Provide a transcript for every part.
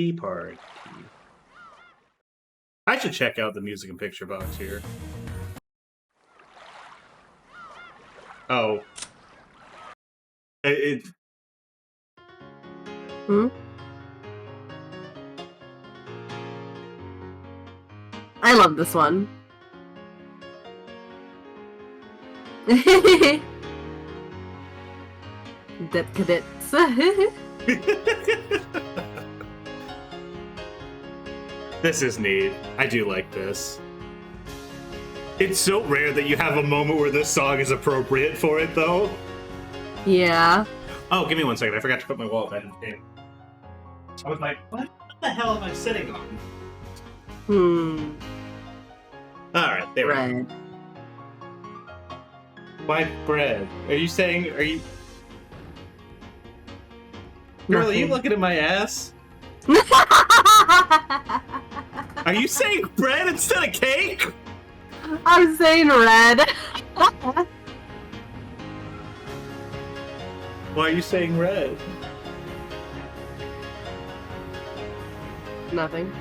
Tea party. I should check out the music and picture box here. Oh. Hmm? I love this one. Dip cadets. This is neat. I do like this. It's so rare that you have a moment where this song is appropriate for it, though. Yeah. Oh, give me 1 second. I forgot to put my wallet back in the game. I was like, what the hell am I sitting on? Alright, there we go. White bread. Are you saying, Girl, are you looking at my ass? Are you saying bread instead of cake? I'm saying red. Why are you saying red? Nothing.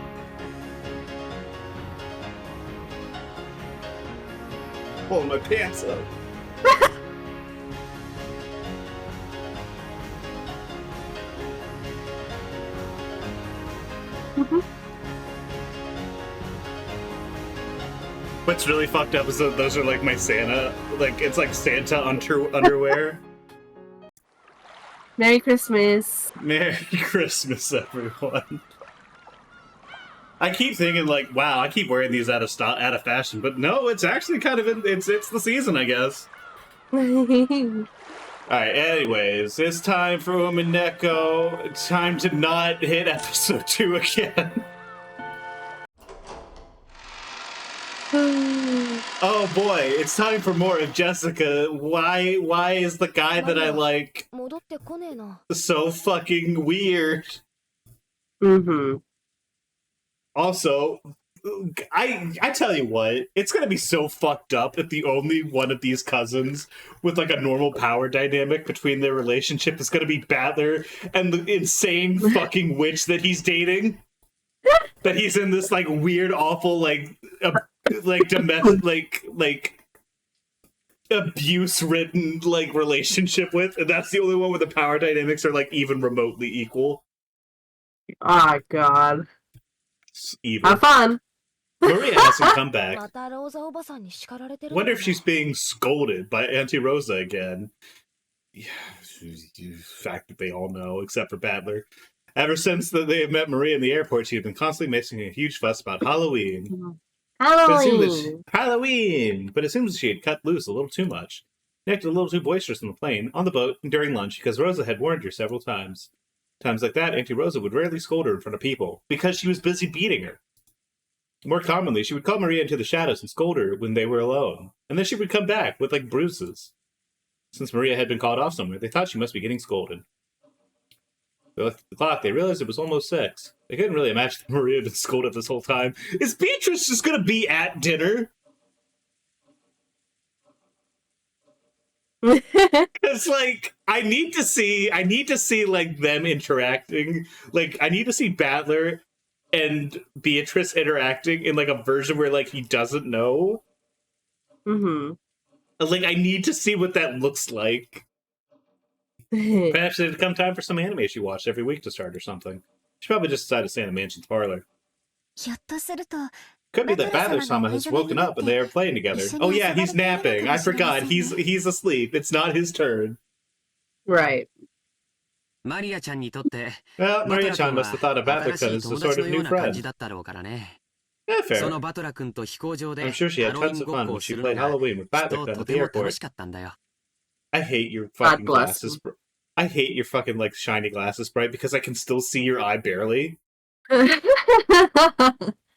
Pull my pants up. What's really fucked up is that those are like my Santa, like it's like Santa underwear. Merry Christmas. Merry Christmas, everyone. I keep thinking like, wow, I keep wearing these out of fashion, but no, it's actually kind of it's the season, I guess. Alright, anyways, it's time for Umineko. It's time to not hit episode 2 again. Oh boy, it's time for more of Jessica. Why is the guy that I like so fucking weird? Also, I tell you what, it's gonna be so fucked up if the only one of these cousins with like a normal power dynamic between their relationship is gonna be Battler and the insane fucking witch that he's dating. That he's in this like weird, awful, like domestic, like abuse-ridden like relationship with, and that's the only one where the power dynamics are like even remotely equal. Oh god. It's evil. Have fun. Maria hasn't come back. Wonder if she's being scolded by Auntie Rosa again. Yeah, the fact that they all know, except for Battler. Ever since they had met Maria in the airport, she had been constantly making a huge fuss about Halloween. Halloween! But it seems she had cut loose a little too much. She acted a little too boisterous on the plane, on the boat, and during lunch, because Rosa had warned her several times. Times like that, Auntie Rosa would rarely scold her in front of people, because she was busy beating her. More commonly, she would call Maria into the shadows and scold her when they were alone. And then she would come back with, like, bruises. Since Maria had been called off somewhere, they thought she must be getting scolded. They looked at the clock, they realized it was almost 6. They couldn't really imagine that Maria had been scolded this whole time. Is Beatrice just gonna be at dinner? It's like, I need to see, like, them interacting. Like, I need to see Battler and Beatrice interacting in, like, a version where, like, he doesn't know. Like, I need to see what that looks like. Perhaps it'd come time for some anime she watched every week to start or something. She probably just decided to stay in the mansion's parlor. Could be that Battler-sama has woken up and they are playing together. Oh yeah, he's napping. I forgot. He's asleep. It's not his turn. Right. Well, Maria-chan must have thought of Battler-kun as a sort of new friend. Yeah, fair. I'm sure she had tons of fun when she played Halloween with Battler-kun at the airport. I hate your fucking glasses. I hate your fucking, like, shiny glasses, Bright, because I can still see your eye barely.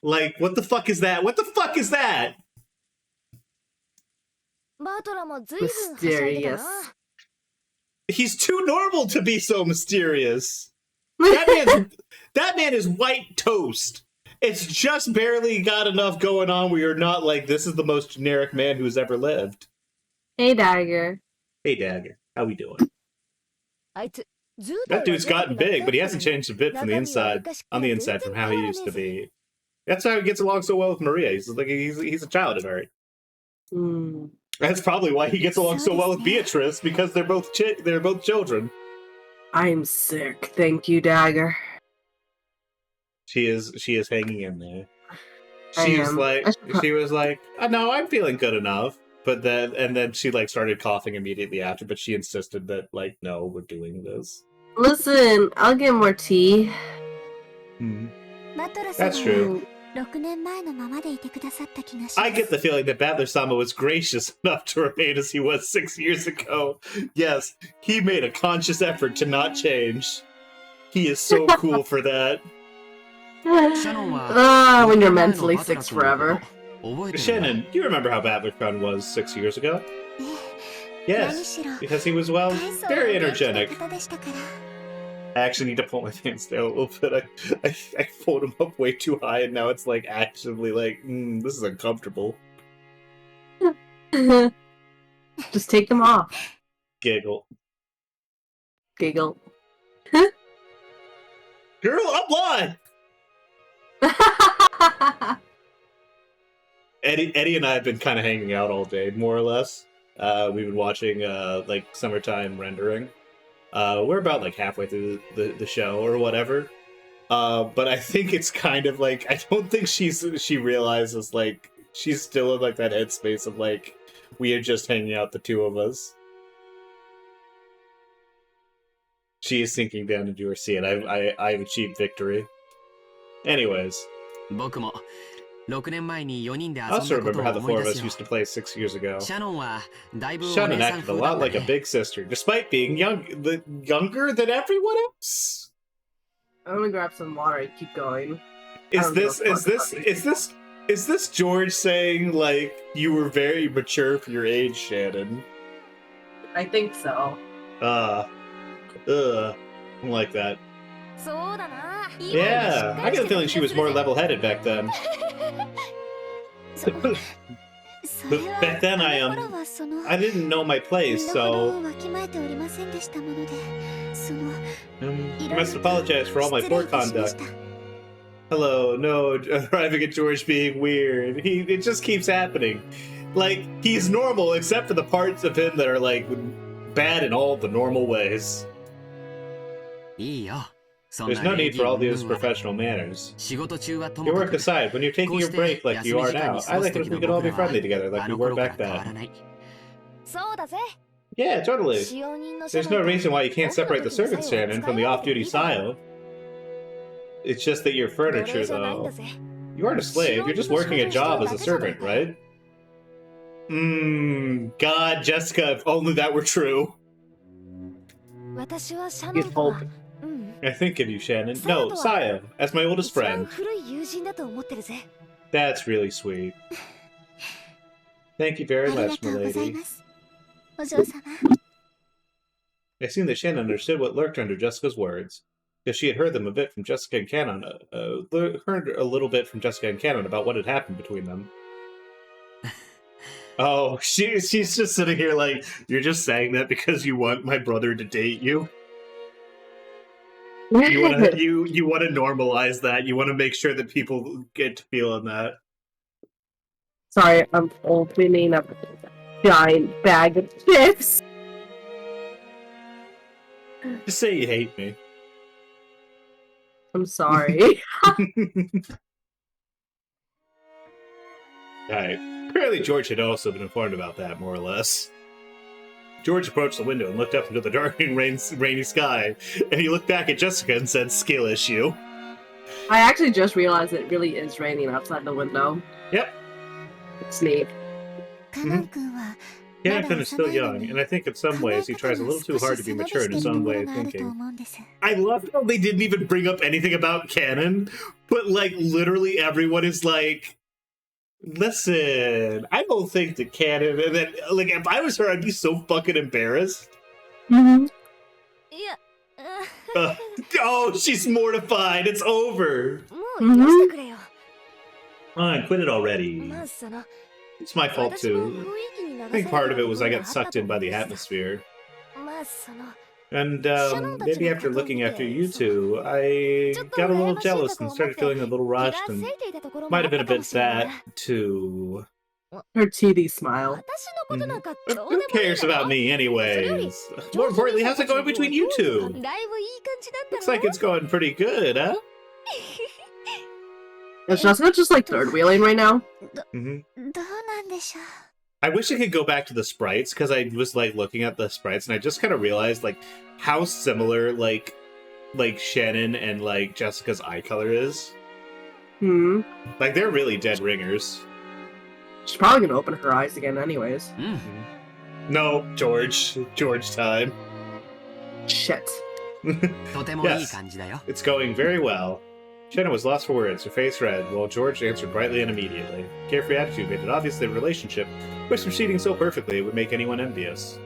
Like, what the fuck is that? What the fuck is that? Mysterious. He's too normal to be so mysterious. That man is white toast. It's just barely got enough going on where you're not like, this is the most generic man who's ever lived. Hey, Dagger. Hey, Dagger. How we doing? That dude's gotten big, but he hasn't changed a bit from the inside, on the inside from how he used to be. That's how he gets along so well with Maria. He's a child at heart. Mm. That's probably why he gets along so well with Beatrice, because they're both children. I'm sick. Thank you, Dagger. She is hanging in there. I She was am. like, oh, no, I'm feeling good enough. But then she like started coughing immediately after, but she insisted that like, no, we're doing this. Listen, I'll get more tea. That's true. I get the feeling that Battler-sama was gracious enough to remain as he was 6 years ago. Yes, he made a conscious effort to not change. He is so cool for that. When you're mentally sick forever. Shannon, do you remember how Battler-kun was 6 years ago? Yes, because he was, well, very energetic. I actually need to pull my pants down a little bit. I pulled them up way too high, and now it's like actively like, this is uncomfortable. Just take them off. Giggle. Giggle. Girl, I'm blind! Eddie and I have been kind of hanging out all day, more or less. We've been watching like summertime rendering. We're about like halfway through the show or whatever. But I think it's kind of like, I don't think she realizes like she's still in like that headspace of like, we are just hanging out, the two of us. She is sinking down into her sea, and I've achieved victory. Anyways. I also remember how the four of us used to play 6 years ago. Shannon acted a lot like a big sister, despite being younger than everyone else. I'm gonna grab some water and keep going. Is this George saying like you were very mature for your age, Shannon? I think so. I don't like that. Yeah, I get the feeling she was more level-headed back then. But back then I didn't know my place, so I must apologize for all my poor conduct. Hello, no, arriving at George being weird. It just keeps happening. Like, he's normal except for the parts of him that are like bad in all the normal ways. There's no need for all these professional manners. Your work aside, when you're taking your break like you are now, I like it if we could all be friendly together like we were back then. Yeah, totally. There's no reason why you can't separate the servants, Shannon, from the off-duty style. It's just that you're furniture, though. You aren't a slave, you're just working a job as a servant, right? God, Jessica, if only that were true. He's hope. I think of you, Shannon. No, Saya, as my oldest friend. That's really sweet. Thank you very much, milady. I seem that Shannon understood what lurked under Jessica's words, because she had heard them a bit from Jessica and Canon. Heard a little bit from Jessica and Canon about what had happened between them. Oh, she's just sitting here like, you're just saying that because you want my brother to date you? You want to normalize that. You want to make sure that people get to feeling that. Sorry, I'm opening up a giant bag of chips. Just say you hate me. I'm sorry. Alright. Apparently George had also been informed about that, more or less. George approached the window and looked up into the darkening rainy sky, and he looked back at Jessica and said, "Skill issue." I actually just realized it really is raining outside the window. Yep. It's neat. Cannon is still young, and I think in some ways he tries a little too hard to be mature in his own way of thinking. I love how they didn't even bring up anything about Cannon, but like literally everyone is like, listen, I don't think that Cannon, and then like if I was her, I'd be so fucking embarrassed. Mm-hmm. Oh, she's mortified. It's over. Mm-hmm. Fine, quit it already. It's my fault too. I think part of it was I got sucked in by the atmosphere. And maybe after looking after you two, I got a little jealous and started feeling a little rushed, and might have been a bit sad to. Her teethy smile. Who cares about me, anyways? More importantly, how's it going between you two? Looks like it's going pretty good, huh? Is Jessica just like third wheeling right now? I wish I could go back to the sprites, because I was like looking at the sprites and I just kind of realized like how similar like Shannon and like Jessica's eye color is. Like they're really dead ringers. She's probably gonna open her eyes again anyways. No, George time. Shit. Yes, it's going very well. Shannon was lost for words, her face red, while George answered brightly and immediately. Carefree attitude made it obvious that the relationship was proceeding so perfectly it would make anyone envious.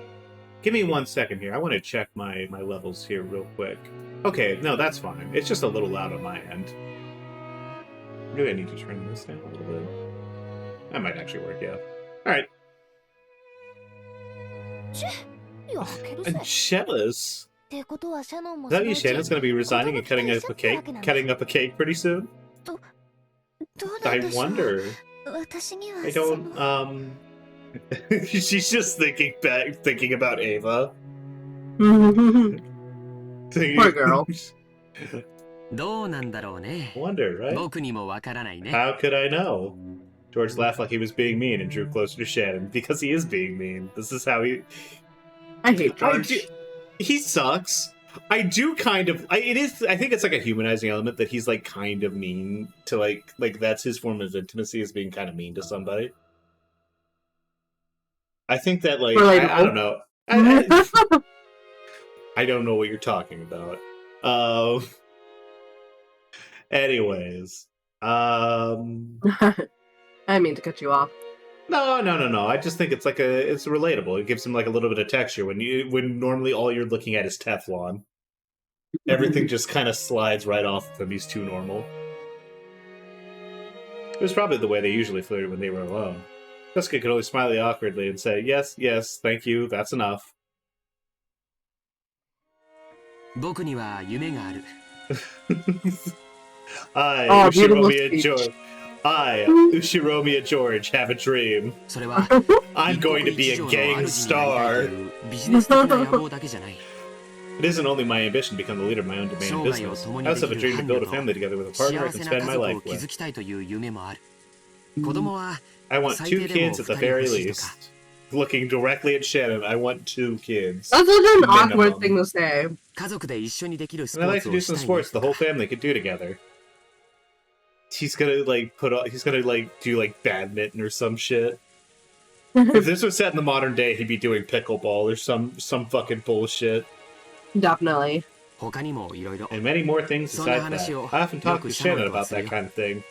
Give me 1 second here. I want to check my levels here real quick. Okay, no, that's fine. It's just a little loud on my end. Maybe I need to turn this down a little bit. That might actually work, yeah. Alright. I'm jealous. Does that mean Shannon's going to be resigning and cutting up a cake pretty soon? I wonder. I don't, She's just thinking about Ava. Poor girl. Wonder, right? How could I know? George laughed like he was being mean and drew closer to Shannon because he is being mean. This is how he. I hate George. He sucks. I do kind of. I think it's like a humanizing element that he's like kind of mean to like that's his form of intimacy, is being kind of mean to somebody. I think that like I don't know. I don't know what you're talking about. Anyways, I mean to cut you off. No. I just think it's it's relatable. It gives him like a little bit of texture when normally all you're looking at is Teflon. Everything just kind of slides right off of him. He's too normal. It was probably the way they usually flirted when they were alone. Jessica could only smile awkwardly and say, yes, thank you, that's enough. Ushiromi and George, have a dream. I'm going to be a gang star. It isn't only my ambition to become the leader of my own domain business. I also have a dream to build a family together with a partner I can spend my life with. I want 2 kids at the very least. Looking directly at Shannon, I want 2 kids. That's such an awkward thing to say. And I like to do some sports the whole family could do together. He's gonna do like badminton or some shit. If this was set in the modern day, he'd be doing pickleball or some fucking bullshit. Definitely. And many more things besides that. I often talk to Shannon about that kind of thing.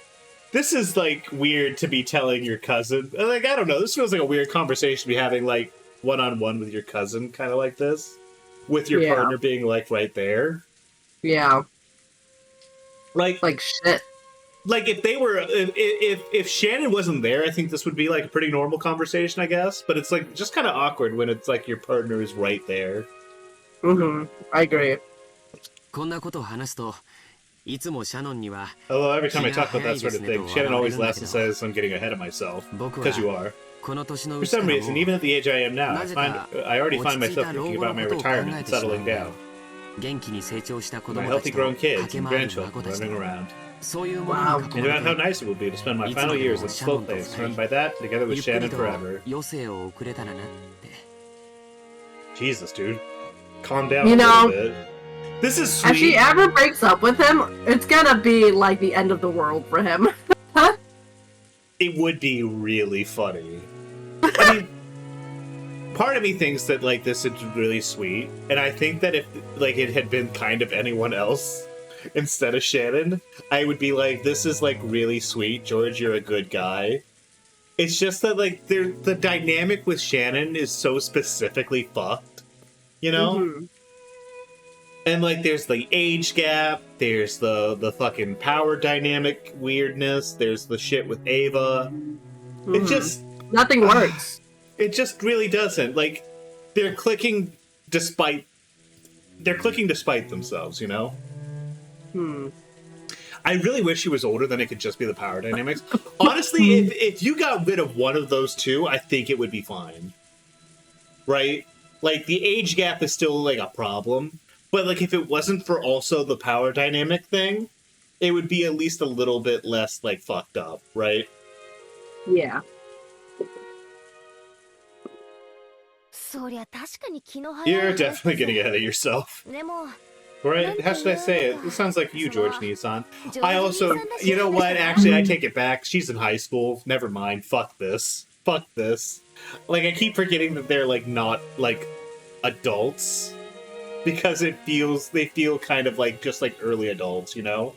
This is like weird to be telling your cousin. Like, I don't know. This feels like a weird conversation to be having like one-on-one with your cousin, kind of like this, with your partner being like right there. Yeah. Like shit. Like if they were, if Shannon wasn't there, I think this would be like a pretty normal conversation, I guess. But it's like just kind of awkward when it's like your partner is right there. I agree. Although every time I talk about that sort of thing, Shannon always laughs and says I'm getting ahead of myself. Because you are. For some reason, even at the age I am now, I already find myself thinking about my retirement and settling down. My healthy grown kids and grandchildren running around. Wow. And about how nice it will be to spend my final years at the slow place, run by that, together with Shannon forever. Jesus, dude. Calm down a little bit. This is sweet. If she ever breaks up with him, it's gonna be like the end of the world for him. It would be really funny. I mean, part of me thinks that like this is really sweet, and I think that if like it had been kind of anyone else instead of Shannon, I would be like, this is like really sweet, George, you're a good guy. It's just that like the dynamic with Shannon is so specifically fucked, you know? And like there's the age gap, there's the fucking power dynamic weirdness, there's the shit with Ava. It just nothing works. It just really doesn't. Like they're clicking despite they're clicking despite themselves, you know? Hmm. I really wish he was older, then it could just be the power dynamics. Honestly, if you got rid of one of those two, I think it would be fine. Right? Like, the age gap is still, like, a problem. But, like, if it wasn't for also the power dynamic thing, it would be at least a little bit less, like, fucked up, right? Yeah. You're definitely getting ahead of yourself. Right? How should I say it? It sounds like you, George Nissan. I also, you know what? Actually, I take it back. She's in high school. Never mind. Fuck this. Fuck this. Like, I keep forgetting that they're, like, not, like, adults. Because they feel kind of like, just like early adults, you know?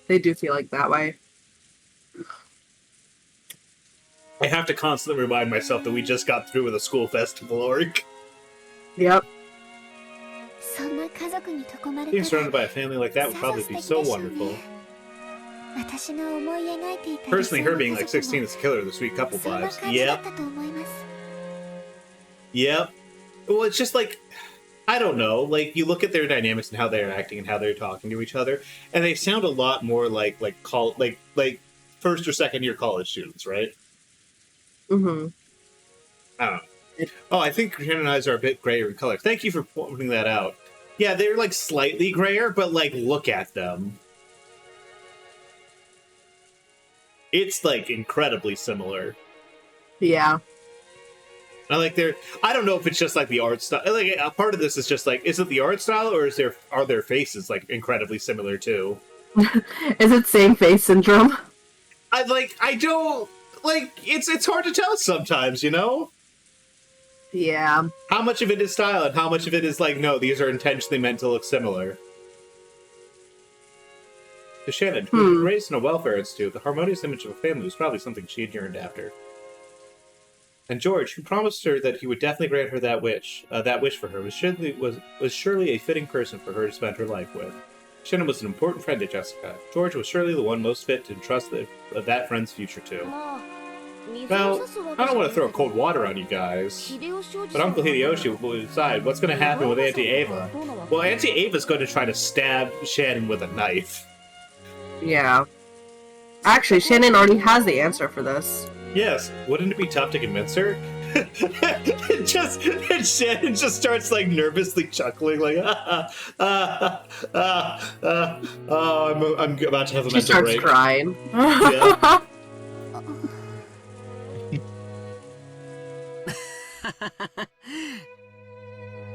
They do feel like that way. I have to constantly remind myself that we just got through with a school festival arc. Yep. Being surrounded by a family like that would probably be so wonderful. Personally, her being like 16 is a killer of the sweet couple vibes. Yep. Yep. Well, it's just like, I don't know. Like, you look at their dynamics and how they're acting and how they're talking to each other, and they sound a lot more like first or second year college students, right? Mm-hmm. I don't know. Oh, I think Shannon eyes are a bit grayer in color. Thank you for pointing that out. Yeah, they're like slightly grayer, but like, look at them. It's like incredibly similar. Yeah. I don't know if it's just like the art style. Like, a part of this is just like, is it the art style, or are their faces like incredibly similar too? Is it same face syndrome? It's hard to tell sometimes, you know? Yeah. How much of it is style and how much of it is like, no, these are intentionally meant to look similar. To Shannon, who was raised in a welfare institute, the harmonious image of a family was probably something she had yearned after. And George, who promised her that he would definitely grant her that wish for her, was surely a fitting person for her to spend her life with. Shannon was an important friend to Jessica. George was surely the one most fit to entrust that friend's future to. Well, I don't want to throw cold water on you guys, but Uncle Hideyoshi will decide what's going to happen with Auntie Ava. Well, Auntie Ava's going to try to stab Shannon with a knife. Yeah. Actually, Shannon already has the answer for this. Yes, wouldn't it be tough to convince her? and Shannon just starts like nervously chuckling, like I'm about to have a mental break. She starts crying. Yeah.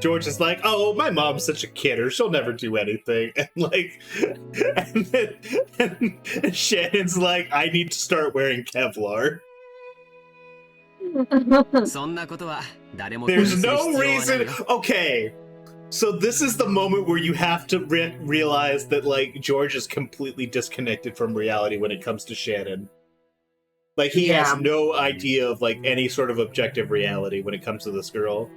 George is like, oh, my mom's such a kidder, she'll never do anything. And Shannon's like, I need to start wearing Kevlar. There's no reason. Okay, so this is the moment where you have to realize that like George is completely disconnected from reality when it comes to Shannon. Like, he has no idea of like any sort of objective reality when it comes to this girl.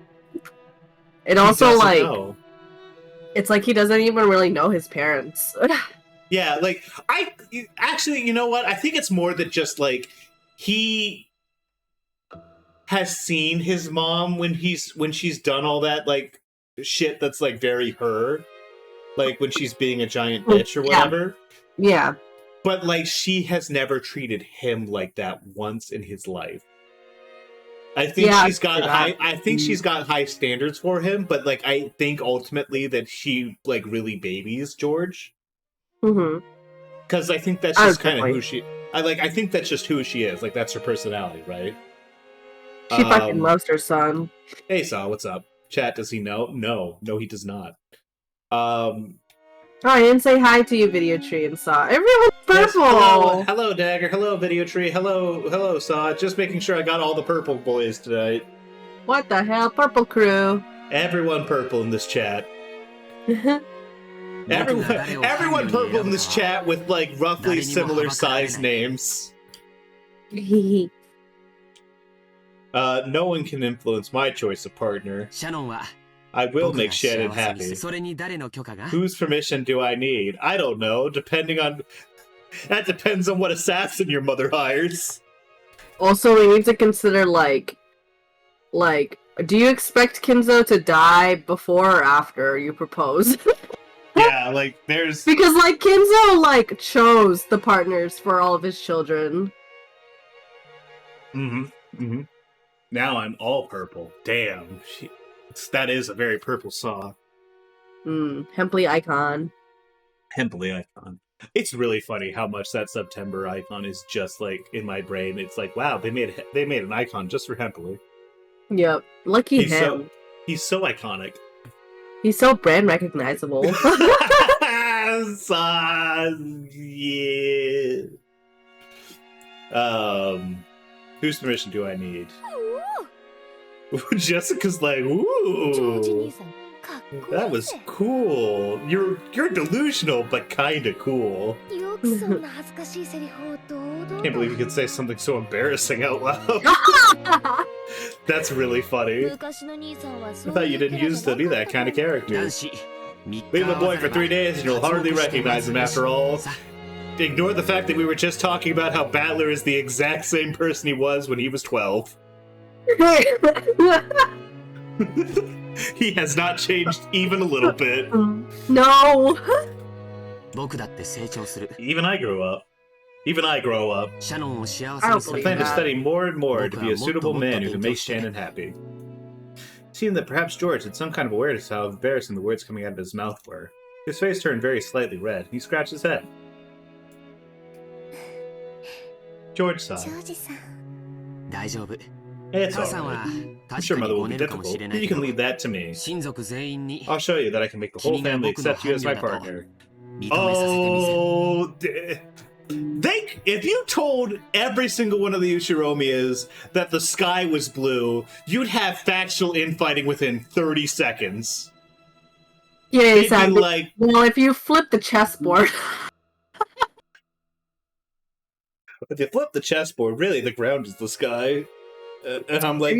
It also it's like he doesn't even really know his parents. Yeah, like actually, you know what? I think it's more that just like he has seen his mom when she's done all that like shit that's like very her, like when she's being a giant bitch or whatever. Yeah. But like, she has never treated him like that once in his life. I think she's got high standards for him, but like I think ultimately that she like really babies George. Mm-hmm. Because I think that's just kind of who she. I think that's just who she is. Like, that's her personality, right? She fucking loves her son. Hey, Saw, what's up? Chat, does he know? No, he does not. Oh, I didn't say hi to you, Video Tree and Saw. Everyone's purple! Yes, hello, Dagger. Hello, Video Tree. Hello, Saw. Just making sure I got all the purple boys tonight. What the hell? Purple crew. Everyone purple in this chat. Everyone purple in this chat with, like, roughly similar size names. No one can influence my choice of partner. I will make Shannon happy. Whose permission do I need? I don't know, that depends on what assassin your mother hires. Also, we need to consider, like, Do you expect Kinzo to die before or after you propose? Yeah, like there's Because like Kinzo like chose the partners for all of his children. Now I'm all purple. Damn, that is a very purple song. Hempley icon. Hempley icon. It's really funny how much that September icon is just like in my brain. It's like, wow, they made an icon just for Hempley. Yep, lucky him. He's so iconic. He's so brand recognizable. Yeah. Whose permission do I need? Jessica's like, ooh, that was cool. You're delusional, but kinda cool. Can't believe you could say something so embarrassing out loud. That's really funny. I thought you didn't used to be that kind of character. Leave a boy for 3 days and you'll hardly recognize him after all. Ignore the fact that we were just talking about how Battler is the exact same person he was when he was 12. He has not changed even a little bit. No. Even I grow up. I plan to study more and more to be a suitable man who can make Shannon happy. Seeing that perhaps George had some kind of awareness of how embarrassing the words coming out of his mouth were, his face turned very slightly red, and he scratched his head. George sighed. It's alright. I'm sure Mother will be difficult, but you can leave that to me. I'll show you that I can make the whole family accept you as my partner. Oh, if you told every single one of the Ushiromiyas that the sky was blue, you'd have factional infighting within 30 seconds. Yeah, They'd be like, well, if you flip the chessboard. If you flip the chessboard, really the ground is the sky. And I'm like,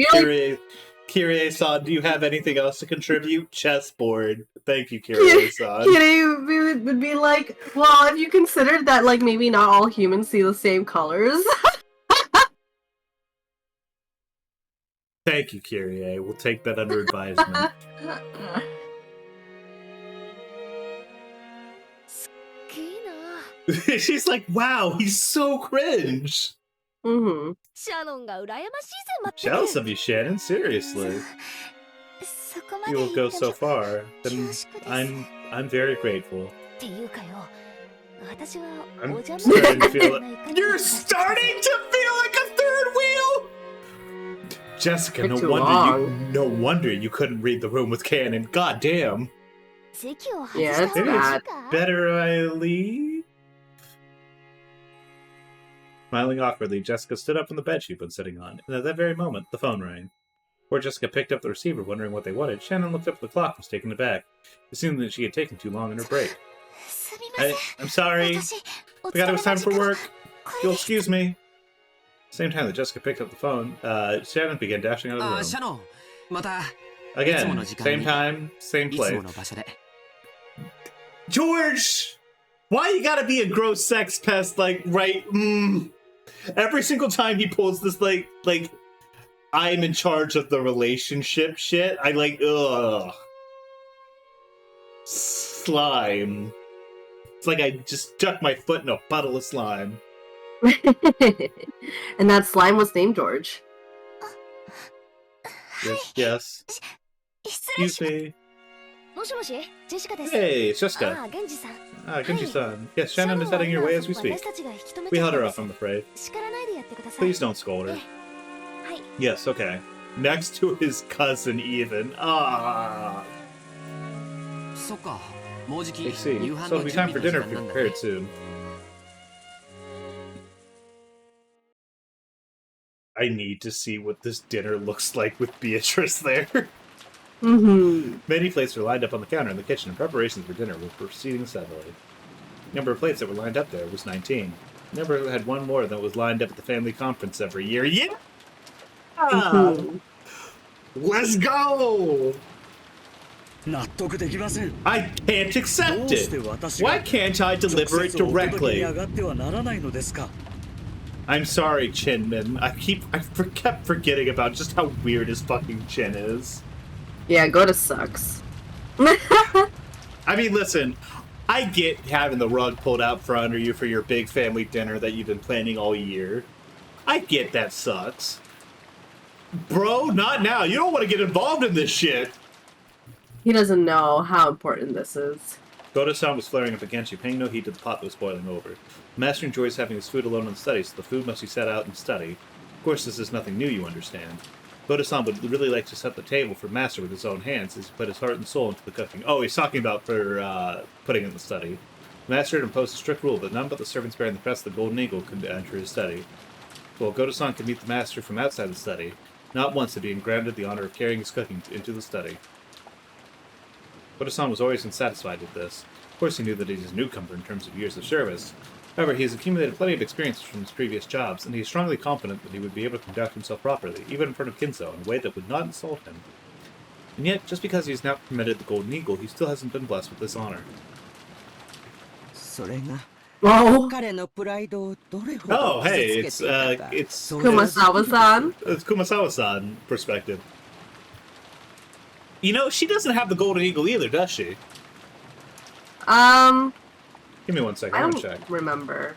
Kirie-san, do you have anything else to contribute? Chessboard. Thank you, Kirie-san. Kirie would be like, well, if you considered that, like, maybe not all humans see the same colors. Thank you, Kirie. We'll take that under advisement. She's like, wow, he's so cringe. Mm-hmm. Jealous of you, Shannon, seriously. You will go so far, then I'm very grateful. I'm starting to feel like... You're starting to feel like a third wheel?! Jessica, no wonder you couldn't read the room with Canon. God damn. Yeah, it's bad. Better I leave? Smiling awkwardly, Jessica stood up from the bed she'd been sitting on, and at that very moment, the phone rang. Before Jessica picked up the receiver, wondering what they wanted, Shannon looked up at the clock and was taken aback. It seemed that she had taken too long in her break. I'm sorry. I forgot it was time for work. You'll excuse me. Same time that Jessica picked up the phone, Shannon began dashing out of the room. Again, same time, same place. George! Why you gotta be a gross sex pest, like, right? Every single time he pulls this, like, I'm in charge of the relationship shit, I like, ugh. Slime. It's like I just stuck my foot in a puddle of slime. And that slime was named George. Yes. Excuse me. Hey, it's Jessica. Genji-san. Yes, Shannon is heading your way as we speak. We held her up, I'm afraid. Please don't scold her. Yes, okay. Next to his cousin, even. I see. So it'll be time for dinner if you're prepared soon. I need to see what this dinner looks like with Beatrice there. Mm-hmm. Many plates were lined up on the counter in the kitchen, and preparations for dinner were proceeding steadily. The number of plates that were lined up there was 19. The number had one more than was lined up at the family conference every year. Yeah! Mm-hmm. Let's go! I can't accept it! Why can't I deliver it directly? I'm sorry, Chinman. I kept forgetting about just how weird his fucking chin is. Yeah, Gota sucks. I mean, listen, I get having the rug pulled out from under you for your big family dinner that you've been planning all year. I get that sucks. Bro, not now. You don't want to get involved in this shit. He doesn't know how important this is. Goda-san was flaring up against you, paying no heed to the pot that was boiling over. The master enjoys having his food alone in the study, so the food must be set out in the study. Of course, this is nothing new, you understand. Goda-san would really like to set the table for Master with his own hands, as he put his heart and soul into the cooking. Oh, he's talking about for putting it in the study. The Master had imposed a strict rule that none but the servants bearing the crest of the Golden Eagle could enter his study. Well, Goda-san could meet the Master from outside the study. Not once had he been granted the honor of carrying his cooking into the study. Goda-san was always unsatisfied with this. Of course, he knew that he was a newcomer in terms of years of service. However, he has accumulated plenty of experience from his previous jobs, and he is strongly confident that he would be able to conduct himself properly, even in front of Kinzo, in a way that would not insult him. And yet, just because he is now permitted the Golden Eagle, he still hasn't been blessed with this honor. Oh, Oh, hey, it's Kumasawa-san. It's Kumasawa-san perspective. You know, she doesn't have the Golden Eagle either, does she? Give me 1 second, I I'm don't gonna check. remember.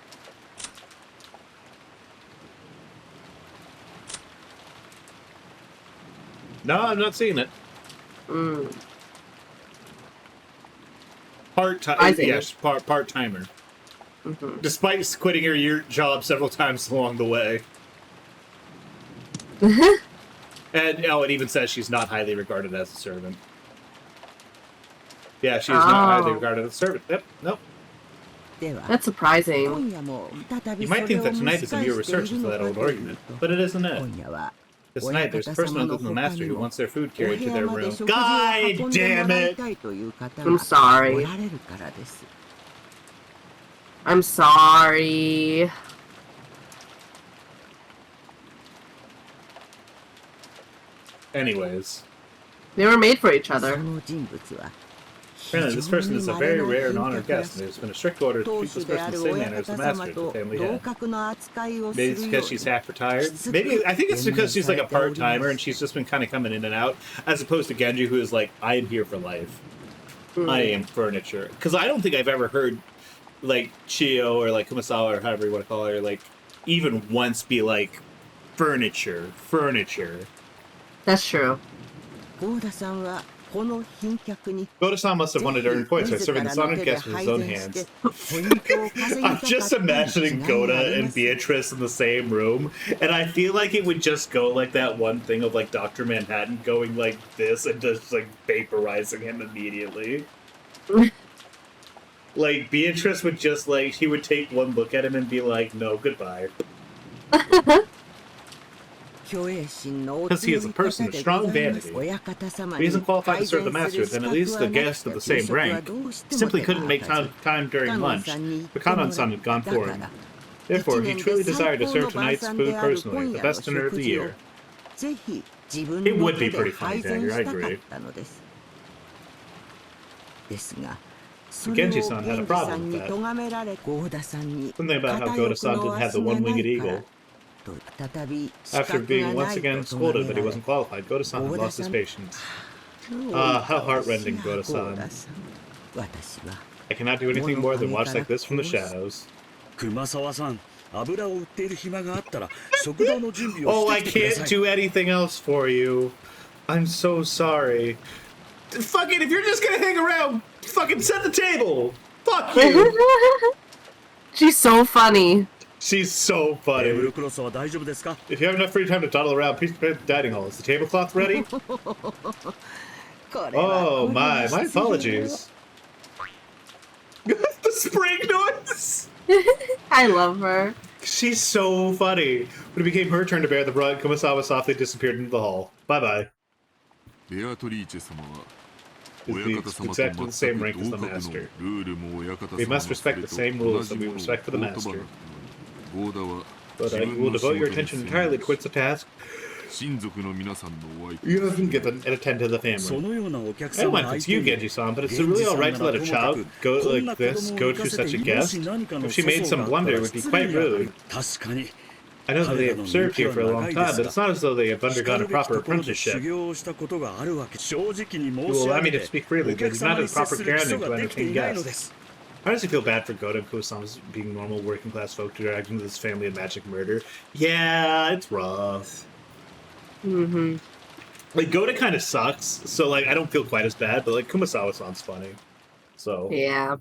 No, I'm not seeing it. Mm. Yes, part-timer. Mm-hmm. Despite quitting her job several times along the way. And it even says she's not highly regarded as a servant. Yeah, she is not highly regarded as a servant. Yep, nope. That's surprising. You might think that tonight is a mere research into that old argument, but it isn't it. This night, there's a person other than the master who wants their food carried to their room. God damn it! I'm sorry. I'm sorry. Anyways. They were made for each other. Apparently, this person is a very rare and honored guest, and there's been a strict order to treat this person in the same manner as the master, the family head. Maybe it's because she's half retired. Maybe, I think it's because she's like a part-timer, and she's just been kind of coming in and out, as opposed to Genji, who is like, I am here for life. I am furniture. Because I don't think I've ever heard, like, Chiyo or, like, Kumasawa, or however you want to call her, like, even once be like, furniture. That's true. Goda-san must have wanted to earn points by serving this honored guest with his own hands. I'm just imagining Goda and Beatrice in the same room, and I feel like it would just go like that one thing of like Dr. Manhattan going like this and just like vaporizing him immediately. Like Beatrice would just like, she would take one look at him and be like, no, goodbye. Because he is a person of strong vanity. If he isn't qualified to serve the master, then at least the guest of the same rank simply couldn't make time during lunch, but Kanan-san had gone for him. Therefore, he truly desired to serve tonight's food personally, the best dinner of the year. It would be pretty funny, Dagger, I agree. Genji-san had a problem with that. Something about how Goda-san didn't have the one-winged eagle. After being once again scolded that he wasn't qualified, Goda-san had lost his patience. Ah, how heartrending, Goda-san. I cannot do anything more than watch like this from the shadows. Oh, I can't do anything else for you. I'm so sorry. Fuck it, if you're just gonna hang around, fucking set the table! Fuck you! She's so funny. She's so funny. If you have enough free time to dawdle around, please prepare the dining hall. Is the tablecloth ready? Oh my apologies. The spring noise! I love her. She's so funny. When it became her turn to bear the brunt, Kumasawa softly disappeared into the hall. Bye-bye. Is exactly the same rank as the master. We must respect the same rules that we respect for the master. But you will devote your attention entirely towards the task you have been given and attend to the family. I don't mind if it's you, Genji-san, but it's really alright to let a child go like this, go to such a guest. If she made some blunder, it would be quite rude. I know that they have served here for a long time, but it's not as though they have undergone a proper apprenticeship. You will allow me to speak freely, but it's not a proper canon to entertain guests. How does it feel bad for Goto and Kuosama's being normal working-class folk dragged into this family of magic murder? Yeah, it's rough. Mm-hmm. Like, Goto kind of sucks, so, like, I don't feel quite as bad, but, like, Kumasawa-san's funny. So... Yeah.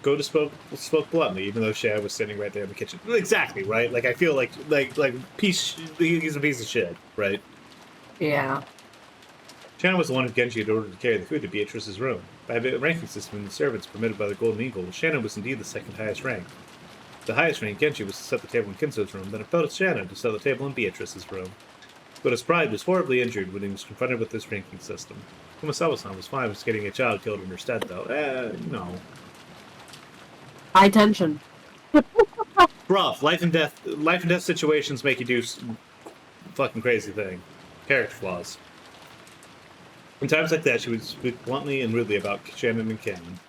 Goto spoke bluntly, even though Shad was sitting right there in the kitchen. Exactly, right? Like, I feel like he's a piece of shit, right? Yeah. Shannon was the one who Genji had ordered to carry the food to Beatrice's room. By a ranking system in the servants permitted by the Golden Eagle, Shannon was indeed the second highest rank. The highest rank Genji was to set the table in Kinzo's room, then it fell to Shannon to set the table in Beatrice's room. But his pride was horribly injured when he was confronted with this ranking system. Kumasawa-san was fine with getting a child killed in her stead, though. No. High tension. Rough. Life and death situations make you do fucking crazy thing. Character flaws. In times like that, she would speak bluntly and rudely about Shannon and Canon.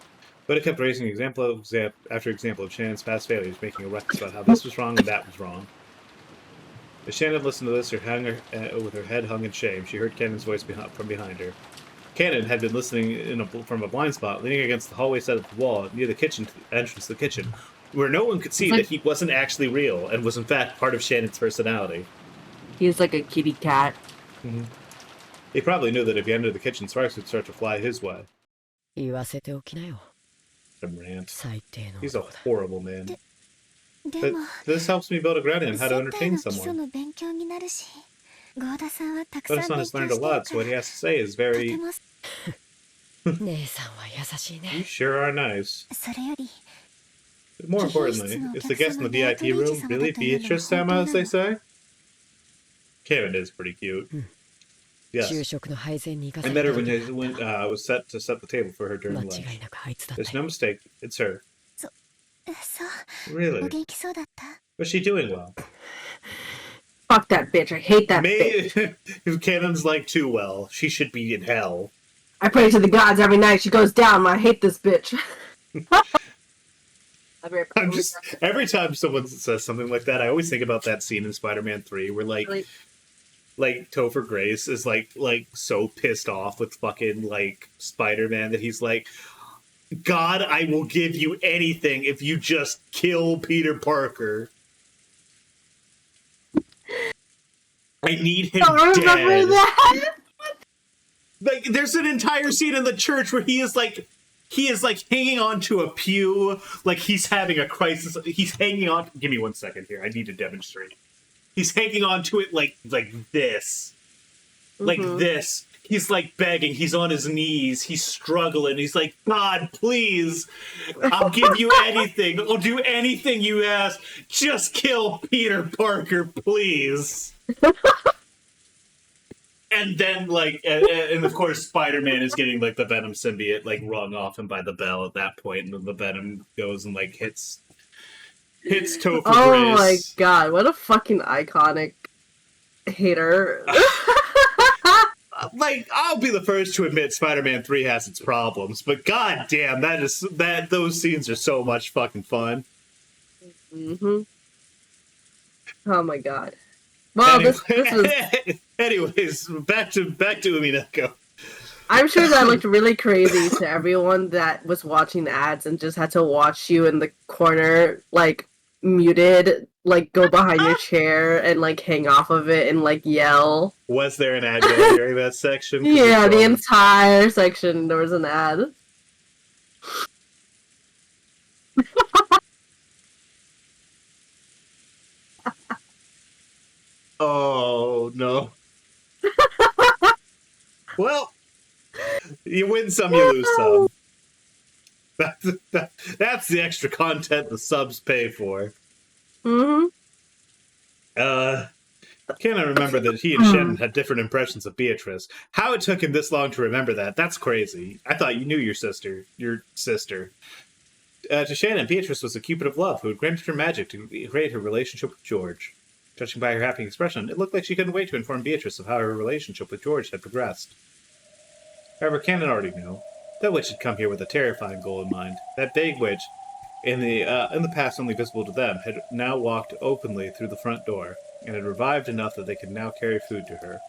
But it kept raising example after example of Shannon's past failures, making a ruckus about how this was wrong and that was wrong. As Shannon listened to this, with her head hung in shame, she heard Canon's voice from behind her. Cannon had been listening from a blind spot, leaning against the hallway side of the wall near the entrance to the kitchen, where no one could see that he wasn't actually real and was in fact part of Shannon's personality. He's like a kitty cat. Mm-hmm. He probably knew that if he entered the kitchen, sparks would start to fly his way. Rant. He's a horrible man. But this helps me build a grounding on how to entertain someone. Goto-san has learned a lot, so what he has to say is very... You sure are nice. But more importantly, is the guest in the VIP room really Beatrice-sama, as they say? Kevin is pretty cute. Yes. I met her when I was set to set the table for her during lunch. There's no mistake, it's her. Really? Was she doing well? Fuck that bitch. I hate that bitch. If Canon's like too well, she should be in hell. I pray to the gods every night she goes down. I hate this bitch. Every time someone says something like that, I always think about that scene in Spider-Man 3 where like Topher Grace is like so pissed off with fucking like Spider-Man that he's like, God, I will give you anything if you just kill Peter Parker. I need him dead. That. Like, there's an entire scene in the church where he is like hanging on to a pew, like he's having a crisis. He's hanging on. Give me 1 second here. I need to demonstrate. He's hanging on to it like this, like this. He's like begging. He's on his knees. He's struggling. He's like, God, please, I'll give you anything. I'll do anything you ask. Just kill Peter Parker, please. And then, like, and of course, Spider-Man is getting, like, the Venom symbiote, like, wrung off him by the bell at that point, and then the Venom goes and, like, hits Topher Grace. Oh my god, what a fucking iconic hater. Like, I'll be the first to admit Spider-Man 3 has its problems, but god damn, those scenes are so much fucking fun. Mm-hmm. Oh my god. Well, this was... Anyways, back to Umineko. I'm sure that looked really crazy to everyone that was watching the ads and just had to watch you in the corner, like, muted, like, go behind your chair and, like, hang off of it and, like, yell. Was there an ad during that section? Yeah, the entire section, there was an ad. Oh, no. Well, you win some, you lose some. That's the extra content the subs pay for. Mm-hmm. Can I remember that he and Shannon had different impressions of Beatrice? How it took him this long to remember that's crazy. I thought you knew your sister. To Shannon, Beatrice was the Cupid of love who had granted her magic to create her relationship with George. Judging by her happy expression, it looked like she couldn't wait to inform Beatrice of how her relationship with George had progressed. However, Cannon already knew. That witch had come here with a terrifying goal in mind. That vague witch, in the past only visible to them, had now walked openly through the front door, and had revived enough that they could now carry food to her.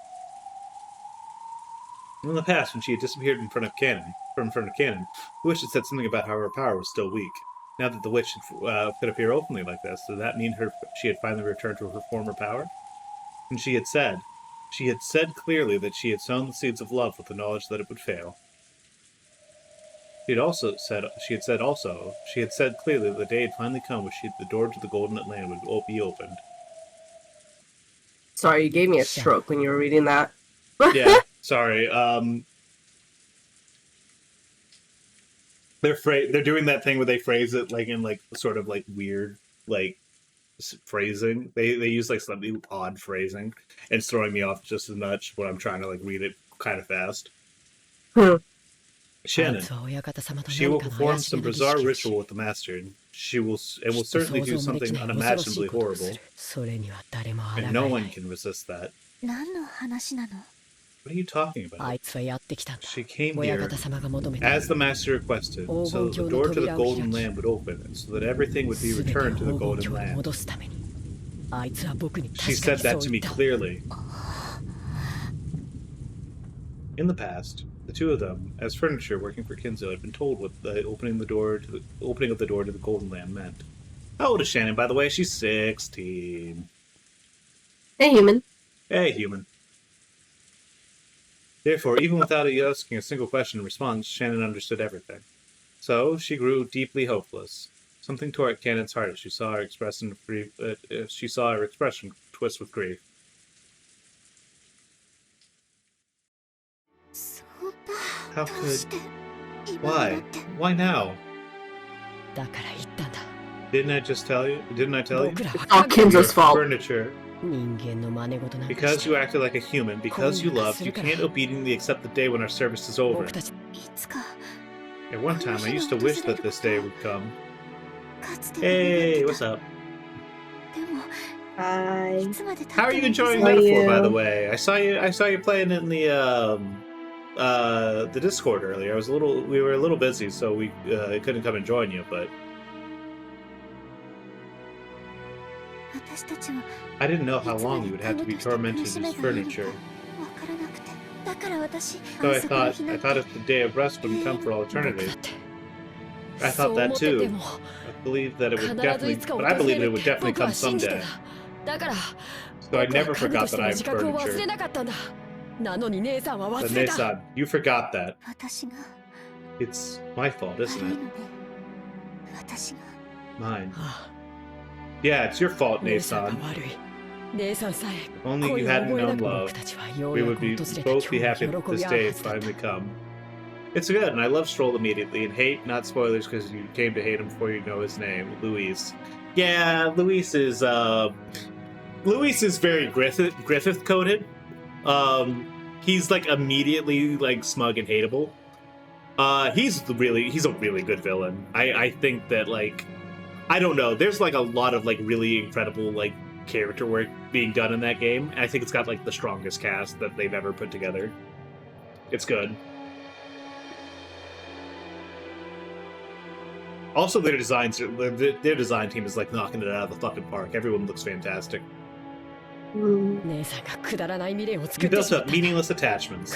In the past, when she had disappeared from in front of Cannon, the witch had said something about how her power was still weak. Now that the witch could appear openly like this, does that mean she had finally returned to her former power? And she had said clearly that she had sown the seeds of love with the knowledge that it would fail. She had said clearly that the day had finally come when the door to the Golden Land would be opened. Sorry, you gave me a stroke when you were reading that. Yeah, sorry. They're doing that thing where they phrase it like in like sort of like weird like phrasing. They use like slightly odd phrasing, and it's throwing me off just as much when I'm trying to like read it kind of fast. Shannon, she will perform some bizarre ritual with the master, and will certainly do something unimaginably horrible, and no one can resist that. What are you talking about? She came here as the master requested, so that the door to the Golden Land would open, and so that everything would be returned to the Golden Land. She said that to me clearly. In the past, the two of them, as furniture working for Kinzo, had been told what the opening of the door to the Golden Land meant. How old is Shannon, by the way? She's 16. Hey, human. Hey, human. Therefore, even without asking a single question in response, Shannon understood everything. So she grew deeply hopeless. Something tore at Cannon's heart as she saw her expression twist with grief. How could? Why? Why now? Didn't I tell you? It's all Kinzo's fault. Furniture. Because you acted like a human, because you loved, you can't obediently accept the day when our service is over. At one time, I used to wish that this day would come. Hey, what's up? Hi. How are you enjoying Metaphor, by the way? I saw you playing in the Discord earlier. We were a little busy, so we couldn't come and join you, but I didn't know how long you would have to be tormented as furniture. So I thought if the day of rest wouldn't come for all eternity. I thought that too. I believed that it would definitely come someday. So I never forgot that I am furniture. But Nei-san, you forgot that. It's my fault, isn't it? Mine. Yeah, it's your fault, Nei-san. If only you hadn't known love, we would both be happy that this day had finally come. It's good, and I love Stroll immediately, and hate, not spoilers because you came to hate him before you know his name, Luis. Yeah, Luis is very Griffith coded. He's like immediately like smug and hateable. He's a really good villain. I think that like, I don't know, there's like a lot of like really incredible like character work being done in that game. And I think it's got like the strongest cast that they've ever put together. It's good. Also, their design team is like knocking it out of the fucking park. Everyone looks fantastic. You built up meaningless attachments,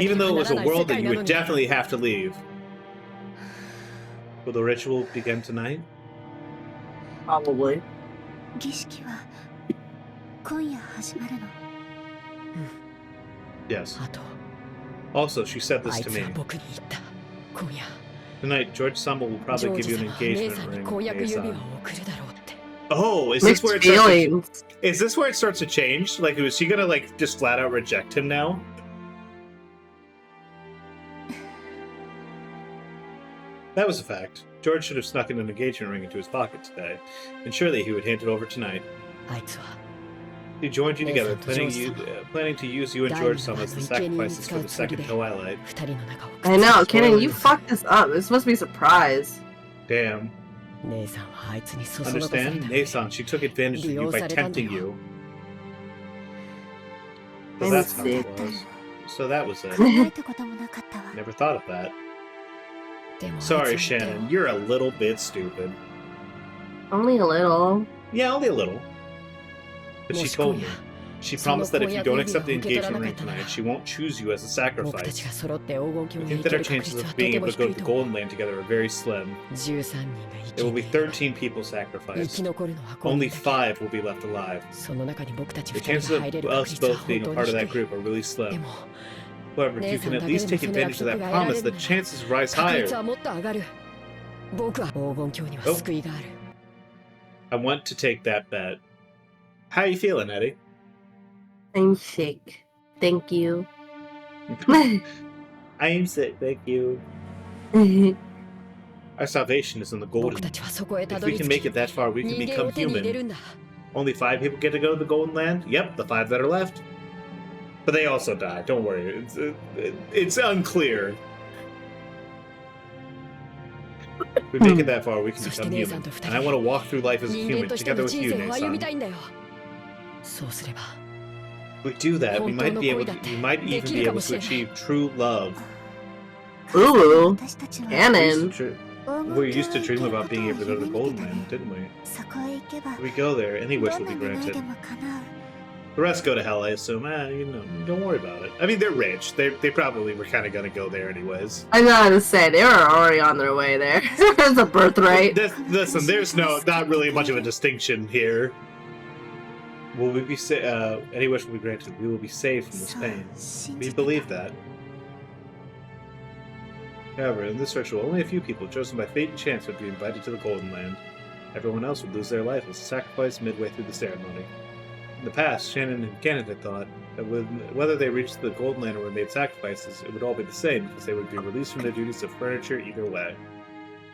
even though it was a world that you would definitely have to leave. Will the ritual begin tonight? Probably. Yes. Also, she said this to me. Tonight, George-sama will probably give you an engagement ring, Nei-san. Oh, is this where it starts to change? Like, is she gonna like just flat out reject him now? That was a fact. George should have snuck an engagement ring into his pocket today, and surely he would hand it over tonight. He joined you together, planning to use you and George-sama as the sacrifices for the second twilight. I know, Kenan, you fucked this up. It's supposed to be a surprise. Damn. Understand? Nei-san, she took advantage of you by tempting you. So that's how it was. So that was it. Never thought of that. Sorry, Shannon, you're a little bit stupid. Only a little. Yeah, only a little. But she told me. She promised that if you don't accept the engagement ring tonight, she won't choose you as a sacrifice. I think that our chances of being able to go to the Golden Land together are very slim. There will be 13 people sacrificed. Only 5 will be left alive. The chances of us both being a part of that group are really slim. However, if you can at least take advantage of that promise, the chances rise higher. I want to take that bet. How are you feeling, Eddie? I'm sick. Thank you. I am sick, thank you. Our salvation is in the Golden. If we can make it that far, we can become human. Only 5 people get to go to the Golden Land? Yep, the 5 that are left. But they also die, don't worry. It's unclear. If we make it that far, we can become human. And I want to walk through life as a human, together with you, Nei-san. If we do that, we might even be able to achieve true love. Ooh, canon. We used to dream about being able to go to the Golden Land, didn't we? If we go there, any wish will be granted. The rest go to hell, I assume. Don't worry about it. I mean, they're rich. They probably were kind of going to go there anyways. I gotta say, they were already on their way there. There's a birthright. Listen, there's not really much of a distinction here. Will we be any wish will be granted. We will be saved from this pain. We believe that. However, in this ritual, only a few people chosen by fate and chance would be invited to the Golden Land. Everyone else would lose their life as a sacrifice midway through the ceremony. In the past, Shannon and Cannon had thought that whether they reached the Golden Land or were made sacrifices, it would all be the same because they would be released from their duties of furniture either way.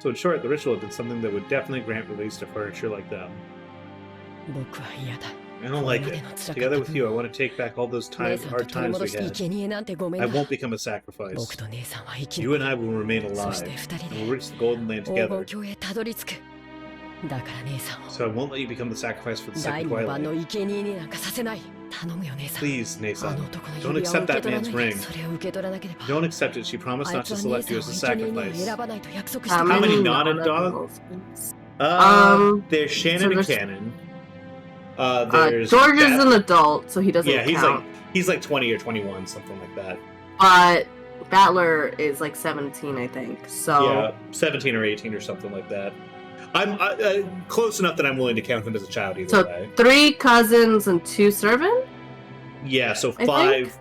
So in short, the ritual had been something that would definitely grant release to furniture like them. I don't like it. Together with you, I want to take back all those hard times we had. I won't become a sacrifice. You and I will remain alive, and we'll reach the Golden Land together. So I won't let you become the sacrifice for the second twilight. Please, Nei-san, don't accept that man's ring. Don't accept it. She promised not to select you as a sacrifice. How many non-adults? There's Shannon and Cannon. There's George is an adult, so he doesn't count. He's like 20 or 21, something like that. But Battler is like 17, I think. So yeah, 17 or 18 or something like that. I'm close enough that I'm willing to count him as a child either way. 3 cousins and 2 servants? Yeah, so 5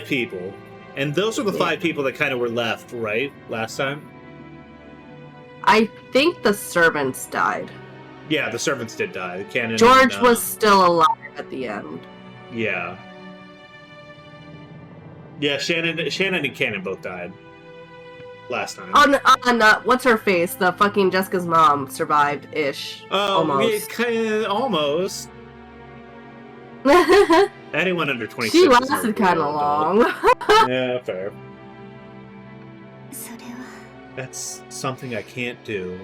people. And those are the 5 people that kind of were left, right? Last time? I think the servants died. Yeah, the servants did die. The Cannon George was still alive at the end. Yeah. Yeah, Shannon and Cannon both died. Last time. What's her face? The fucking Jessica's mom survived-ish. Oh, almost. Yeah, almost. Anyone under 26. She lasted kind of long. Yeah, fair. That's something I can't do.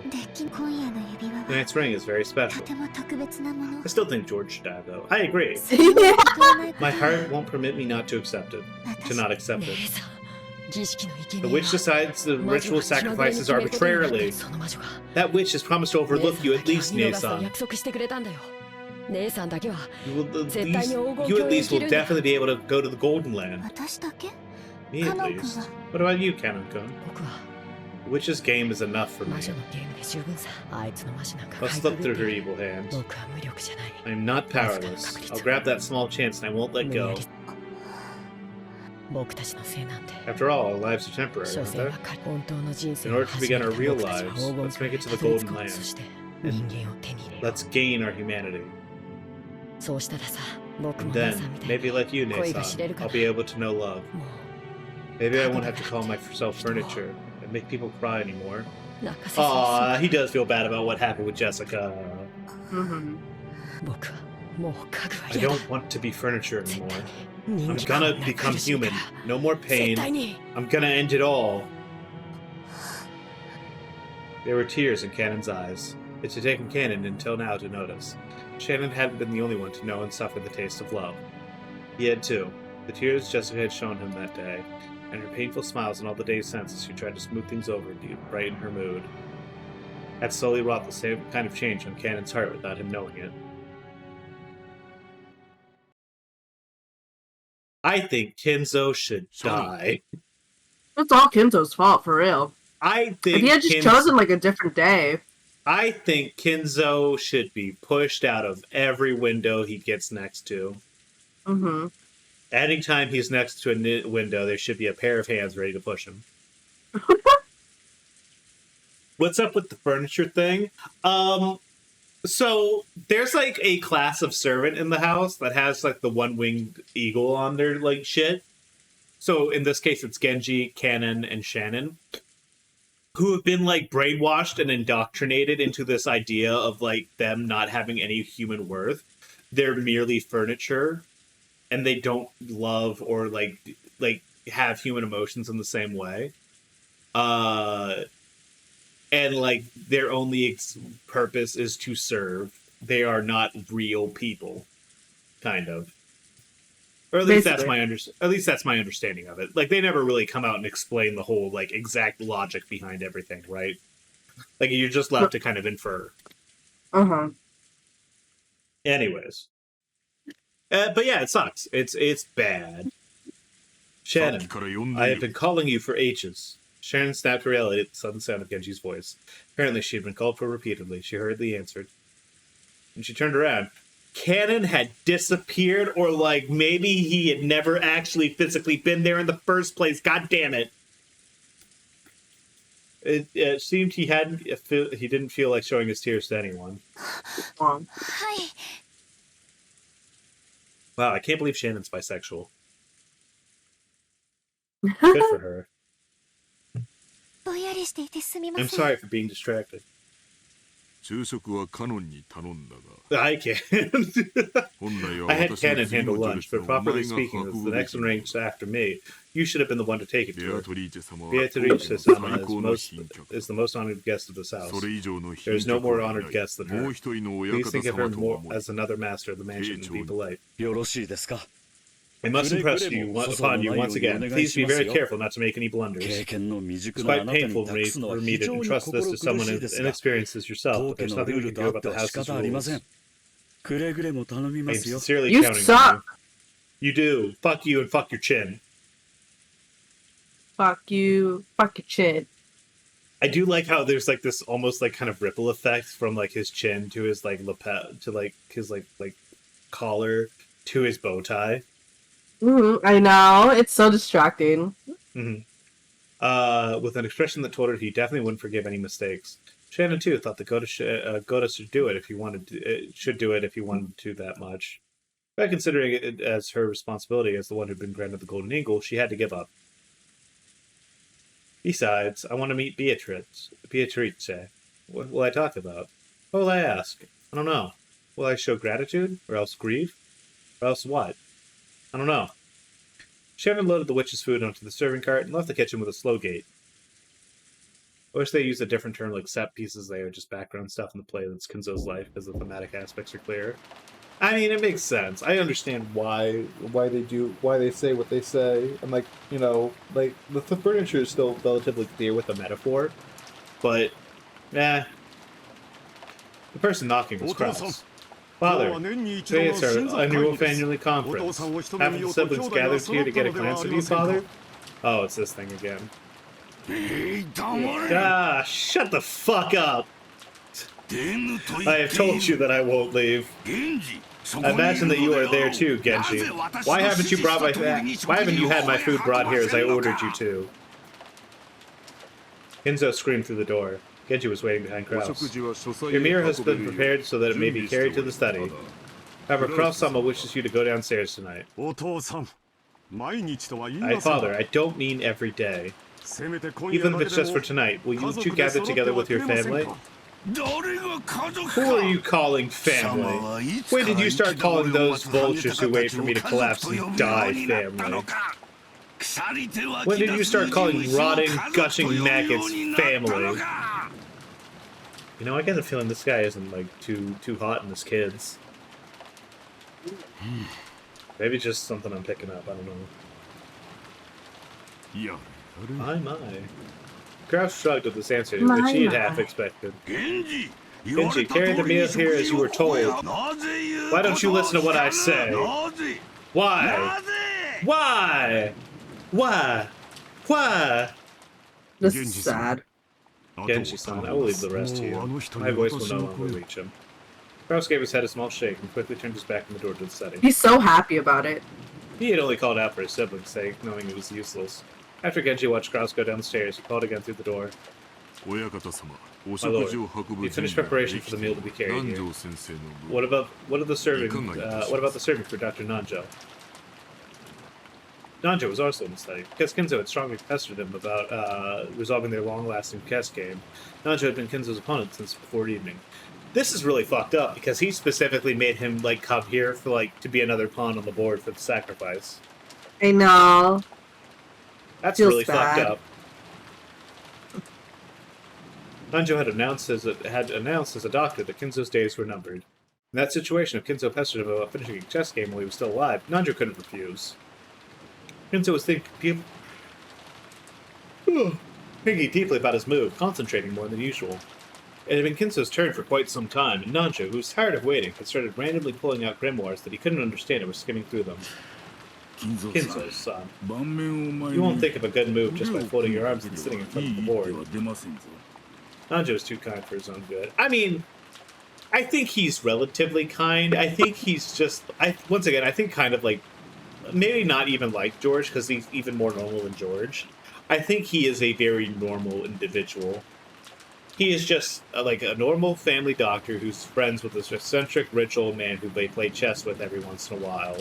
Tonight's ring is very special. I still think George should die, though. I agree. My heart won't permit me not to accept it. To not accept it. The witch decides the ritual sacrifices arbitrarily. That witch has promised to overlook you at least, Nei-san. You at least will definitely be able to go to the Golden Land. Me at least. What about you, Canon-kun? The witch's game is enough for me. Let's look through her evil hand. I am not powerless. I'll grab that small chance and I won't let go. After all, our lives are temporary, aren't they? In order to begin our real lives, let's make it to the Golden Land. Let's gain our humanity. And then, maybe like you, Nei-san, I'll be able to know love. Maybe I won't have to call myself furniture and make people cry anymore. Aww, he does feel bad about what happened with Jessica. Mm-hmm. I don't want to be furniture anymore. I'm gonna become human. No more pain. I'm gonna end it all. There were tears in Cannon's eyes. It had taken Cannon until now to notice. Shannon hadn't been the only one to know and suffer the taste of love. He had too. The tears Jessica had shown him that day. and her painful smiles in all the days since as she tried to smooth things over and brighten her mood. Had slowly wrought the same kind of change on Cannon's heart without him knowing it. I think Kinzo should die. It's all Kinzo's fault, for real. I think if he had just chosen like a different day. I think Kinzo should be pushed out of every window he gets next to. Mm-hmm. Anytime he's next to a window, there should be a pair of hands ready to push him. What's up with the furniture thing? So there's like a class of servant in the house that has like the one-winged eagle on their like shit. So in this case, it's Genji, Cannon, and Shannon, who have been like brainwashed and indoctrinated into this idea of like them not having any human worth. They're merely furniture, and they don't love or like have human emotions in the same way. And like their only purpose is to serve. They are not real people, kind of. Or at least that's my understanding of it. Like they never really come out and explain the whole like exact logic behind everything, right? Like you're just left to kind of infer. Uh-huh. Anyways. But yeah, it sucks. It's bad. Shannon, I have been calling you for ages. Shannon snapped her reality at the sudden sound of Genji's voice. Apparently she had been called for repeatedly. She hurriedly answered. When she turned around, Cannon had disappeared, or like maybe he had never actually physically been there in the first place. God damn it. It seemed he didn't feel like showing his tears to anyone. Wow, I can't believe Shannon's bisexual. Good for her. I'm sorry for being distracted. I can't. I had Cannon handle lunch, but properly speaking, as the next one ranked after me, you should have been the one to take it to her. Beatrice-sama is the most honored guest of this house. There is no more honored guest than her. Please think of her more as another master of the mansion and be polite. I must impress upon you once again. Please be very careful not to make any blunders. It's quite painful for me to entrust this to someone as inexperienced as yourself, but there's nothing we can do about the house's rules. I'm sincerely counting on you. You do. Fuck you and fuck your chin. Fuck you. Fuck your chin. I do like how there's like this almost like kind of ripple effect from like his chin to his like lapel to like his like collar to his bow tie. I know. It's so distracting. Mm-hmm. With an expression that told her he definitely wouldn't forgive any mistakes. Shannon too thought that Gota should do it if he wanted to that much. By considering it as her responsibility as the one who'd been granted the golden eagle, she had to give up. Besides, I want to meet Beatrice. What will I talk about? What will I ask? I don't know. Will I show gratitude? Or else grief? Or else what? I don't know. Shannon loaded the witch's food onto the serving cart and left the kitchen with a slow gait. I wish they used a different term like set pieces there, just background stuff in the play that's Kinzo's life, because the thematic aspects are clear. I mean, it makes sense. I understand why they say what they say, and like, you know, like the furniture is still relatively clear with the metaphor, but the person knocking was Krauss. Father, today is our annual family conference. Half the siblings gathered here to get a glance at you, Father? Oh, it's this thing again. Ah, shut the fuck up! I have told you that I won't leave. I imagine that you are there too, Genji. Why haven't you had my food brought here as I ordered you to? Kinzo screamed through the door. Genji was waiting behind Krauss. Your mirror has been prepared so that it may be carried to the study. However, Krauss-sama wishes you to go downstairs tonight. Father, I don't mean every day. Even if it's just for tonight, will you two gather together with your family? Who are you calling family? When did you start calling those vultures who wait for me to collapse and die family? When did you start calling rotting, gushing maggots family? You know, I get the feeling this guy isn't like too hot on his kids. Maybe just something I'm picking up, I don't know. My. Kraus shrugged at this answer, My, which he had my. half expected. Genji, carry the meal here as you were told. Why don't you listen to what I say? Why? Why? Why? Why? This is sad. Genji-san, I will leave the rest to you. My voice will no longer reach him. Kraus gave his head a small shake and quickly turned his back in the door to the setting. He's so happy about it. He had only called out for his sibling's sake, knowing it was useless. After Genji watched Kraus go down the stairs, he called again through the door. My lord, you finished preparation for the meal to be carried here. What about the serving for Dr. Nanjo? Nanjo was also in the study. Because Kinzo had strongly pestered him about resolving their long-lasting chess game. Nanjo had been Kinzo's opponent since before evening. This is really fucked up because he specifically made him like come here for like to be another pawn on the board for the sacrifice. I know. That's Feels really bad. fucked up. Nanjo had announced as a doctor that Kinzo's days were numbered. In that situation, if Kinzo pestered him about finishing a chess game while he was still alive, Nanjo couldn't refuse. Kinzo was thinking deeply about his move, concentrating more than usual. It had been Kinzo's turn for quite some time, and Nanjo, who was tired of waiting, had started randomly pulling out grimoires that he couldn't understand and was skimming through them. Kinzo-san, you won't think of a good move just by folding your arms and sitting in front of the board. Nanjo is too kind for his own good. I mean, I think he's relatively kind. I think he's just... I think kind of like... Maybe not even like George, because he's even more normal than George. I think he is a very normal individual. He is just like a normal family doctor who's friends with this eccentric, rich old man who they play chess with every once in a while.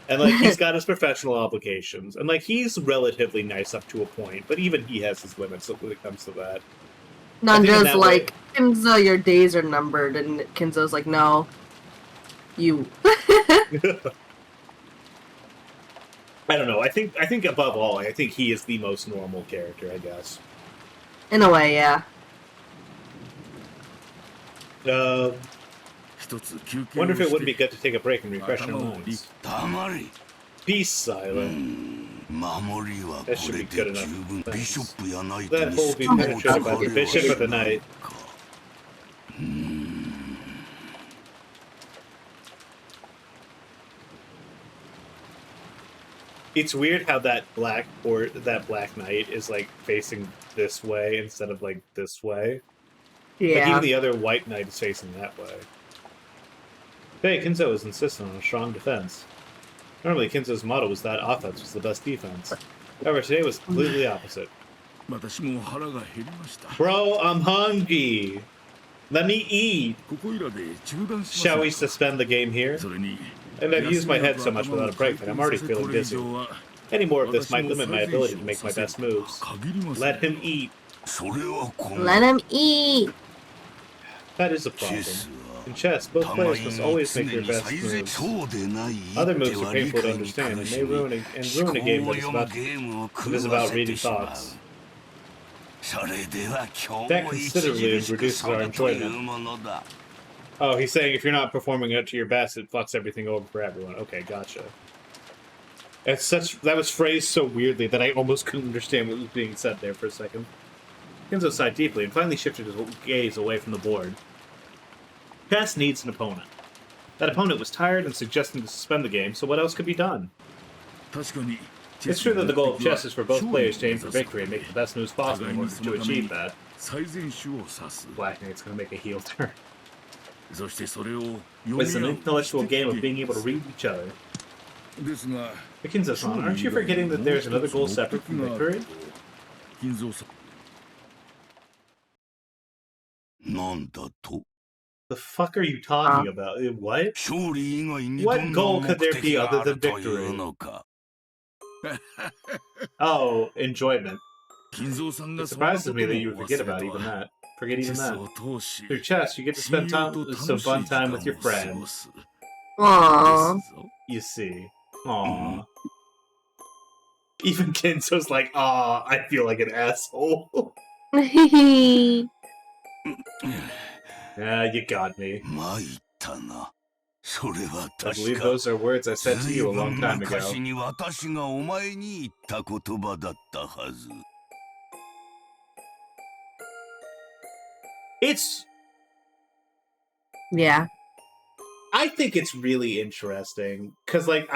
And like he's got his professional obligations. And like he's relatively nice up to a point, but even he has his limits when it comes to that. Nanjo's like, Kinzo, your days are numbered, and Kinzo's like, no. You. I don't know. I think above all, I think he is the most normal character, I guess. In a way, yeah. Wonder if it wouldn't be good to take a break and refresh our minds. Peace, Silent. That should be good enough. Thanks. That hole will be penetrated by the bishop of the night. It's weird how that black knight is like facing this way instead of like this way. Yeah. Like even the other white knight is facing that way. Hey, Kinzo is insistent on a strong defense. Normally, Kinzo's motto was that offense was the best defense. However, today was completely the opposite. Bro, I'm hungry. Let me eat. Shall we suspend the game here? And I've used my head so much without a break that I'm already feeling dizzy. Any more of this might limit my ability to make my best moves. Let him eat. Let him eat. That is a problem. In chess, both players must always make their best moves. Other moves are painful to understand and may ruin a game that is about reading thoughts. That considerably reduces our enjoyment. Oh, he's saying if you're not performing up to your best, it fucks everything over for everyone. Okay, gotcha. That was phrased so weirdly that I almost couldn't understand what was being said there for a second. Kinzo sighed deeply and finally shifted his gaze away from the board. Chess needs an opponent. That opponent was tired and suggesting to suspend the game, so what else could be done? It's true that the goal of chess is for both players to aim for victory and make the best moves possible in order to achieve that. Black Knight's gonna make a heel turn. It's an intellectual game of being able to read each other. Kinzo-san, aren't you forgetting that there's another goal separate from victory? The fuck are you talking about? What? What goal could there be other than victory? Oh, enjoyment. It surprises me that you would forget even that. Through chess, you get to spend some fun time with your friends. Aww. You see. Aww. Even Kinzo's like, aw, I feel like an asshole. Yeah, you got me. それは I 確 believe か those are words I said to ずい you a ぶ long ん time 昔 ago. に私がお前に言った言葉だったはず。Yeah. I think it's really interesting because, like,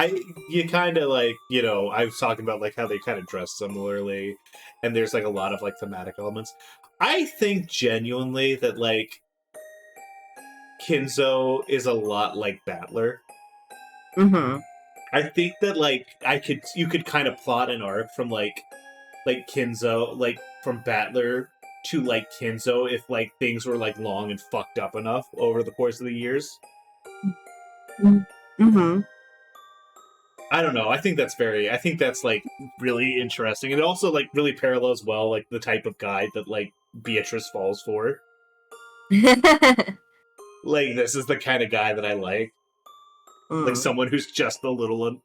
you kind of like, I was talking about like how they kind of dress similarly, and there's like a lot of like thematic elements. I think genuinely that like Kinzo is a lot like Battler. Mm-hmm. I think that like you could kind of plot an arc from like Kinzo, like from Battler to like Kinzo if like things were like long and fucked up enough over the course of the years. Mm-hmm. I don't know. I think that's like really interesting. And it also like really parallels well like the type of guy that like Beatrice falls for. Like this is the kind of guy that I like. Like someone who's just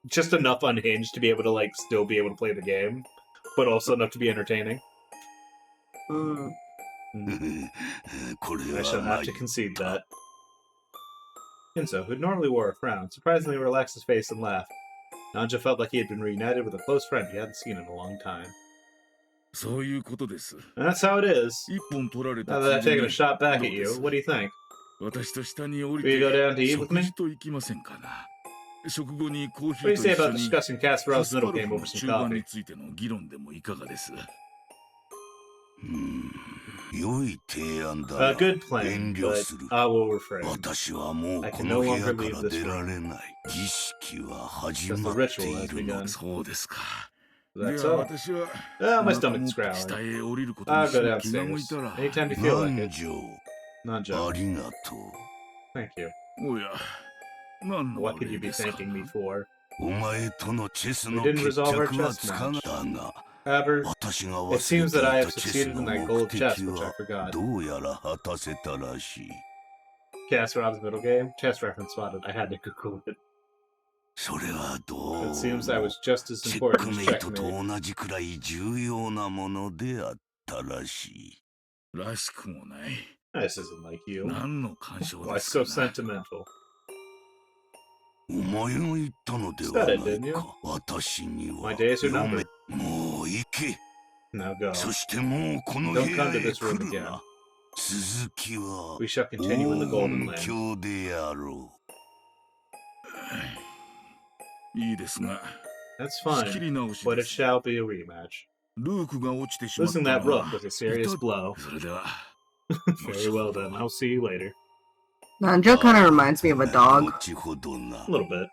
just enough unhinged to be able to like still be able to play the game, but also enough to be entertaining. Mm. I shall have to concede that. Kinzo, who normally wore a frown, surprisingly relaxed his face and laughed. Nanja felt like he had been reunited with a close friend he hadn't seen in a long time. そういうことです。 And that's how it is. 一本取られ Now た that I've ついで taken a に shot back ど at うで you, す what do you think? 私と下に降り Will you て go down to eat with 食 me? 事と行きませんかな。食後にコー What ヒ do you ーと say 一緒 about に discussing カ Kasparov's スパ middle ロフ game の over some 中盤 coffee? についての議論でもいかがです。良い提案だが A good plan, 遠慮 but する。 I will refrain. 私はもう I こ can の no 部 longer 屋か leave ら this 出ら room. れない。儀式は始 Because ま the っ ritual てい has るの begun. そうですか。 That's では all. 私は Ah, お my 腹 stomach's 持って growling. 下へ降りることに I'll す go る気が向い downstairs. たら。 Anytime you feel like 南 it. 條 Nanja, ありがと thank you. う。おや、何の What お could you 礼 be ですか。 thanking me for? お前とのチェス We の didn't 決 resolve our 着は chess つかな match. だが、 However, 私が it 忘れ seems てい that I た have チェス succeeded の in that 目 goal of 的 chess, which I は forgot. どうやら果たせたらしい。 Kasparov's middle game? Chess reference spotted. I had to Google it. それはどう It seems I was just as チェッ important ク as メイト checkmate. と同じくらい重要なものであったらしい。らしくもない。 This isn't like you. 何の干渉 Why ですか so な。 sentimental? お前が言ったので Said は it, ない didn't you? か。私に My は days are 読め numbered. もう行け。 Now go. そしてもうこの部 Don't 屋 come to へ this 来 room る again. な。続きは We shall 黄 continue in the Golden 金 Land. 鏡であろう。いいですが、 That's 仕切り fine, 直し but で it す。 shall be a rematch. ルークが落ちてしまった Losing の that rook は was a serious 痛っ blow. それでは。 Very well then. I'll see you later. Nanjo kind of reminds me of a dog. 後ほどな A。little bit.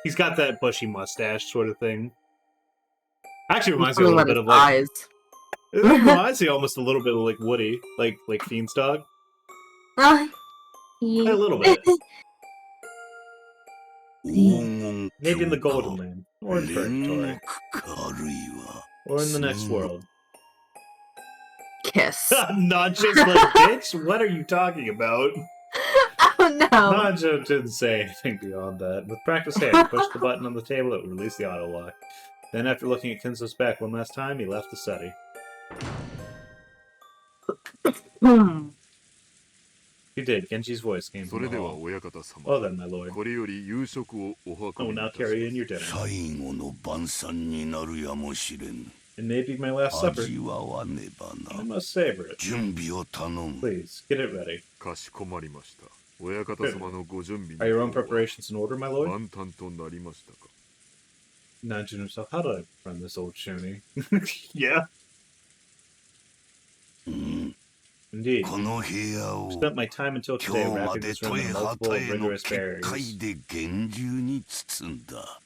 He's got that bushy mustache sort of thing. Actually reminds me a Something little about bit his of like eyes. it reminds me almost a little bit of like Woody, like Fiend's dog. Ah, A little bit. 黄金 Maybe in the 鏡 Golden か Land. Or in 煉 Purgatory. 獄かあるいは Or in the next その world. Kiss. Not just like bitch. What are you talking about? Oh no. Najo didn't say anything beyond that. With practiced hand, he pushed the button on the table that would release the auto lock. Then, after looking at Kinzo's back one last time, he left the study. Hmm. He did. Genji's voice came そ from れ the では hall. 親方様、 Well then, my lord. これより夕食をお運 I び will い now たしま carry in す your dinner. 最後の晩餐になるやもしれん。 It may be my last supper. 味わわねば I な。 must savor it. 準備を頼む。 Please, get it ready. かしこまりました親方様のご準備 Are your own の方は preparations in order, my lord? 万端となりましたか Nanjin himself, how do I run this old shoonie? Yeah, うん、 indeed. この部屋を Spent my time until 今 today 日ま wrapping で this room 問 in い multiple 旗への rigorous 結 barriers. 界で厳重に包んだ。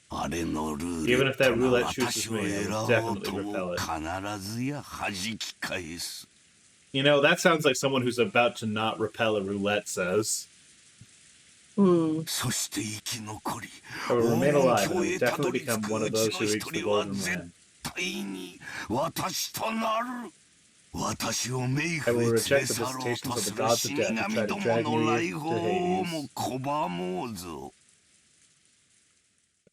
あれのルー Even レ if ット that が roulette chooses 私を me, I 選 will おう definitely とも repel it. 必ずや弾き返す。 You know, that sounds like someone who's about to not repel a roulette says. Hmm. そして生き残り、 I will 黄 remain 金 alive 鏡 and へ will たど definitely り着 become く one う of ち those の who 一 reach the 人は golden 絶 land. 対に私となる。私を冥 I 府へ will 連れ reject the 去ろう visitations と of す the る gods of 死 death to 神 try ど to も drag の me 来 to 訪 Hades. も拒もうぞ。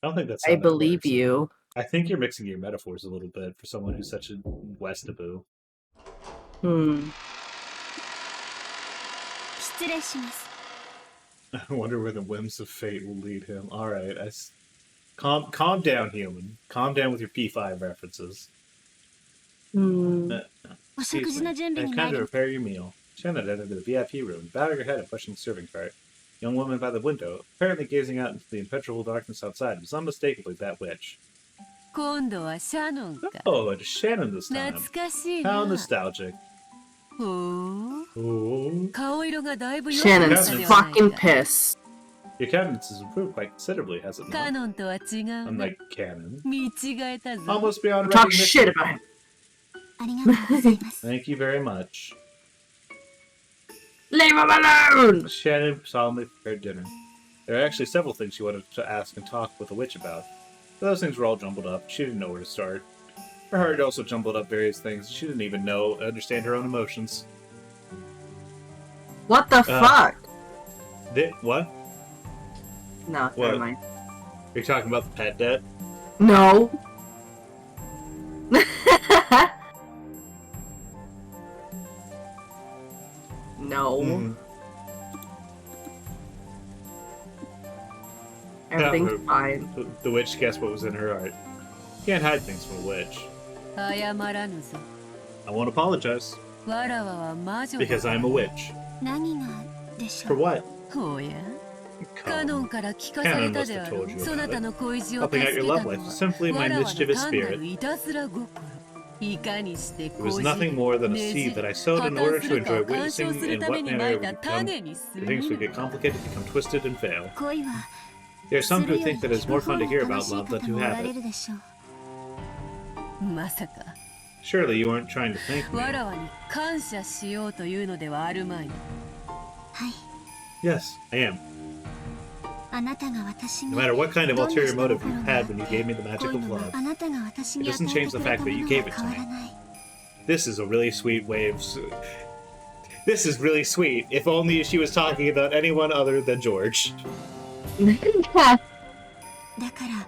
I don't think that's I how that believe works. you. I think you're mixing your metaphors a little bit for someone who's such a Westaboo. Hmm. 失礼します I wonder where the whims of fate will lead him. All right, calm down, human. Calm down with your P5 references. Hmm. Excuse me. And time to prepare your meal. Shannon entered the VIP room, bowing her head and pushing the serving cart. Young woman by the window, apparently gazing out into the impenetrable darkness outside, was unmistakably that witch. 今度はシャノンか。 Oh, it's Shannon this time. 懐かしい How な。 nostalgic. ほう。 Oh. 顔色がだいぶ良くなっ Shannon's たではない fucking か。 pissed. Your countenance has improved quite considerably, has it カ not? ノンとは違うな。 Unlike canon. 見違えたぞ。 Almost beyond Talk shit recognition. about him. ありがとうございます。 Thank you very much. Leave him alone! Shannon solemnly prepared dinner. There are actually several things she wanted to ask and talk with the witch about. But those things were all jumbled up. She didn't know where to start. Her heart also jumbled up various things. She didn't even understand her own emotions. What the fuck? What? No, What? never mind. Are you talking about the pet debt? No. No. Mhm. Everything's Yeah, fine. The witch guessed what was in her heart. Can't hide things from a witch. 謝らぬぞ。 I won't apologize. わらわは魔女だ。 Because I'm a witch. 何がでしょ For う。 what? ほうや。カ Come. ノンから聞かされたであろう。そなたの恋路を助 Helping け out た your の love は life is simply わ my らわの mischievous 単なる spirit. いたずら心。いかにして It was こじ nothing more than a ね seed じ that I sowed 破 in 綻 order す to るか enjoy を干渉 witnessing する in ため what に manner まい it た would become, 種に過ぎ things would ぬ get complicated, become twisted, and fail. 恋は There are す some る who より think that 聞 it's く more 方 fun が to hear 楽 about しい love 方 than to もおら have れ it. るでしょう。まさか Surely you aren't trying to thank me. わらわに感謝しようというのではあるまいな。はい。 Yes, I am. あなたが私に No matter what kind of どんな ulterior 下 motive 心 you があっ had て when you gave me the magic 恋 of のは love, あなたが私に It 与 doesn't え change て the くれ fact た that も you の gave は it to 変わ me. らない。 This is a really sweet way of. This is really sweet. If only she was talking about anyone other than George. だから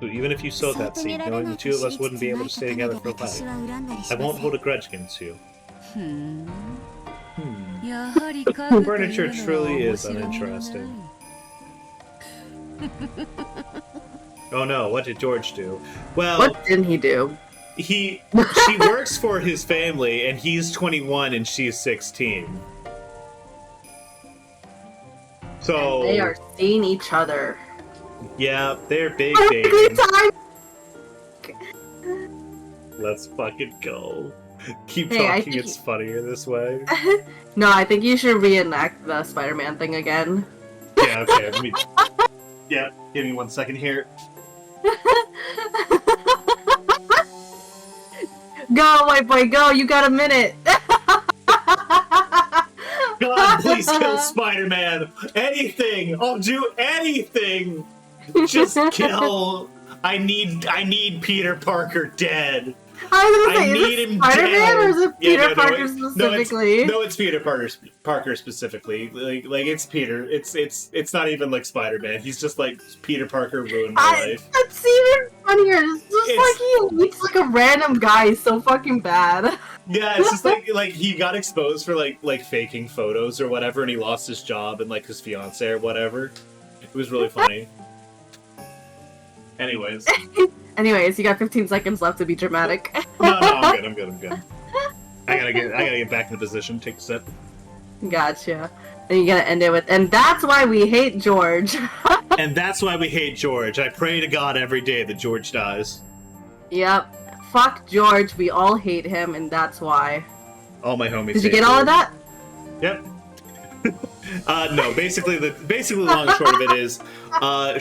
So even if you そ sowed う that と見 seed, られ knowing な the い two と of 知 us り wouldn't つ be つ able ま to いた stay ため together で for 私 life, は恨んだりし I ま won't せん。 hold a grudge against you. ふん Hmm. やはり家具というのは Furniture truly 面 is 白みのない uninteresting. Oh no, what did George do? Well, What didn't he do? she works for his family, and he's 21 and she's 16. So They are seeing each other. yeah, they're big Good babies. time. Let's fucking go. Keep Hey, I talking. think It's funnier this way. No, I think you should reenact the Spider-Man thing again. Yeah. Okay. Let me. Yeah. Give me 1 second here. Go, white boy, go! You got a minute. God, please kill Spider-Man. Anything. I'll do anything. Just kill. I need Peter Parker dead. I was gonna I say, need is it him Spider-Man dead. or is it Yeah, Peter no, Parker no, specifically? No, it's Peter Parker specifically. Like it's Peter. It's not even like Spider-Man. He's just like Peter Parker ruined my life. That's even funnier. It's just It's- like he looks like a random guy. He's so fucking bad. Yeah, it's just like he got exposed for like faking photos or whatever, and he lost his job and like his fiance or whatever. It was really funny. Anyways, Anyways, you got 15 seconds left to be dramatic. no, I'm good. I gotta get back in the position. Take a sip. Gotcha. And you're gonna end it with, and that's why we hate George. And that's why we hate George. I pray to God every day that George dies. Yep. Fuck George. We all hate him, and that's why. All my homies. Did you hate get all of George. that? Yep. No, basically the long and short of it is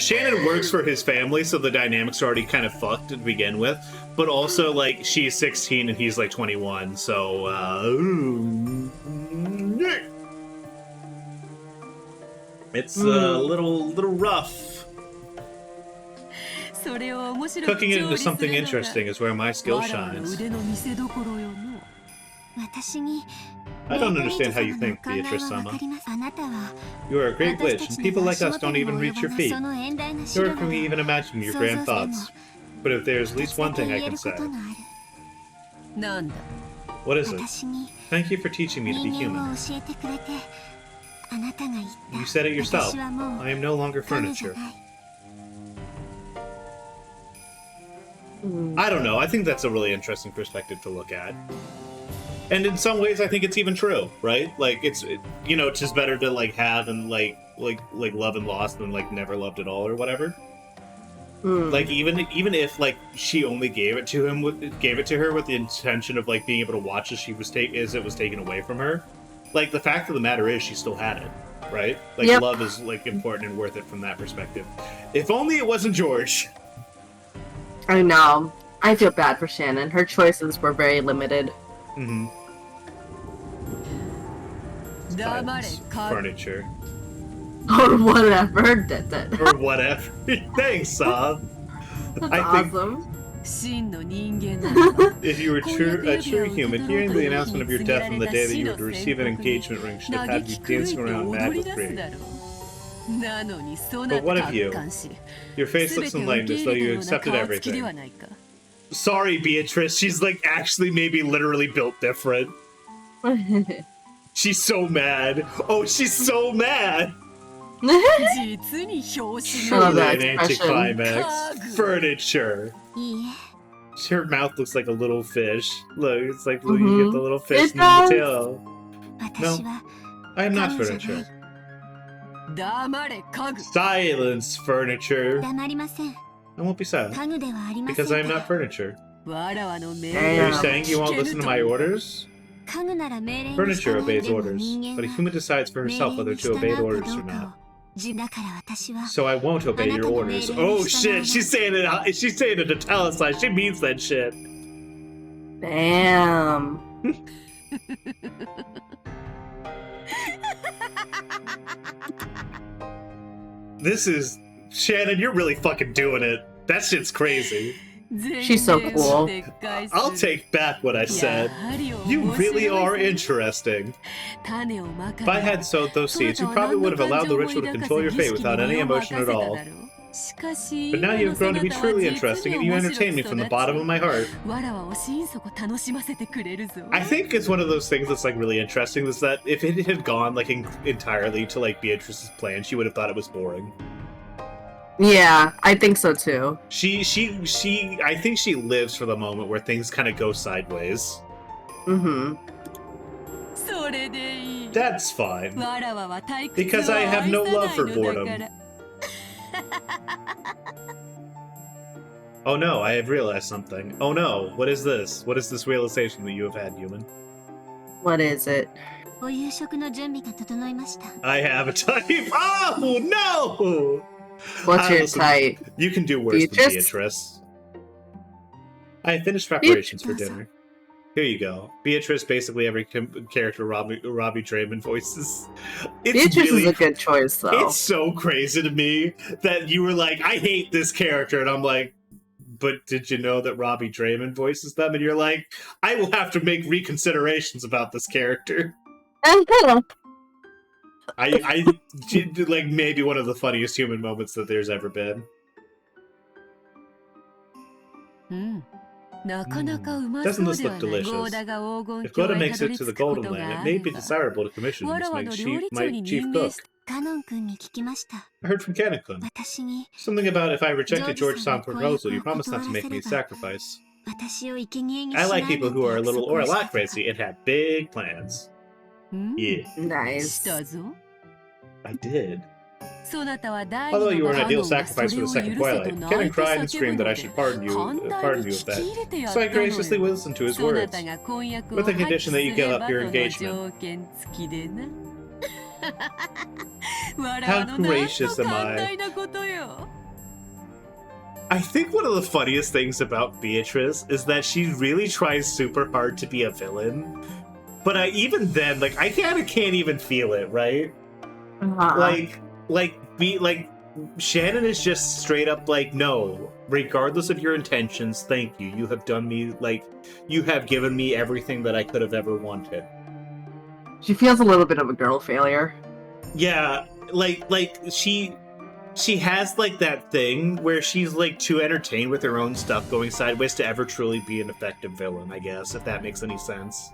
Shannon works for his family, so the dynamics are already kind of fucked to begin with. But also, like, she's 16 and he's like 21, so it's a little rough. それを面白く Cooking it 調 into 理す something るのが interesting is where my skill わらわの shines. 腕の見せ所よの。私に I don't レイト understand how you 様の think, お考え Beatrice はわ sama. かります。あなたは You are a great 私 witch, たち and に people は like 足 us 元 don't に even も reach 及 your ばない feet. その遠大な城 Nor な can we ど even imagine your 想像 grand しても thoughts. But if there's at 一 least つだ one け thing 言 I え can るこ say. とがある。なんだ What is it? 私に Thank you for teaching me to be 人間 human. を教えてくれてあなたが言った You said it yourself. 私はもう I am no longer 彼じゃ furniture. ない I don't know. I think that's a really interesting perspective to look at. And in some ways, I think it's even true, right? Like, it's just better to like have and like love and lost than like never loved at all or whatever. Like even if like she only gave it to her with the intention of like being able to watch as it was taken away from her. Like the fact of the matter is she still had it, right? Like Yep. love is like important and worth it from that perspective. If only it wasn't George. I know. I feel bad for Shannon. Her choices were very limited. Mm-hmm. 黙れか Furniture. Or whatever. That's Or whatever. Thanks, Saw. I think awesome. 真の人間なのか if you were a true human, hearing the announcement of your death on the day that you were to receive an engagement ring should have had you 嘆き狂い dancing て around 踊 mad り with 出す grief. だろうなのにそな But what of you? 達観し Your face 全 looks てを受 enlightened け as 入 though れた you ような accepted 顔つきで everything. はないか Sorry, Beatrice. She's like actually maybe literally built different. She's so mad. Oh, she's so mad. 実に拍子 I love の that Truly an expression. anticlimax. Furniture. いいえ Her mouth looks like a little fish. Look, it's like you Mhm. get the little fish It in the does. tail. 私は I am not 彼じゃない furniture. 黙れ家具 Silence, furniture. 黙りません I won't be silent 家具ではありません because I am か not furniture. わらわの命 Are Are 令 you は saying you won't 聞け listen ぬ to と my orders? 家具なら命令に Furniture 従う obeys でも orders, 人 but a 間 human は decides for 命 herself 令 whether に to 従 obey the うか orders ど or うか not. をだから私は So I won't obey your orders. Oh shit, she's saying it italicized. She means that shit. Damn. This is Shannon, you're really fucking doing it. That shit's crazy. She's so cool. I'll take back what I said. You really are interesting. If I had sowed those seeds, you probably would have allowed the ritual to control your fate without any emotion at all. But now you have grown to be truly interesting, and you entertain me from the bottom of my heart. I think it's one of those things that's like really interesting. Is that if it had gone like entirely to like Beatrice's plan, she would have thought it was boring. Yeah, I think so too. She I think she lives for the moment where things kind of go sideways. Mm-hmm. That's fine. Because I have no love for boredom. Oh no, I have realized something. Oh no, what is this? What is this realization that you have had, human? What is it? お夕食の準備が整いました I have a type. Oh no! What's your Listen, type? You can do worse than Beatrice? Beatrice. I finished preparations for Beatrice. dinner. Here you go. Beatrice, basically every character Robbie Draymond voices. It's Beatrice really, is a good choice, though. It's so crazy to me that you were like, I hate this character. And I'm like, but did you know that Robbie Draymond voices them? And you're like, I will have to make reconsiderations about this character. I like maybe one of the funniest human moments that there's ever been. Doesn't this look delicious? If Goda makes it to the Golden Land, it may be desirable to commission this my chief cook. カノン君に聞きました I heard from Kanekun. 私に Something about if I rejected George-san's George-san's proposal, you proposal, promised not to make me a sacrifice. 私を生贄にし I ない like people who are a little or a lot crazy and have big plans. Yeah, Nice. I did. Although Although you were an ideal sacrifice for the second Twilight, Kennen cried and screamed that I should pardon you of that. So I graciously listened to his words, with the condition that you give up your engagement. How gracious am I? I think one of the funniest things about Beatrice is that she really tries super hard to be a villain. But even then, like, I kind of can't even feel it, right? Like, Shannon is just straight up like, no, regardless of your intentions, thank you. You have done me, like, you have given me everything that I could have ever wanted. She feels a little bit of a girl failure. Yeah, like she has like that thing where she's like too entertained with her own stuff going sideways to ever truly be an effective villain, I guess, if that makes any sense.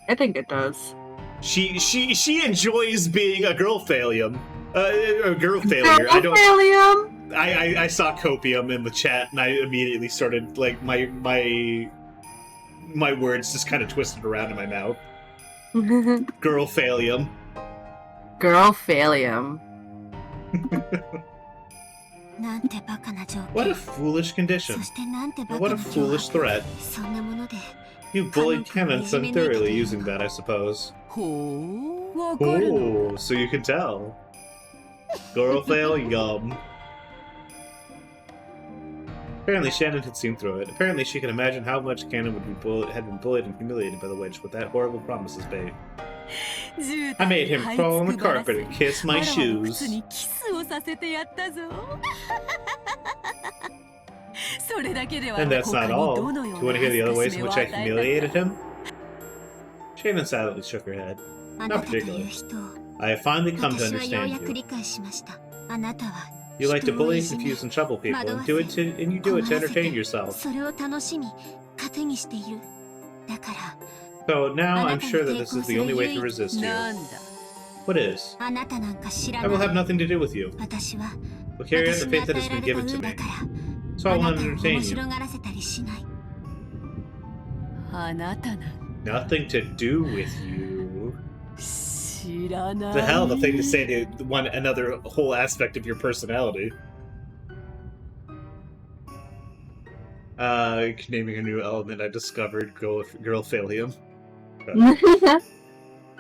I think it does. She enjoys being a girl failure. A girl failure. I don't. Failure. I saw copium in the chat and I immediately started like my words just kind of twisted around in my mouth. Girl failure. Girl failure. What a foolish condition. What a foolish threat. You bullied Kenneth thoroughly using that, I suppose. Oh, so you can tell. Girl fail, yum. Apparently Shannon had seen through it. Apparently she could imagine how much Cannon had been bullied and humiliated by the witch with that horrible promises bait. I made him crawl on the carpet and kiss my shoes. And that's not all. Do you want to hear the other ways in which I humiliated him? Shannon silently shook her head. Not particularly. I have finally come to understand you. You like to bully, confuse, and trouble people, and you do it to entertain yourself. So now I'm sure that this is the only way to resist you. What is? I will have nothing to do with you. Will carry out the fate that has been given to me. So I will entertain you. Nothing to do with you. The hell of a thing to say to another whole aspect of your personality. Naming a new element I discovered, girl failium.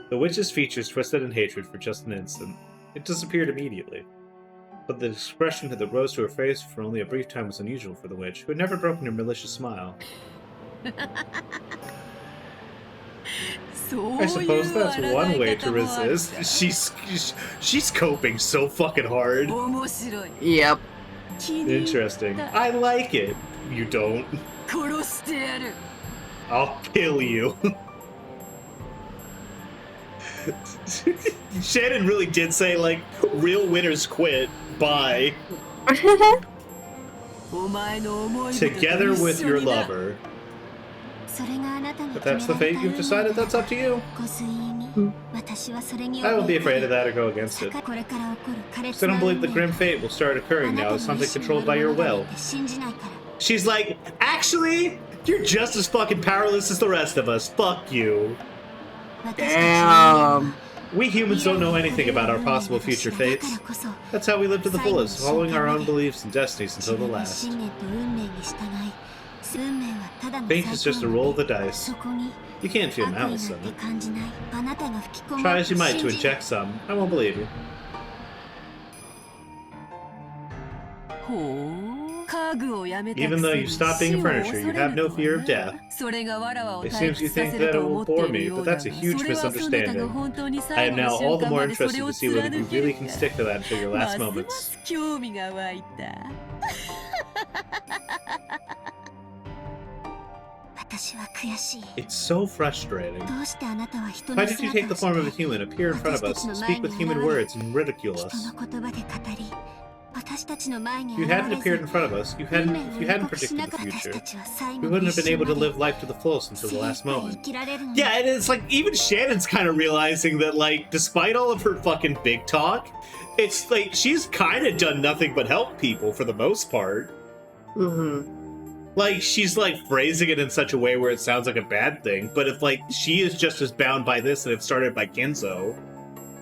The witch's features twisted in hatred for just an instant. It disappeared immediately. But the expression that rose to her face for only a brief time was unusual for the witch, who had never broken her malicious smile. I suppose that's one way to resist. She's coping so fucking hard. Yep. Interesting. I like it. You don't. I'll kill you. Shannon really did say, like, real winners quit. Bye. Together with your lover. If that's the fate you've decided, that's up to you. I won't be afraid of that or go against it. So I don't believe the grim fate will start occurring now as something controlled by your will. She's like, actually, you're just as fucking powerless as the rest of us. Fuck you. Damn. We humans don't know anything about our possible future fates. That's how we live to the fullest, following our own beliefs and destinies until the last. Fate is just a roll of the dice. You can't feel malice in it. Try as you might to inject some, I won't believe you. Even though you stop being furniture, you have no fear of death. It seems you think that it will bore me, but that's a huge misunderstanding. I am now all the more interested to see whether you really can stick to that until your last moments. It's so frustrating. Why did you take the form of a human, appear in front of us, speak with human words, and ridicule us? If you hadn't appeared in front of us, if you hadn't predicted the future, we wouldn't have been able to live life to the fullest until the last moment. Yeah, and it's like, even Shannon's kind of realizing that, like, despite all of her fucking big talk, it's like, she's kind of done nothing but help people for the most part. Mm-hmm. Like, she's, like, phrasing it in such a way where it sounds like a bad thing, but if, like, she is just as bound by this and it started by Kenzo,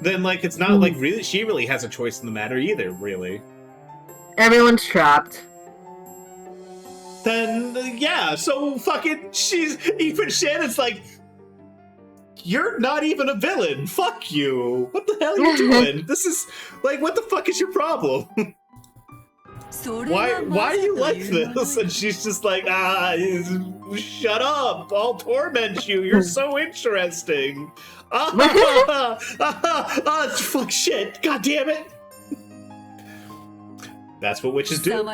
then, like, it's not like really she really has a choice in the matter either, really. Everyone's trapped. Then, yeah, so fucking even Shannon's like, you're not even a villain, fuck you. What the hell are you doing? This is, like, what the fuck is your problem? Why are you like this? And she's just like, shut up, I'll torment you, you're so interesting. Fuck shit, god damn it. That's what witches do.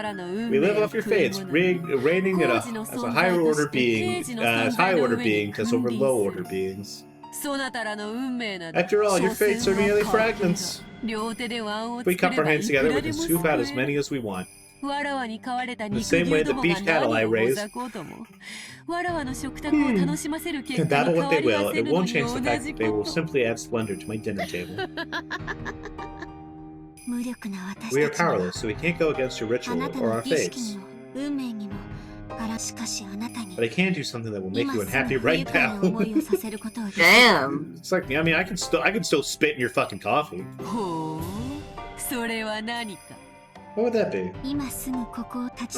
We live off your fates, reigning as a higher order being, as high order beings as over low order beings. After all, your fates are merely fragments. We cup our hands together, we can scoop out as many as we want. The same way the beef cattle I raised. Babble what they will, it won't change the fact that they will simply add splendor to my dinner table. We are powerless, so we can't go against your ritual or our fates. But I can do something that will make you unhappy right now. Damn. It's like, I mean, I can still spit in your fucking coffee. What would that be? I'm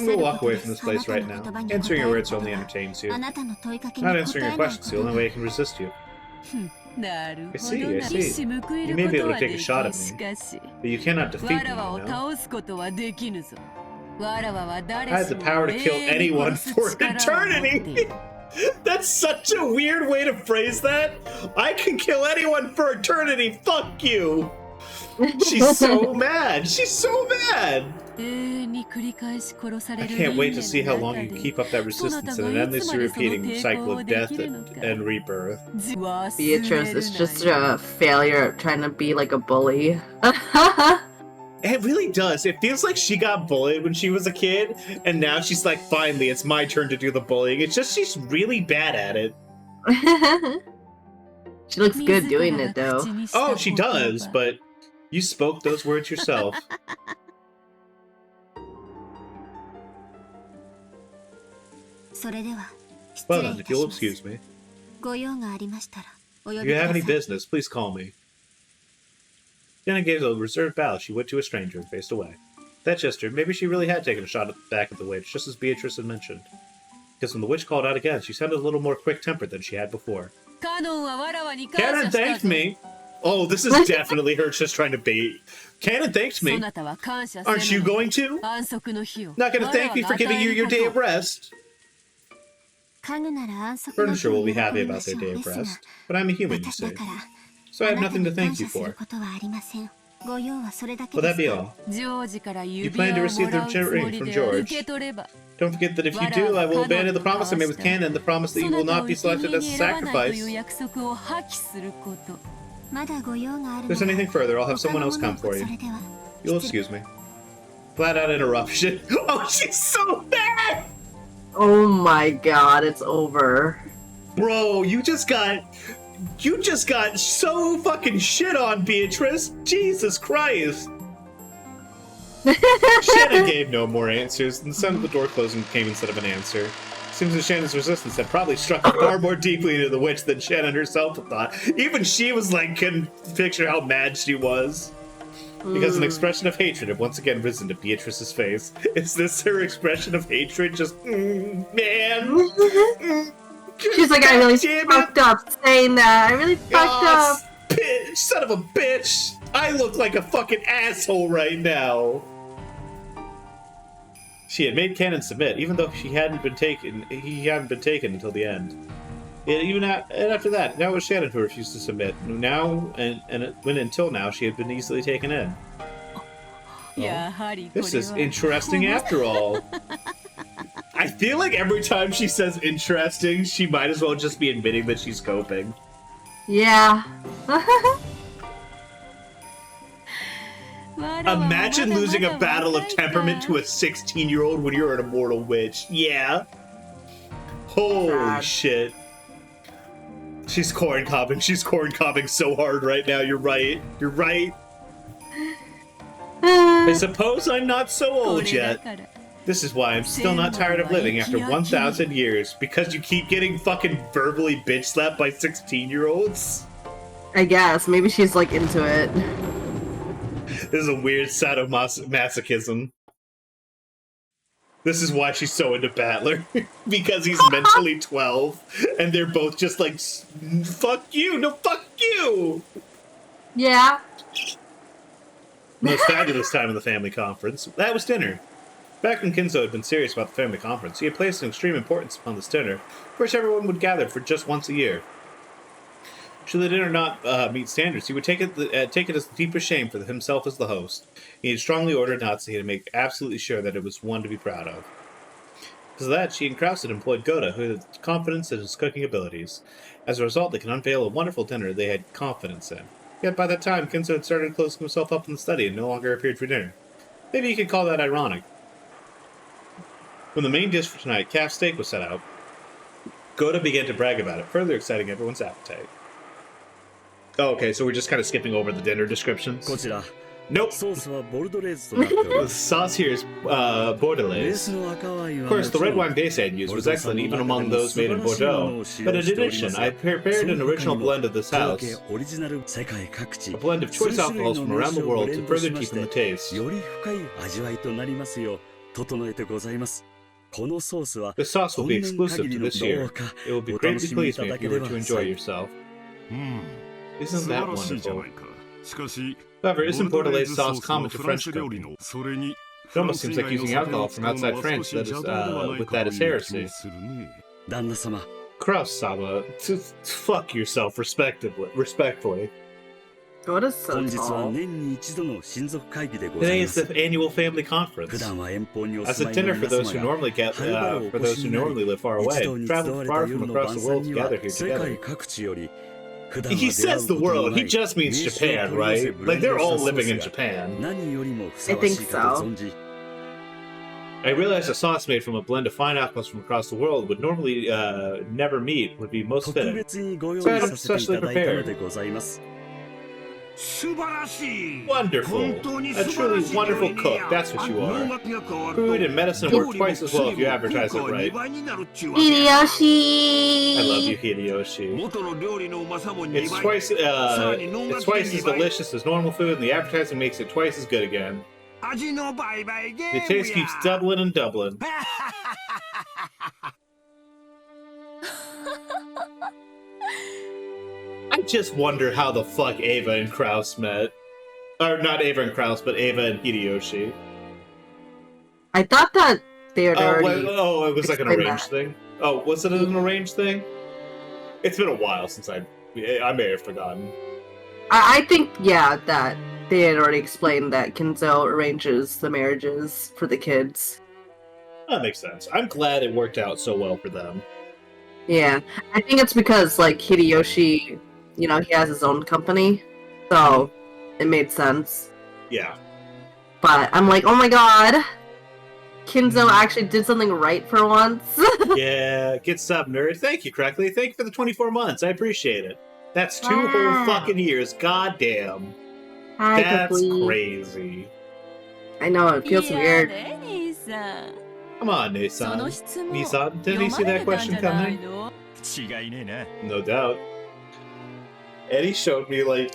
gonna walk away from this place right now. Answering your words only entertains you. Not answering your questions is the only way I can resist you. I see. You may be able to take a shot at me, but you cannot defeat me, you know? I have the power to kill anyone for eternity! That's such a weird way to phrase that! I can kill anyone for eternity, fuck you! She's so mad! She's so mad! I can't wait to see how long you keep up that resistance in an endlessly repeating cycle of death and rebirth. Beatrice is just a failure at trying to be like a bully. It really does. It feels like she got bullied when she was a kid, and now she's like, finally, it's my turn to do the bullying. It's just she's really bad at it. She looks good doing it, though. Oh, she does, but you spoke those words yourself. Well then, if you'll excuse me. If you have any business, please call me. Jenna gave a reserved bow. She went to a stranger and faced away. That gesture, maybe she really had taken a shot back at the witch, just as Beatrice had mentioned. Because when the witch called out again, she sounded a little more quick-tempered than she had before. Canon thanked me! Oh, this is definitely her just trying to bait. Canon thanked me. Aren't you going to? Not going to thank me for giving you your day of rest. Furniture will be happy about their day of rest, but I'm a human, you see. So I have nothing to thank you for. Will that be all? You plan to receive the ring from George. Don't forget that if you do, I will abandon the promise I made with Canon, the promise that you will not be selected as a sacrifice. If there's anything further, I'll have someone else come for you. You'll excuse me. Flat out interruption. Oh, she's so bad! Oh my god, it's over. Bro, you just got so fucking shit on, Beatrice. Jesus Christ. Shannon gave no more answers, and the sound of the door closing came instead of an answer. Seems that Shannon's resistance had probably struck far more deeply into the witch than Shannon herself had thought. Even she was like, couldn't picture how mad she was. Because an expression of hatred had once again risen to Beatrice's face. Is this her expression of hatred? Just, man. She's like, I really fucked up saying that. I really fucked up. Bitch, son of a bitch. I look like a fucking asshole right now. She had made Canon submit, even though he hadn't been taken until the end. And after that, now it was Shannon who refused to submit. Now, until now, she had been easily taken in. Oh, this is interesting after all. I feel like every time she says interesting, she might as well just be admitting that she's coping. Yeah. Imagine losing a battle of temperament to a 16-year-old when you're an immortal witch. Yeah. Holy shit. She's corn cobbing. She's corn cobbing so hard right now. You're right. You're right. I suppose I'm not so old yet. This is why I'm still not tired of living after 1,000 years. Because you keep getting fucking verbally bitch slapped by 16-year-olds? I guess. Maybe she's like into it. This is a weird sadomasochism. This is why she's so into Battler. Because he's mentally 12. And they're both just like, fuck you, no fuck you! Yeah. Most fabulous time of the family conference. That was dinner. Back when Kinzo had been serious about the family conference, he had placed an extreme importance upon this dinner, for which everyone would gather for just once a year. Should the dinner not meet standards, he would take it as the deepest shame for himself as the host. He had strongly ordered Natsuki to make absolutely sure that it was one to be proud of. Because of that, she and Krause had employed Goda, who had confidence in his cooking abilities. As a result, they could unveil a wonderful dinner they had confidence in. Yet by that time, Kinzo had started closing himself up in the study and no longer appeared for dinner. Maybe you could call that ironic. When the main dish for tonight, calf steak, was set out, Goda began to brag about it, further exciting everyone's appetite. Oh, okay, so we're just kind of skipping over the dinner descriptions. Nope. The sauce here is Bordelaise. Of course, the red wine base I had used was excellent even among those made in Bordeaux. But in addition, I prepared an original blend of this house. A blend of choice alcohols from around the world to further deepen the taste. The sauce will be exclusive to this year. It will be greatly pleased me if you were to enjoy yourself. Isn't that wonderful? However, isn't Bordelaise sauce common to French cooking? It almost seems like using alcohol from outside France that is, with that is heresy. Kraus-sama, fuck yourself respectfully. Goda's so tall. Today is the annual family conference. As a dinner for those who normally live far away, travel far from across the world to gather here together. He says the world, he just means Japan, right? Like, they're all living in Japan. I think so. I realized a sauce made from a blend of fine alcohols from across the world would normally never meet would be most fitting. So I had them specially prepared. Wonderful! A truly wonderful cook, that's what you are. Food and medicine work twice as well if you advertise it right. Hideyoshi! I love you, Hideyoshi. It's twice as delicious as normal food, and the advertising makes it twice as good again. The taste keeps doubling and doubling. I just wonder how the fuck Ava and Kraus met. Or not Ava and Kraus, but Ava and Hideyoshi. I thought that they had already... it was like an arranged thing? Oh, was it an arranged thing? It's been a while since I may have forgotten. I think, yeah, that they had already explained that Kinzo arranges the marriages for the kids. That makes sense. I'm glad it worked out so well for them. Yeah, I think it's because, like, Hideyoshi, you know, he has his own company, so it made sense. Yeah. But I'm like, oh my god, Kinzo actually did something right for once. Yeah, good stuff, nerd. Thank you, Correctly. Thank you for the 24 months. I appreciate it. That's 2 whole fucking years. God damn. That's crazy. I know, it feels weird. Come on, Nissan. Nissan, didn't you see that question coming? No doubt. Eddie showed me like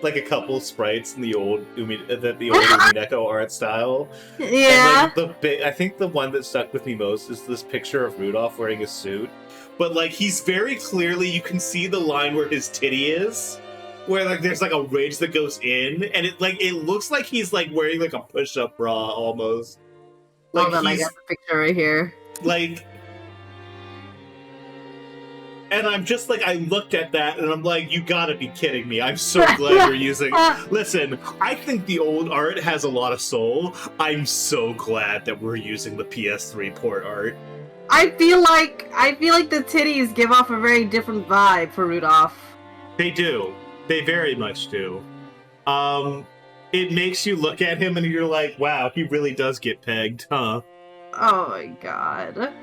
a couple sprites in the old Umineko art style. Yeah. And, like, I think the one that stuck with me most is this picture of Rudolph wearing a suit. But like he's very clearly, you can see the line where his titty is, where like there's like a ridge that goes in, and it looks like he's like wearing like a push-up bra almost. Like, hold on, I got the picture right here. Like, and I'm just like, I looked at that and I'm like, you gotta be kidding me. I'm so glad we're using... Listen, I think the old art has a lot of soul. I'm so glad that we're using the PS3 port art. I feel like the titties give off a very different vibe for Rudolph. They do. They very much do. It makes you look at him and you're like, wow, he really does get pegged, huh? Oh my god.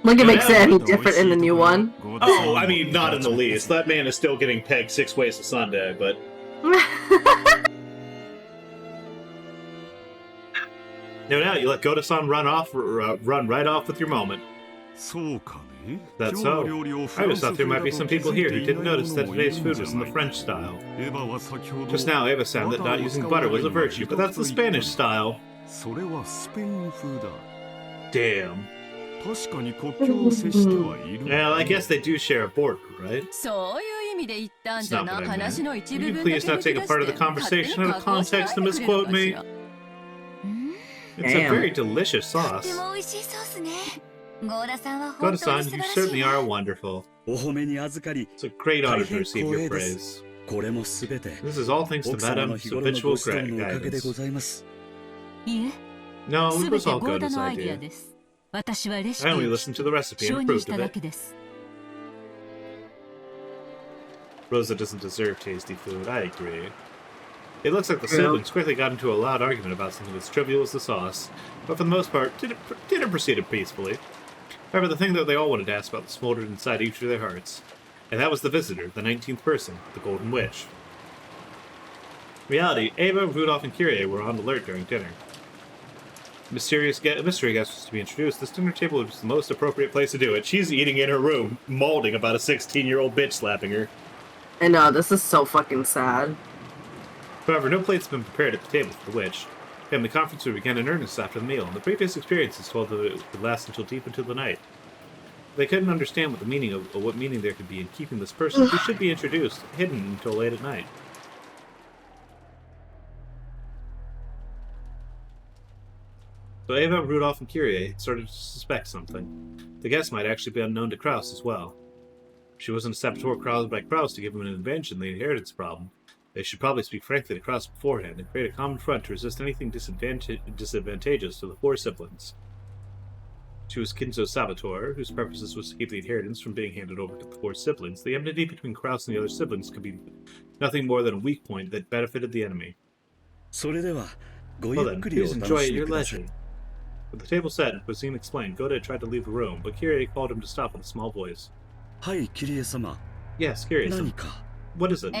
Like, it makes it any different in the new one. Oh, I mean, not in the least. That man is still getting pegged 6 ways to Sunday, but... No doubt, you let Goda-san run right off with your moment. That's so. I just thought there might be some people here who didn't notice that today's food was in the French style. Just now, Eva said that not using butter was a virtue, but that's the Spanish style. Damn. Well, I guess they do share a border, right? It's not what I meant. Will you please not take a part of the conversation out of context to misquote me? It's a very delicious sauce. Goda-san, you certainly are wonderful. It's a great honor to receive your praise. This is all thanks to Madame's habitual guidance. No, it was all Goda's idea. I only listened to the recipe and approved of it. Rosa doesn't deserve tasty food, I agree. It looks like the True. siblings quickly got into a loud argument about something as trivial as the sauce, but for the most part, dinner proceeded peacefully. However, the thing that they all wanted to ask about smoldered inside each of their hearts, and that was the visitor, the 19th person, the Golden Witch. In reality, Ava, Rudolph, and Kyrie were on alert during dinner. Mystery guest was to be introduced. This dinner table was the most appropriate place to do it. She's eating in her room, mauling about a 16-year-old bitch slapping her. I know, this is so fucking sad. However, no plates had been prepared at the table for the witch. Family conference would begin in earnest after the meal, and the previous experiences told that it would last until deep into the night. They couldn't understand what meaning there could be in keeping this person, who should be introduced, hidden until late at night. So Ava, Rudolph, and Kyrie started to suspect something. The guest might actually be unknown to Kraus as well. She wasn't a saboteur caused by Kraus to give him an advantage in the inheritance problem. They should probably speak frankly to Kraus beforehand and create a common front to resist anything disadvantageous to the four siblings. She was Kinzo's saboteur, whose purpose was to keep the inheritance from being handed over to the four siblings. The enmity between Kraus and the other siblings could be nothing more than a weak point that benefited the enemy. Well then, please enjoy at your leisure. With the table set and cuisine explained, Goda tried to leave the room, but Kyrie called him to stop with a small voice. Yes, Kyrie-sama. What is it?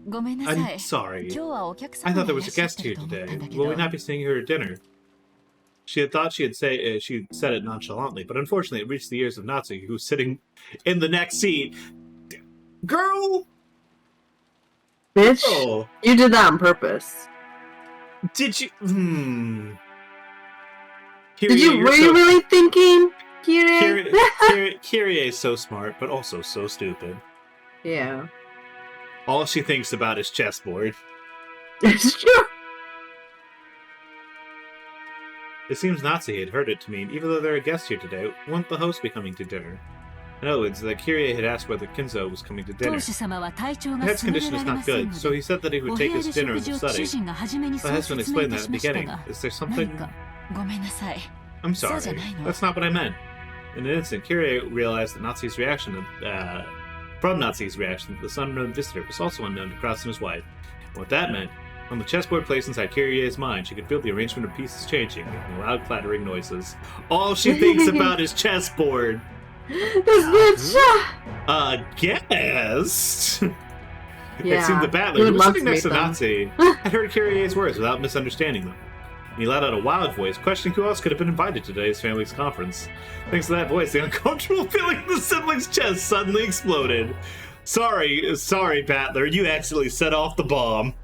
ごめんなさい。 I'm sorry. 今日はお客様 I が thought there いら was っ a しゃっ guest てる here と思ったん today. だけ Will we ど。 not be seeing her at dinner? She had thought she'd said it nonchalantly, but unfortunately it reached the ears of Natsu, who was sitting in the next seat. Girl! Bitch, Oh, you did that on purpose. did you? Did you? Were you really thinking, Kyrie? Kyrie is so smart, but also so stupid. Yeah, All she thinks about is chessboard. it's true. It seems Natsu had heard it to mean, even though they're a guest here today, won't the host be coming to dinner? In other words, that Kyrie had asked whether Kinzo was coming to 当 dinner. 主様は体調 The が head's 優れ condition ら is れま not せん good, の so で、 he said that he お would 部 take 屋 his で dinner 食 at 事 the を主 study. 人が初めに The そう husband 説明い explained た that し at the ました beginning. が、 Is there 何 something? かごめんなさい。 I'm そう sorry. じゃないの。 That's not what I meant. In an instant, Kyrie realized that Natsu's reaction from Natsu's reaction to this unknown visitor was also unknown to Kraus and his wife. And what that meant, on the chessboard placed inside Kyrie's mind, she could feel the arrangement of pieces changing, making loud clattering noises. All she thinks about is chessboard. This bitch. Guess. Yeah, It seemed the he battler, who would was love sitting to next to meet them. Natsu, had heard Kyrie's words without misunderstanding them. And he let out a wild voice, questioning who else could have been invited to today's family's conference. Thanks to that voice, the uncomfortable feeling in the siblings' chest suddenly exploded. Sorry, Battler, you accidentally set off the bomb.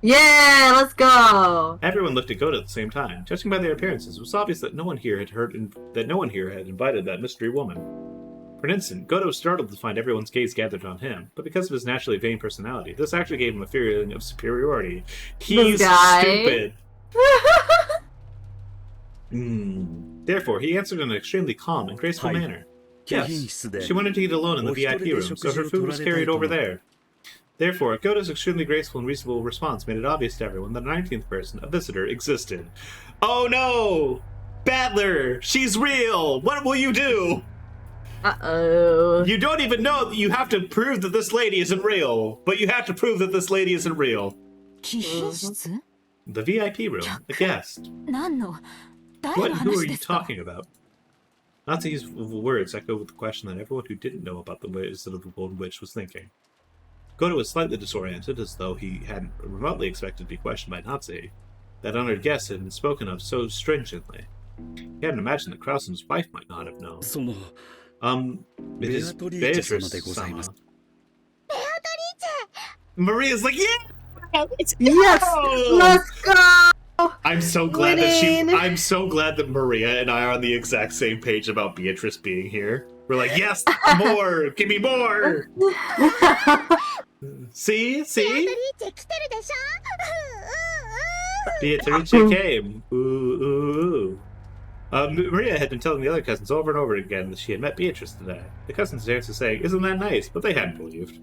Yeah, let's go. Everyone looked at Goda at the same time. Judging by their appearances, it was obvious that no one here had invited that mystery woman. For an instant, Goda was startled to find everyone's gaze gathered on him, but because of his naturally vain personality, this actually gave him a feeling of superiority. He's This guy. stupid. Therefore, he answered in an extremely calm and graceful Hi. manner. Yes, she wanted to eat alone in the VIP room, so her food was carried over there. Therefore, Goda's extremely graceful and reasonable response made it obvious to everyone that a 19th person, a visitor, existed. Oh no! Battler! She's real! What will you do? Uh-oh. You don't even know that you have to prove that this lady isn't real, but you have to prove that this lady isn't real. 貴賓室 The VIP room, the guest. 何の 誰 What の and who 話 are で you すか talking about? Natsu's words echo with the question that everyone who didn't know about the wisdom of the Golden Witch was thinking. Goda was slightly disoriented, as though he hadn't remotely expected to be questioned by Natsu. That honored guest had been spoken of so stringently. He hadn't imagined that Kraus and his wife might not have known. It is Beatrice-sama. Maria's like, yeah! Yes, let's go. I'm so glad that Maria and I are on the exact same page about Beatrice being here. We're like, yes, more! Give me more! See? Beatrice came. Ooh. Maria had been telling the other cousins over and over again that she had met Beatrice today. The cousins answered saying, isn't that nice? But they hadn't believed.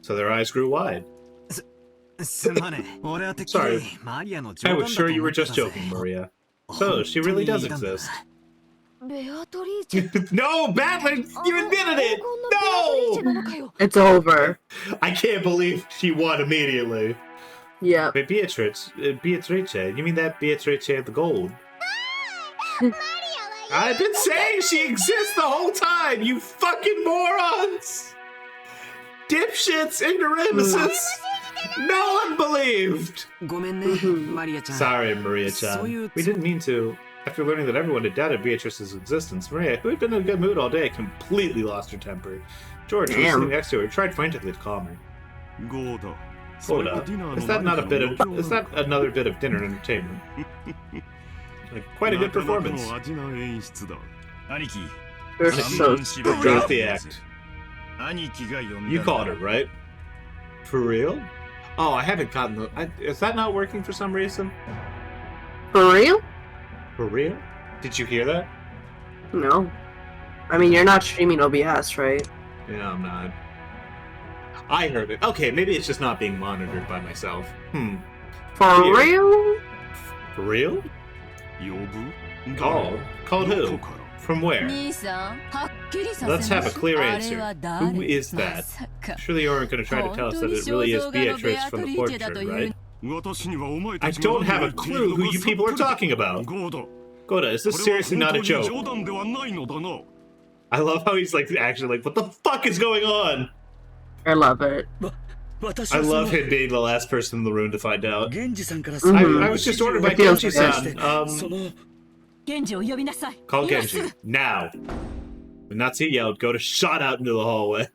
So their eyes grew wide. Sorry, I was sure you were just joking, Maria. So, she really does exist. ベアトリーチェ No, Battling! You admitted it! 黄金のベアトリーチェなのかよ It's over. I can't believe she won immediately. Yeah. Wait, Beatrice, you mean that Beatrice of the gold? I've been saying she exists the whole time, you fucking morons! Dipshits, ignoramuses! No one believed! Sorry, Maria-chan. We didn't mean to. After learning that everyone had doubted Beatrice's existence, Maria, who had been in a good mood all day, completely lost her temper. George, who was sitting next to her, tried frantically to calm her. Goda, is that another bit of dinner entertainment? Quite a good performance. You're so stupid. Drop the act. You called her, right? For real? Oh, I haven't gotten the... is that not working for some reason? For real? For real? Did you hear that? No. I mean, you're not streaming OBS, right? Yeah, I'm not. I heard it. Okay, maybe it's just not being monitored by myself. For Weird. real? For real? Called? Called who? From where? Let's have a clear answer. Who is that? Surely you aren't going to try to tell us that it really is Beatrice from the portrait, right? I don't have a clue who you people are talking about. Goda, is this seriously not a joke? I love how he's like actually like, what the fuck is going on? I love it. I love him being the last person in the room to find out. Mhm. I was just ordered by It feels Genji-san. Genji. Call Genji. Now. When Natsuki yelled, Goda shot out into the hallway.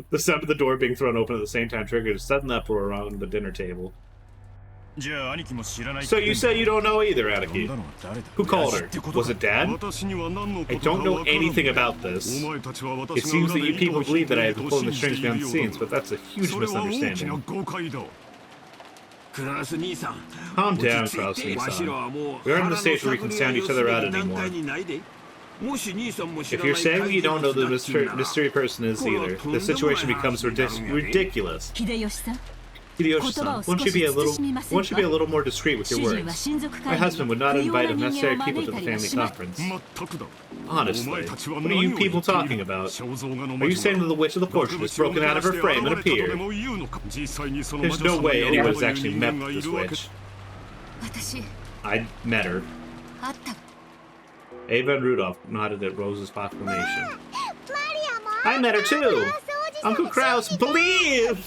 The sound of the door being thrown open at the same time triggered a sudden uproar around the dinner table. So you say you don't know either, Aniki. Who called her? Was it Dad? I don't know anything about this. It seems that you people believe that I have been pulling the strings behind the scenes, but that's a huge misunderstanding. Calm down, Kraus-Nisan. We aren't in the stage where we can sound each other out anymore. If you're saying that you don't know who the mystery person is either, the situation becomes ridiculous. Hideyoshi-san, won't you be a little more discreet with your words? My husband would not invite unnecessary people to the family conference. Honestly, what are you people talking about? Are you saying that the witch of the portrait has broken out of her frame and appeared? There's no way anyone has actually met this witch. I met her. Ava and Rudolph nodded at Rose's proclamation. I met her too! Uncle Kraus, believe!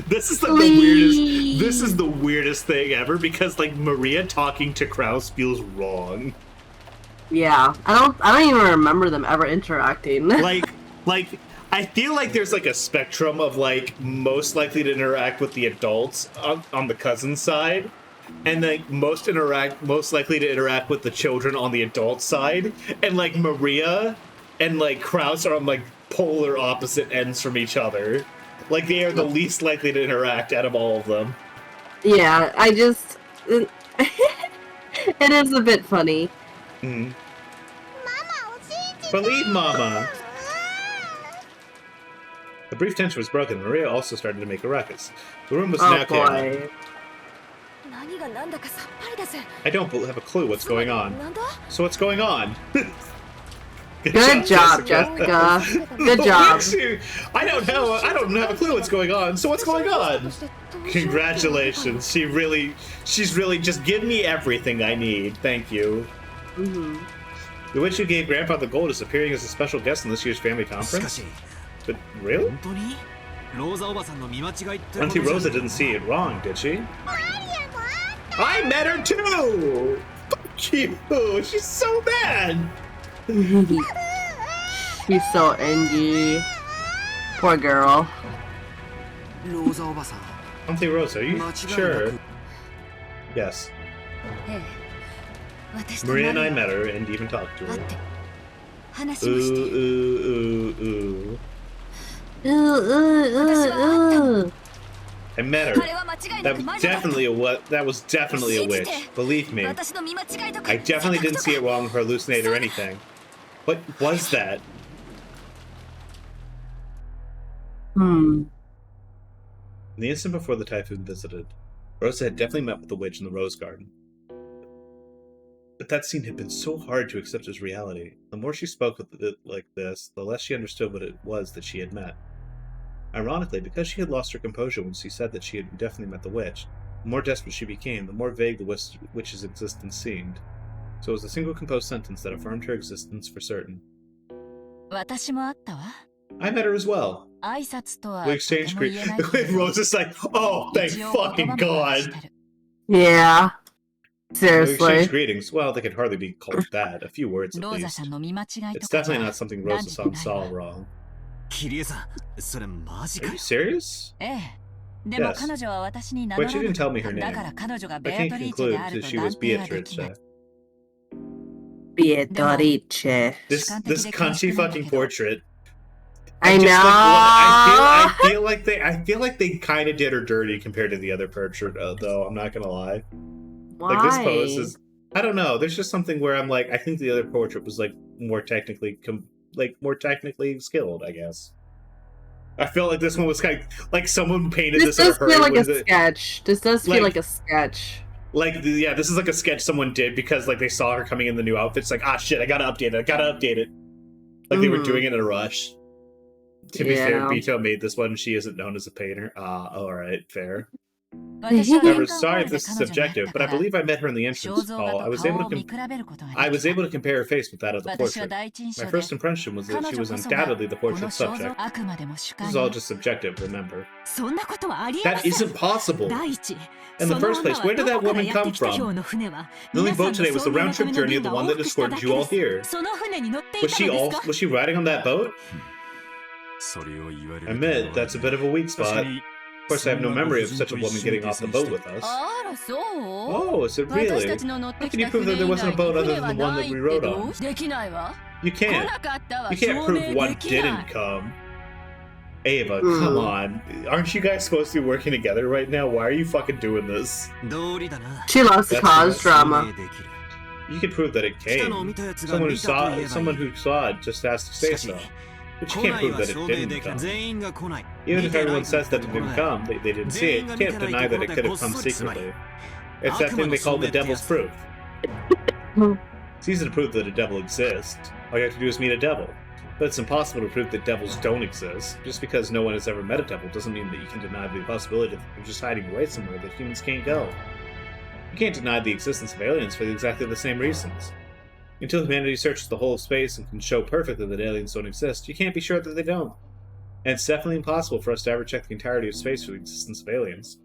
This is like the weirdest. This is the weirdest thing ever because like Maria talking to Kraus feels wrong. Yeah, I don't even remember them ever interacting. like I feel like there's like a spectrum of like most likely to interact with the adults on the cousin side, and like most likely to interact with the children on the adult side, and like Maria and like Kraus are on like polar opposite ends from each other. Like they are the least likely to interact out of all of them. Yeah, I just it is a bit funny. Mm. Believe Mama. The brief tension was broken. Maria also started to make a ruckus. The room was now chaotic. I don't have a clue what's going on. So what's going on? Good job, Jessica. Good job. I don't know. I don't have a clue what's going on. So what's going on? Congratulations. She's really just give me everything I need. Thank you. Mm-hmm. The witch who gave Grandpa the gold is appearing as a special guest in this year's family conference. But really? Auntie Rosa didn't see it wrong, did she? I met her too! Fuck you! She's so bad! She's so angry. Poor girl. Auntie Rosa, are you sure? Yes. Maria and I met her and even talked to her. Ooh. I met her. That was definitely a witch. Believe me. I definitely didn't see it wrong, hallucinate or anything. What was that? In the instant before the typhoon visited, Rosa had definitely met with the witch in the rose garden. But that scene had been so hard to accept as reality. The more she spoke with it like this, the less she understood what it was that she had met. Ironically, because she had lost her composure when she said that she had definitely met the witch, the more desperate she became, the more vague the witch's existence seemed. So it was a single composed sentence that affirmed her existence for certain. 私もあったわ。 I met her as well. 挨拶とは We とて exchanged も言えないけ greetings. ど Rose is like, oh, thank 一応 fucking 言葉も God. してる。 Yeah. We Seriously. exchanged greetings. Well, they could hardly be called that. A few words at ローザ least. さんの見間違い It's とかじ definitely ゃ not something 断 Rosa じて San ない saw わ。 wrong. キリエさん、それマジ Are か you よ。 serious? ええ。でも Yes. 彼女は私に名 But 乗 she ら didn't tell me な her かった。だから name. 彼女が I ベア can't トリーチェで conclude ある that と she was 断定はでき Beatrice. ない。 Beatrice. This cunty fucking portrait. I just, know. I feel like they kind of did her dirty compared to the other portrait, though. I'm not gonna lie. Why? Like this pose is, I don't know. There's just something where I'm like, I think the other portrait was like more technically, more technically skilled. I guess. I feel like this one was kind of like someone painted This this in a does hurry. feel like a with it. sketch. This does feel Like- like a sketch. Like, yeah, this is like a sketch someone did because like they saw her coming in the new outfit. It's like, ah, shit, I gotta update it. Like they were Mhm. doing it in a rush. To be fair, Yeah. Bito made this one. She isn't known as a painter. All right, fair. 私は However, 年間ホー sorry ル if で this is 彼女に会っ subjective, た but か I ら believe I met her in the 肖 entrance 像画 hall. と顔を見比べることができた。 I was able to compare her face with that of the 私は portrait. 第一印 My 象で first impression was that 彼 she 女 was こそが undoubtedly the この portrait 肖像 subject. あくまでも主 This 観 is all よ。 just subjective, remember. そんなことはありえま That せん。 isn't possible. 第一、 In そ the の first 女 place, は where did ど that こから woman やって come きた from? 今日の船は The only 皆さん boat の today was the 送迎 round のた trip めの journey 便 of the が one 往 that 復した escorted だけ you で all す。 here. その船に乗ってい Was た she のですか？ was she riding on that boat? それを言われる Admit, that's a bit of a weak spot. Of course, I have no memory of such a woman getting off the boat with us. あら、そう？ Oh, is it 私 really? たちの乗って How き can you た prove 船 that there 以 wasn't a 外 boat に other 船は than the one な that い we って rode ど on? う？できないわ。 You 来 can't. なかったわ。 You can't 証 prove 明 one できない didn't。come. Ava, come on. Aren't you guys supposed to be working together right now? Why are you fucking doing this? 道理だな。 She loves to That's cause right. drama. 証明できる。 You can prove that it 来たのを came. 見たやつが Someone who 見たと言えばい saw い。 someone who saw it just has to し say かし so. But 来 you な can't い prove は that it 証明 didn't できる。 come. 全員が来ない。 Even 見 if てない everyone says that it ところ didn't で come, they didn't see it. You can't deny that it could have come secretly. It's that thing they call the devil's proof. It's easy to prove that a devil exists. All you have to do is meet a devil. But it's impossible to prove that devils don't exist. Just because no one has ever met a devil doesn't mean that you can deny the possibility that they're just hiding away somewhere that humans can't go. You can't deny the existence of aliens for exactly the same reasons. Until humanity searches the whole of space and can show perfectly that aliens don't exist, you can't be sure that they don't. And it's definitely impossible for us to ever check the entirety of space for the existence of aliens.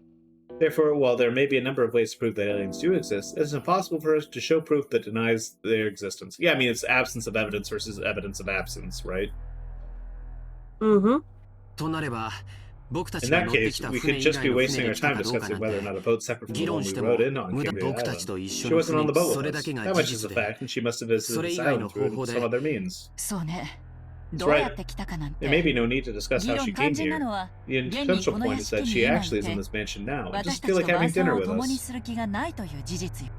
Therefore, while there may be a number of ways to prove that aliens do exist, it is impossible for us to show proof that denies their existence. Yeah, I mean, it's absence of evidence versus evidence of absence, right? Mm-hmm. となれば、僕た In ちが that 乗って case, きた we 船 could 以 just 外 be の船 wasting で our 来た time かどうか discussing なん whether or て not a boat separate from 議 the 論 one し we ても rode in on 無駄 came to the 僕た island. ちと一緒 She の wasn't 船 on the に boat それ with だ us. けが That 事 much is 実 a で fact, and she must have visited それ this 以外の island through 方法 some で other means. そうね。 That's どうやっ right. て来たかなん There may て。 be no need to discuss 議 how 論 she 肝 came 心な here. のは、 The 現に essential この point 屋 is 敷 that に she いるなん actually is in て this mansion now. I 私 just た feel ち like と having 晩餐 dinner を with 共に us. する気がないという事実よ。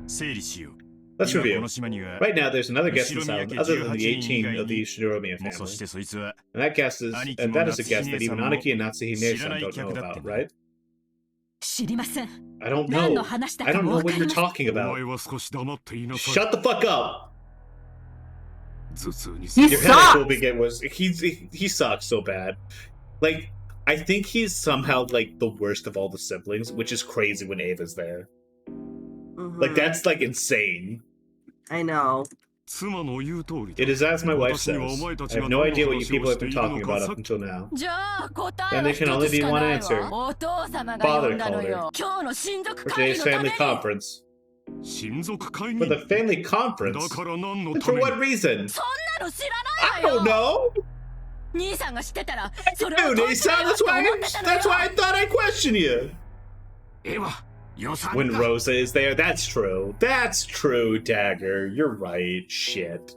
整理しよう。 Let's 今こ review. の島には Right now, there's another guest in 後宮 town 家 other than 18 the 人以 18 外 of the に Shinomiya そして family. そいつは And that guest is, 兄貴 and も that is a guest that even 夏日 Anaki and Natsuhime 知らない don't know 客だって about, んだ。 right? 知りません。 I don't 何 know. の話だ I か don't も know わか what り you're ません。 talking お about. 前は少し黙っていなさい Shut the fuck up! 頭痛に He Your headache will sucks! begin was he sucks so bad. Like, I think he's somehow like the worst of all the siblings, which is crazy when Ava's there. Mhm. Like that's like insane. I know. 妻の言う通りだ It is as my wife 私に says. はお前た I ちが have 何 no の idea what you 話 people を have して been いる talking のか about さ up until now. じゃあ答え And は there 一 can only つし be か one ない answer. わ。お父様が呼 Father んだの called her. よ。今日の親族 For 会 today's 議のため family に。 conference. 親族会 For 議 the family だ conference? から何の And た for めに what reason? そんなの知ら I ないわ don't よ。 know. 兄さんが知ってたら、それを Dude, 問い Asan, たいわ that's と why 思ってたのよ。 that's why I thought I questioned you. ええわ予算 When か Rosa is there, that's true. That's true, Dagger. You're right. Shit.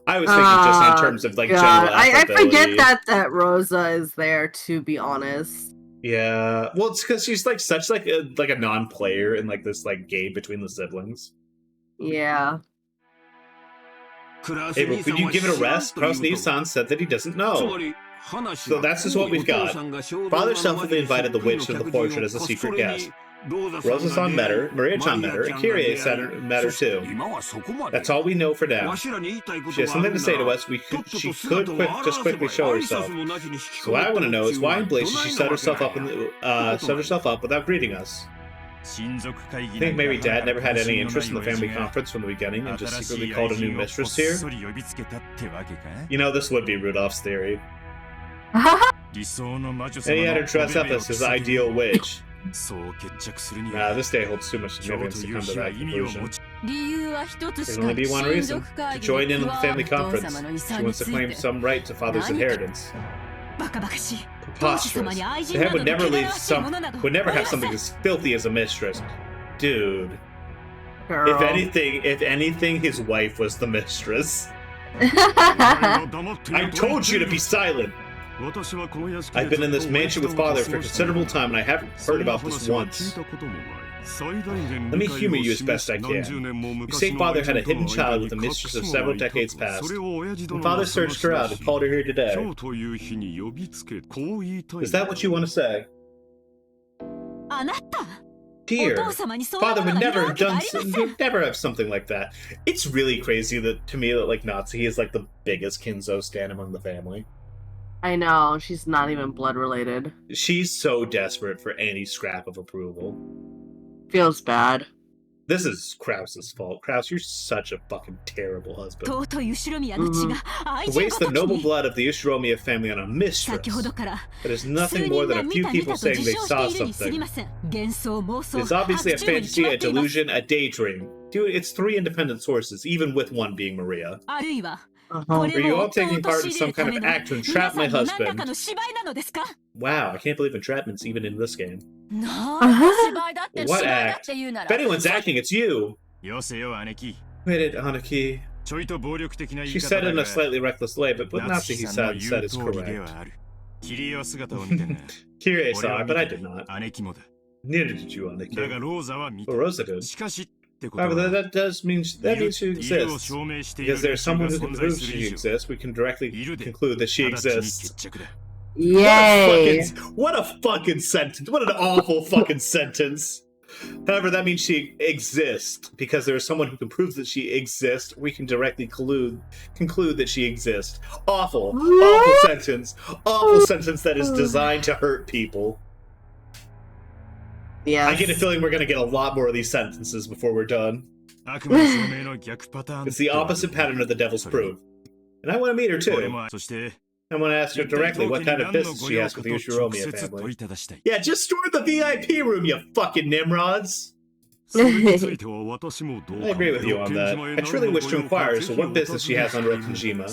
I was thinking just on terms of like God. general I forget affability. that Rosa is there, to be honest. Yeah. Well, it's because she's like such like a non-player and like this like game between the siblings. Yeah. クラス Hey, 兄 but さん could you は give it a 知らん rest? という Kraus こと Nisan said that he doesn't つま know. り話 So は that's just what we've お父 got. さんが肖像画 Father の selflessly 前に invited the そっくりの witch to the 客人を portrait as a こっそ secret りに guest. Rosa-san met her, Maria-chan met her, and Kirie met her too. That's all we know for now. She has something to say to us. She could just quickly show herself. So what I want to know is why in blazes she set herself up without greeting us. I think maybe Dad never had any interest in the family conference from the beginning and just secretly called a new mistress here. You know, this would be Rudolph's theory. And he had her dress up as his ideal witch. Nah, this day holds too much significance to come to that conclusion. There can only be one reason. To join in on the family conference. She wants to claim some right to father's inheritance. Preposterous. The head would never have something as filthy as a mistress. Dude. Girl. If anything, his wife was the mistress. I told you to be silent! I've been in this mansion with Father for a considerable time, and I haven't heard about this once. Let me humor you as best I can. You say Father had a hidden child with a mistress of several decades past. And Father searched her out and called her here today. Is that what you want to say? Dear, Father would never have something like that. It's really crazy to me that like Natsuki is like the biggest Kinzo stan among the family. I know, she's not even blood related. She's so desperate for any scrap of approval. Feels bad. This is Krause's fault. Krause, you're such a fucking terrible husband. To waste the noble blood of the Ushiromiya family on a mistress. That is nothing more than a few people saying they saw something. It's obviously a fantasy, a delusion, a daydream. Dude, it's 3 independent sources, even with one being Maria. Are you all taking part in some kind of act to entrap my husband? Wow, I can't believe entrapment's even in this game. What act? If anyone's acting, it's you! Wait it, Anaki. She said it in a slightly reckless way, but what Natsuki said is correct. Kirie saw it, but I did not. Neither did you, Anaki. Well, Rosa did. However, that means she exists. Because there's someone who can prove she exists, we can directly conclude that she exists. Yay! What a fucking sentence. What an awful fucking sentence. However, that means she exists. Because there is someone who can prove that she exists, we can directly conclude that she exists. Awful. Awful sentence. Awful sentence that is designed to hurt people. Yes. I get a feeling we're going to get a lot more of these sentences before we're done. It's the opposite pattern of the devil's proof. And I want to meet her too. I want to ask her directly what kind of business she has with the Ushiromiya family. Yeah, just store the VIP room, you fucking Nimrods! I agree with you on that. I truly wish to inquire as to what business she has under Okanjima.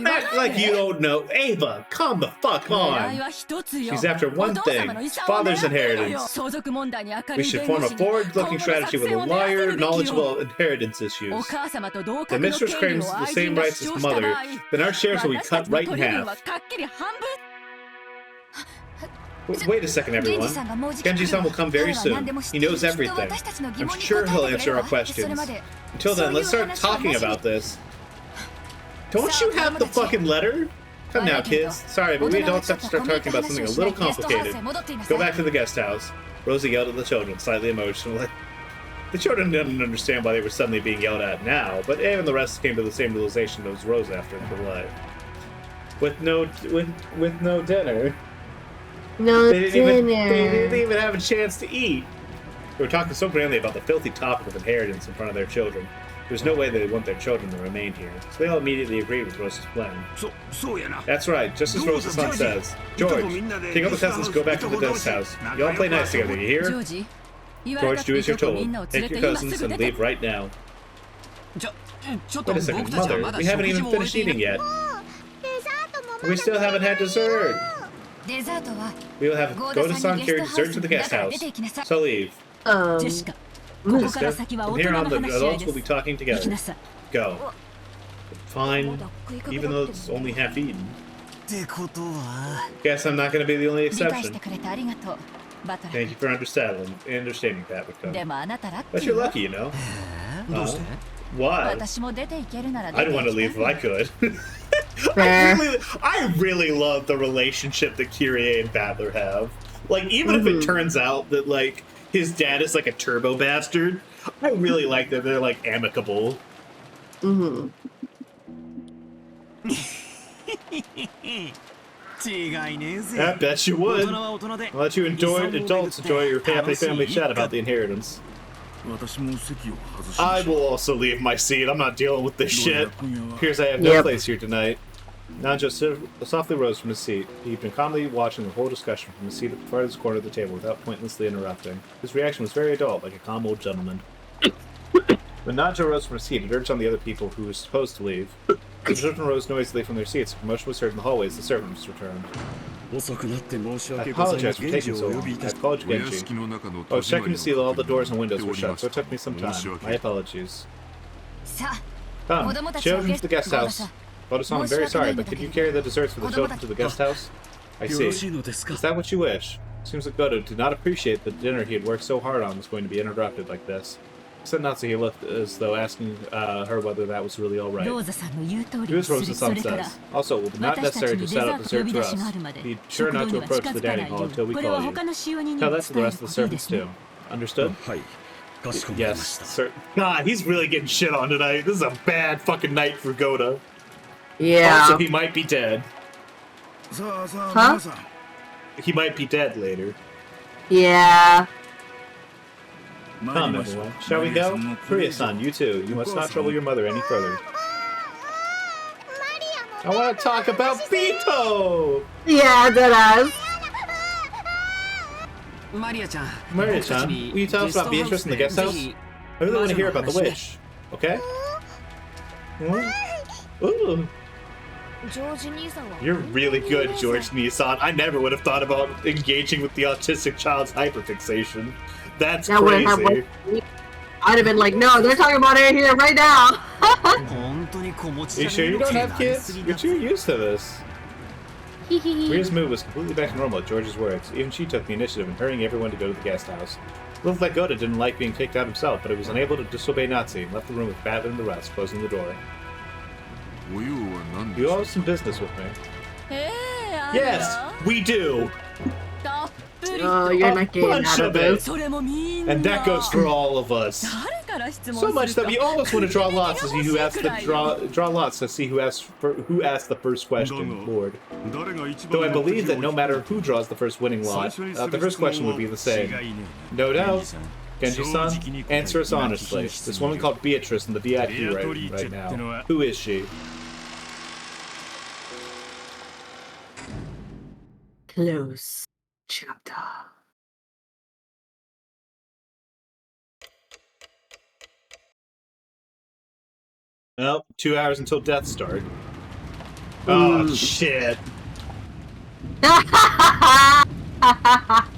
Act like you don't know. Ava, come the fuck on! She's after one thing, father's inheritance. We should form a forward-looking strategy with a lawyer knowledgeable of inheritance issues. If the mistress claims the same rights as the mother, then our shares will be cut right in half. Wait a second, everyone. Genji-san will come very soon. He knows everything. I'm sure he'll answer our questions. Until then, let's start talking about this. Don't you have the fucking letter? Come now, kids. Sorry, but we adults have to start talking about something a little complicated. Go back to the guest house. Rosa yelled at the children, slightly emotional. The children didn't understand why they were suddenly being yelled at now, but even the rest came to the same realization as Rosa after the delay. With no dinner. They didn't even have a chance to eat. They were talking so grandly about the filthy topic of inheritance in front of their children. There's no way they want their children to remain here, so they all immediately agreed with Rosa's plan. That's right, just as Rosa's son says. George, take all the cousins, go back to the guest house. You all play nice together, you hear? George, do as you're told. Take your cousins and leave right now. Wait a second, Mother, we haven't even finished eating yet. We still haven't had dessert. We will have Goda-san carry dessert to the guest house. So leave. Jiska, from here on, the adults will be talking together. Go. Fine, even though it's only half eaten. Guess I'm not going to be the only exception. Thank you for understanding, Pat. But you're lucky, you know. Why? I'd want to leave if I could. I really love the relationship that Kyrie and Battler have. Like, even if it turns out that, like, his dad is, like, a turbo bastard, I really like that they're, like, amicable. Mm-hmm. I bet you would. I'll let you adults enjoy your family chat about the inheritance. I will also leave my seat. I'm not dealing with this shit. Appears I have no place here tonight. Nanjo softly rose from his seat. He'd been calmly watching the whole discussion from his seat at the farthest corner of the table without pointlessly interrupting. His reaction was very adult, like a calm old gentleman. When Nanjo rose from his seat, it urged on the other people who were supposed to leave. The children rose noisily from their seats. A commotion was heard in the hallways. The servants returned. I apologize for taking so long. I called Genji. I was checking to see that all the doors and windows were shut, so it took me some time. My apologies. Come, children to the guest house. Oda-san, I'm very sorry, but could you carry the desserts for the children to the guest house? I see. Is that what you wish? Seems like Goto did not appreciate that the dinner he had worked so hard on was going to be interrupted like this. Said Natsuki looked as though asking her whether that was really alright. Do as Rosa-san says. Also, it will be not necessary to set up dessert for us. Be sure not to approach the dining hall until we call you. Tell that to the rest of the servants too. Understood? Yes, sir. God, he's really getting shit on tonight. This is a bad fucking night for Goto. Yeah. Also, he might be dead. Huh? He might be dead later. Yeah. Come, everyone. Shall we go? Kuria-san, you too. You must not trouble your mother any further. I want to talk about Bito! Yeah, deadass. Maria-chan, will you tell us about Beatrice in the guest house? I really want to hear about the wish. Okay? Ooh. You're really good, George Nissan. I never would have thought about engaging with the autistic child's hyperfixation. That's crazy. I'd have been like, no, they're talking about it here right now. Are you sure you don't have kids? You're too used to this. Rita's mood was completely back to normal at George's words. Even she took the initiative in hurrying everyone to go to the guest house. It looked like Goto didn't like being kicked out himself, but he was unable to disobey Natsu and left the room with Batman and the rest, closing the door. You owe some business with me. Yes, we do. Oh, you're not getting out of this. And that goes for all of us. So much that we almost want to draw lots to see who asks draw lots to see who asks the first question, Lord. Though I believe that no matter who draws the first winning lot, the first question would be the same. No doubt. Genji-san, answer us honestly. This woman called Beatrice in the VIP right now. Who is she? Close chapter. Well, 2 hours until death start. Oh, shit.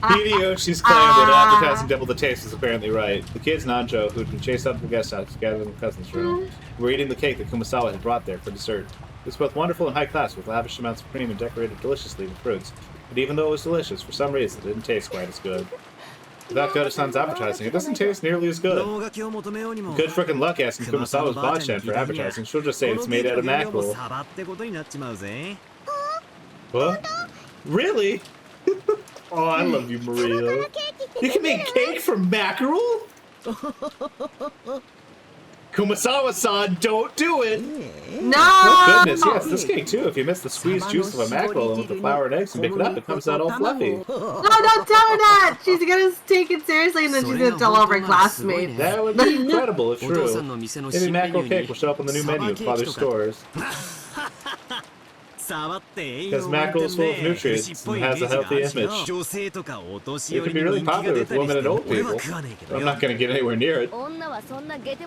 Hideyoshi's claim that advertising double the taste is apparently right. The kids Nanjo, who had been chased out of the guest house, gathered in the cousin's room, were eating the cake that Kumasawa had brought there for dessert. It was both wonderful and high class, with lavish amounts of cream and decorated deliciously with fruits. But even though it was delicious, for some reason it didn't taste quite as good. Without Goto-san's advertising, it doesn't taste nearly as good. Good frickin' luck asking Kumasawa's Bachan for advertising. She'll just say it's made out of mackerel. What? Really? Oh, I love you, Maria. You can make cake from mackerel? Kumasawa-san, don't do it! No! Oh, goodness, yes, this cake too. If you mix the squeezed juice of a mackerel in with the flour and eggs and bake it up, it comes out all fluffy. No, don't tell her that! She's gonna take it seriously and then she's gonna tell all of her classmates. That would be incredible if true. Maybe mackerel cake will show up on the new menu at Father's stores. Because mackerel is full of nutrients and has a healthy image. It can be really popular with women and old people. But I'm not going to get anywhere near it.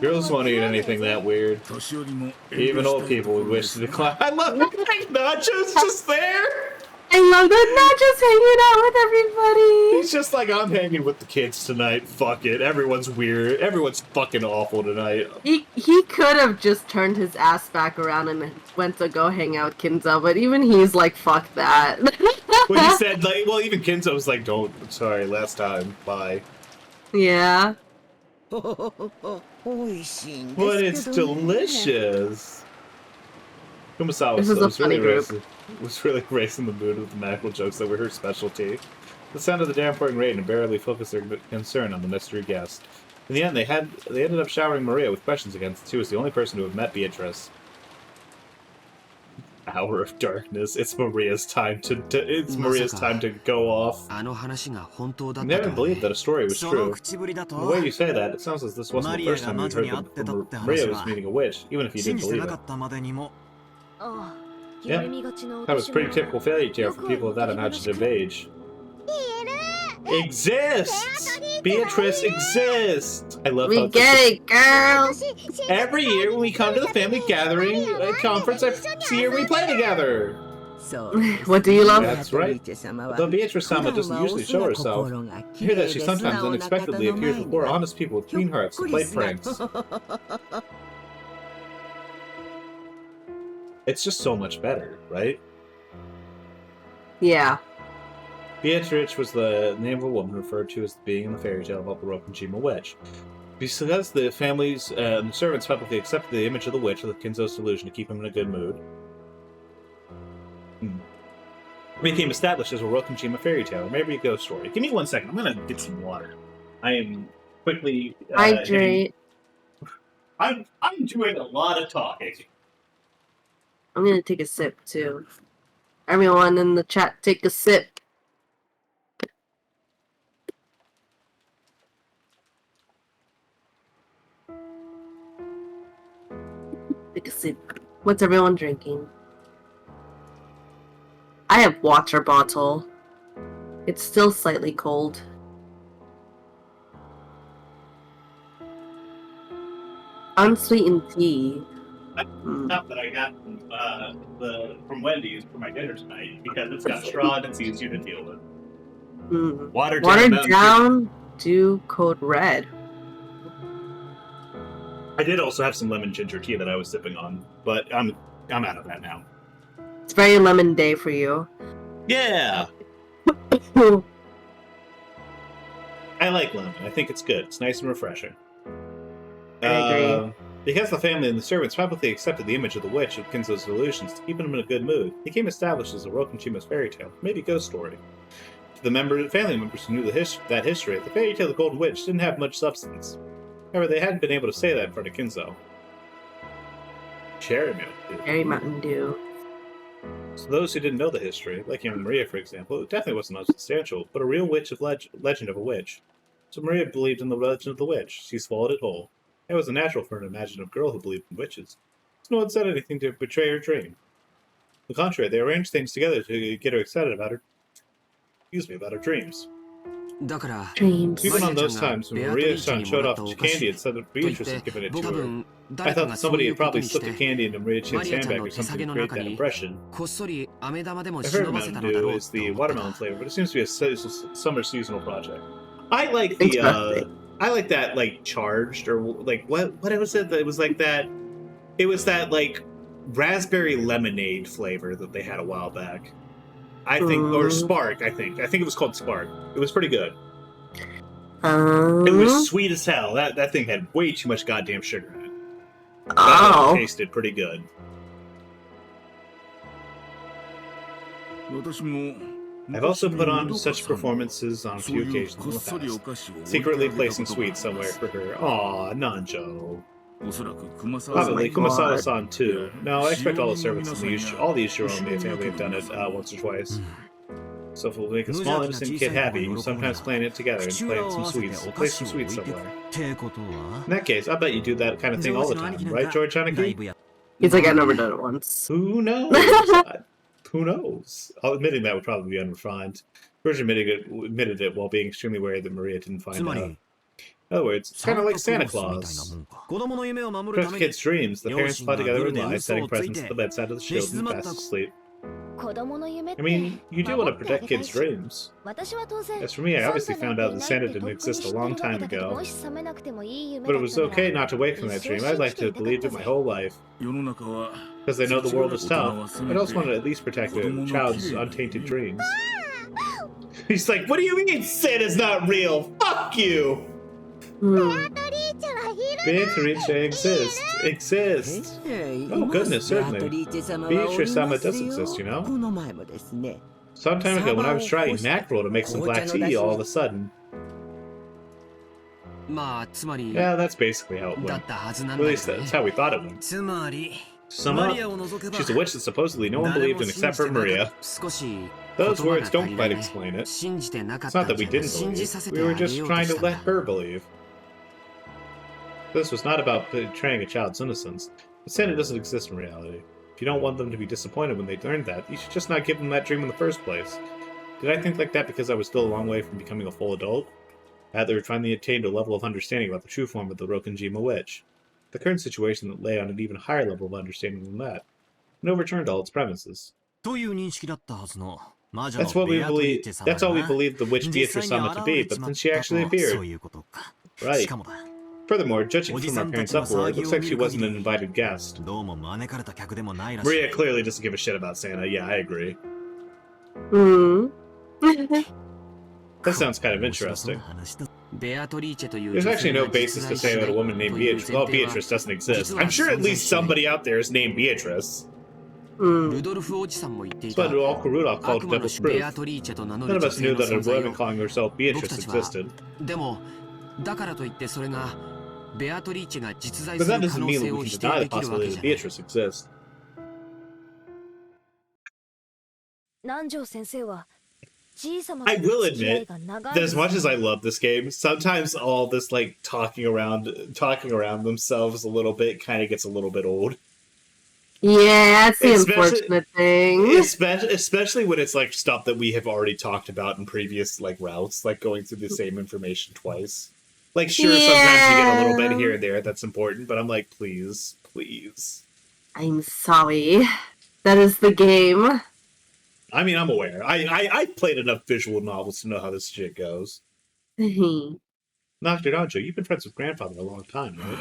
Girls won't eat anything that weird. Even old people would wish to decline. I love Nacho's just there! I love that Nacho's hanging out with everybody! He's just like, I'm hanging with the kids tonight. Fuck it. Everyone's weird. Everyone's fucking awful tonight. He could have just turned his ass back around and went to go hang out with Kinzo, but even he's like, fuck that. When he said, like, well, even Kinzo was like, don't, sorry, last time, bye. Yeah. But it's delicious. Kumasawa was really racing the mood with the mackerel jokes that were her specialty. The sound of the dam pouring rain barely focused their concern on the mystery guest. In the end, they ended up showering Maria with questions again, since she was the only person who had met Beatrice. Hour of darkness. It's Maria's time to go off. I never believed that a story was true. The way you say that, it sounds as this wasn't the first time you heard that Maria was meeting a witch, even if you didn't believe it. Yeah, that was pretty typical fairy tale for people of that imaginative age. Exists! Beatrice exists! I love how We get it, girls! every year when we come to the family gathering conference, I see her we play together! What do you love? That's right. Though Beatrice-sama doesn't usually show herself, I hear that she sometimes unexpectedly appears before honest people with clean hearts to play pranks. It's just so much better, right? Yeah. Beatrice was the name of a woman referred to as being in the fairy tale about the Rokenjima witch. Because the families and the servants publicly accepted the image of the witch with Kinzo's delusion to keep him in a good mood, became established as a Rokenjima fairy tale, or maybe a ghost story. Give me 1 second. I'm gonna get some water. I am quickly Hydrate. I'm doing a lot of talking. I'm gonna take a sip too. Everyone in the chat, take a sip. Take a sip. What's everyone drinking? I have water bottle. It's still slightly cold. Unsweetened tea. Stuff that I got from Wendy's for my dinner tonight because it's got straw and it's easier to deal with. Watered down to code red. I did also have some lemon ginger tea that I was sipping on, but I'm out of that now. It's very lemon day for you. Yeah. I like lemon. I think it's good. It's nice and refreshing. I agree. Because the family and the servants publicly accepted the image of the witch of Kinzo's delusions to keep him in a good mood, he became established as a Rokenjima's fairy tale, maybe ghost story. To the family members who knew that history, the fairy tale of the Golden Witch didn't have much substance. However, they hadn't been able to say that in front of Kinzo. Cherry Mountain Dew. So those who didn't know the history, like young Maria, for example, it definitely wasn't unsubstantial, but a real witch of legend of a witch. So Maria believed in the legend of the witch. She swallowed it whole. It was natural for an imaginative girl who believed in witches. So no one said anything to betray her dream. On the contrary, they arranged things together to get her excited about her dreams. Dreams. Even on those times when Maria-san showed off candy and said that Beatrice had given it to her, I thought that somebody had probably slipped a candy into Maria-chan's handbag or something to create that impression. I've heard Mountain Dew is the watermelon flavor, but it seems to be a summer seasonal project. I like the I like that, like, charged, or, like, what was it? It was like that, it was that, like, raspberry lemonade flavor that they had a while back. I think, or Spark, I think. I think it was called Spark. It was pretty good. It was sweet as hell. That thing had way too much goddamn sugar in it. That tasted pretty good. I've also put on such performances on a few occasions in the past, secretly placing sweets somewhere for her. Aw, Nanjo. Probably Kumasawa-san too. No, I expect all the servants in all the Ishirome family have done it once or twice. So if we'll make a small innocent kid happy, we sometimes plan it together and plan some sweets. We'll place some sweets somewhere. In that case, I bet you do that kind of thing all the time, right, George Haneke? He's like, I've never done it once. Who knows? Who knows? Admitting that would probably be unrefined. George admitted it while being extremely worried that Maria didn't find out. In other words, it's kind of like Santa Claus. Protect kids' dreams, the parents plot together and lie, setting presents at the bedside of the children fast asleep. I mean, you do want to protect kids' dreams. As for me, I obviously found out that Santa didn't exist a long time ago. But it was okay not to wake from that dream. I'd like to have believed it my whole life. Because I know the world is tough. I'd also want to at least protect a child's untainted dreams. He's like, what do you mean Santa's not real? Fuck you! Beatrice exists. Oh goodness, certainly. Beatrice-sama does exist, you know? Some time ago, when I was trying mackerel to make some black tea, all of a sudden. まあつまり Yeah, that's basically how it だ went. ったはずなん At だ least that's how we thought it went. つまり To sum up, she's a witch that supposedly no one believed in except for Maria. 少し Those 言葉 words が don't 足りな quite い explain it. 信じてなかっ It's た not ん that じ we ゃ didn't 信じ believe. させて We あ were げ just ようと trying し to た let her believe. This was not about betraying a child's innocence. Instead, it doesn't exist in reality. If you don't want them to be disappointed when they learned that, you should just not give them that dream in the first place. Did I think like that because I was still a long way from becoming a full adult? I had finally attained a level of understanding about the true form of the Rokenjima witch. The current situation that lay on an even higher level of understanding than that, and overturned all its premises. という認識だったはずの魔女 That's の what we ベアトリー believe. チェ様 That's all we が believed the witch 実 Beatrice 際に Sama to 現 be, れ but ちま then っ she た actually とそう appeared. いうことか Right. しかもだ Furthermore, judging おじ from さ our んた parents' ちの uproar, 騒 it ぎ looks を like 見 she る限 wasn't an り invited guest. どうも招かれた客でもないらしい Maria clearly doesn't give a shit about Santa. Yeah, I agree. Hmm. That sounds kind of interesting. ベアトリーチェという There's 女 actually 性 no が basis 実 to 在 say しな that a い woman named という Beatrice. 前 Well, 提は Beatrice doesn't exist. 実は I'm sure at 存在 least しない somebody out there is named Beatrice. ル Hmm. ドルフおじさんも言ってい That's た what all Kurudok 悪 called 魔の Devil's ベア Proof. トリーチェと名乗 None る of 女 us 性 knew の that a 存在 woman を calling herself 僕 Beatrice たちは existed. でもだからといってそれがベアトリーチェが実在 But す that る可 doesn't 能 mean 性 that を we 否 can 定 deny で the きるわけ possibility じ that ゃない Beatrice exists. 南條先生はじいさま I との will 付き合い admit が長い that で as す much as I love this game, sometimes all this like talking around themselves a little bit kind of gets a little bit old. Yeah, that's the Especially- unfortunate thing. Especially when it's like stuff that we have already talked about in previous like routes, like going through the same information twice. Like sure, sometimes you get a little bit Yeah. here and there that's important, but I'm like, please, please. I'm sorry. That is the game. I mean, I'm aware. I've played enough visual novels to know how this shit goes. Hmm. Dr. Doncho, you've been friends with grandfather a long time, right?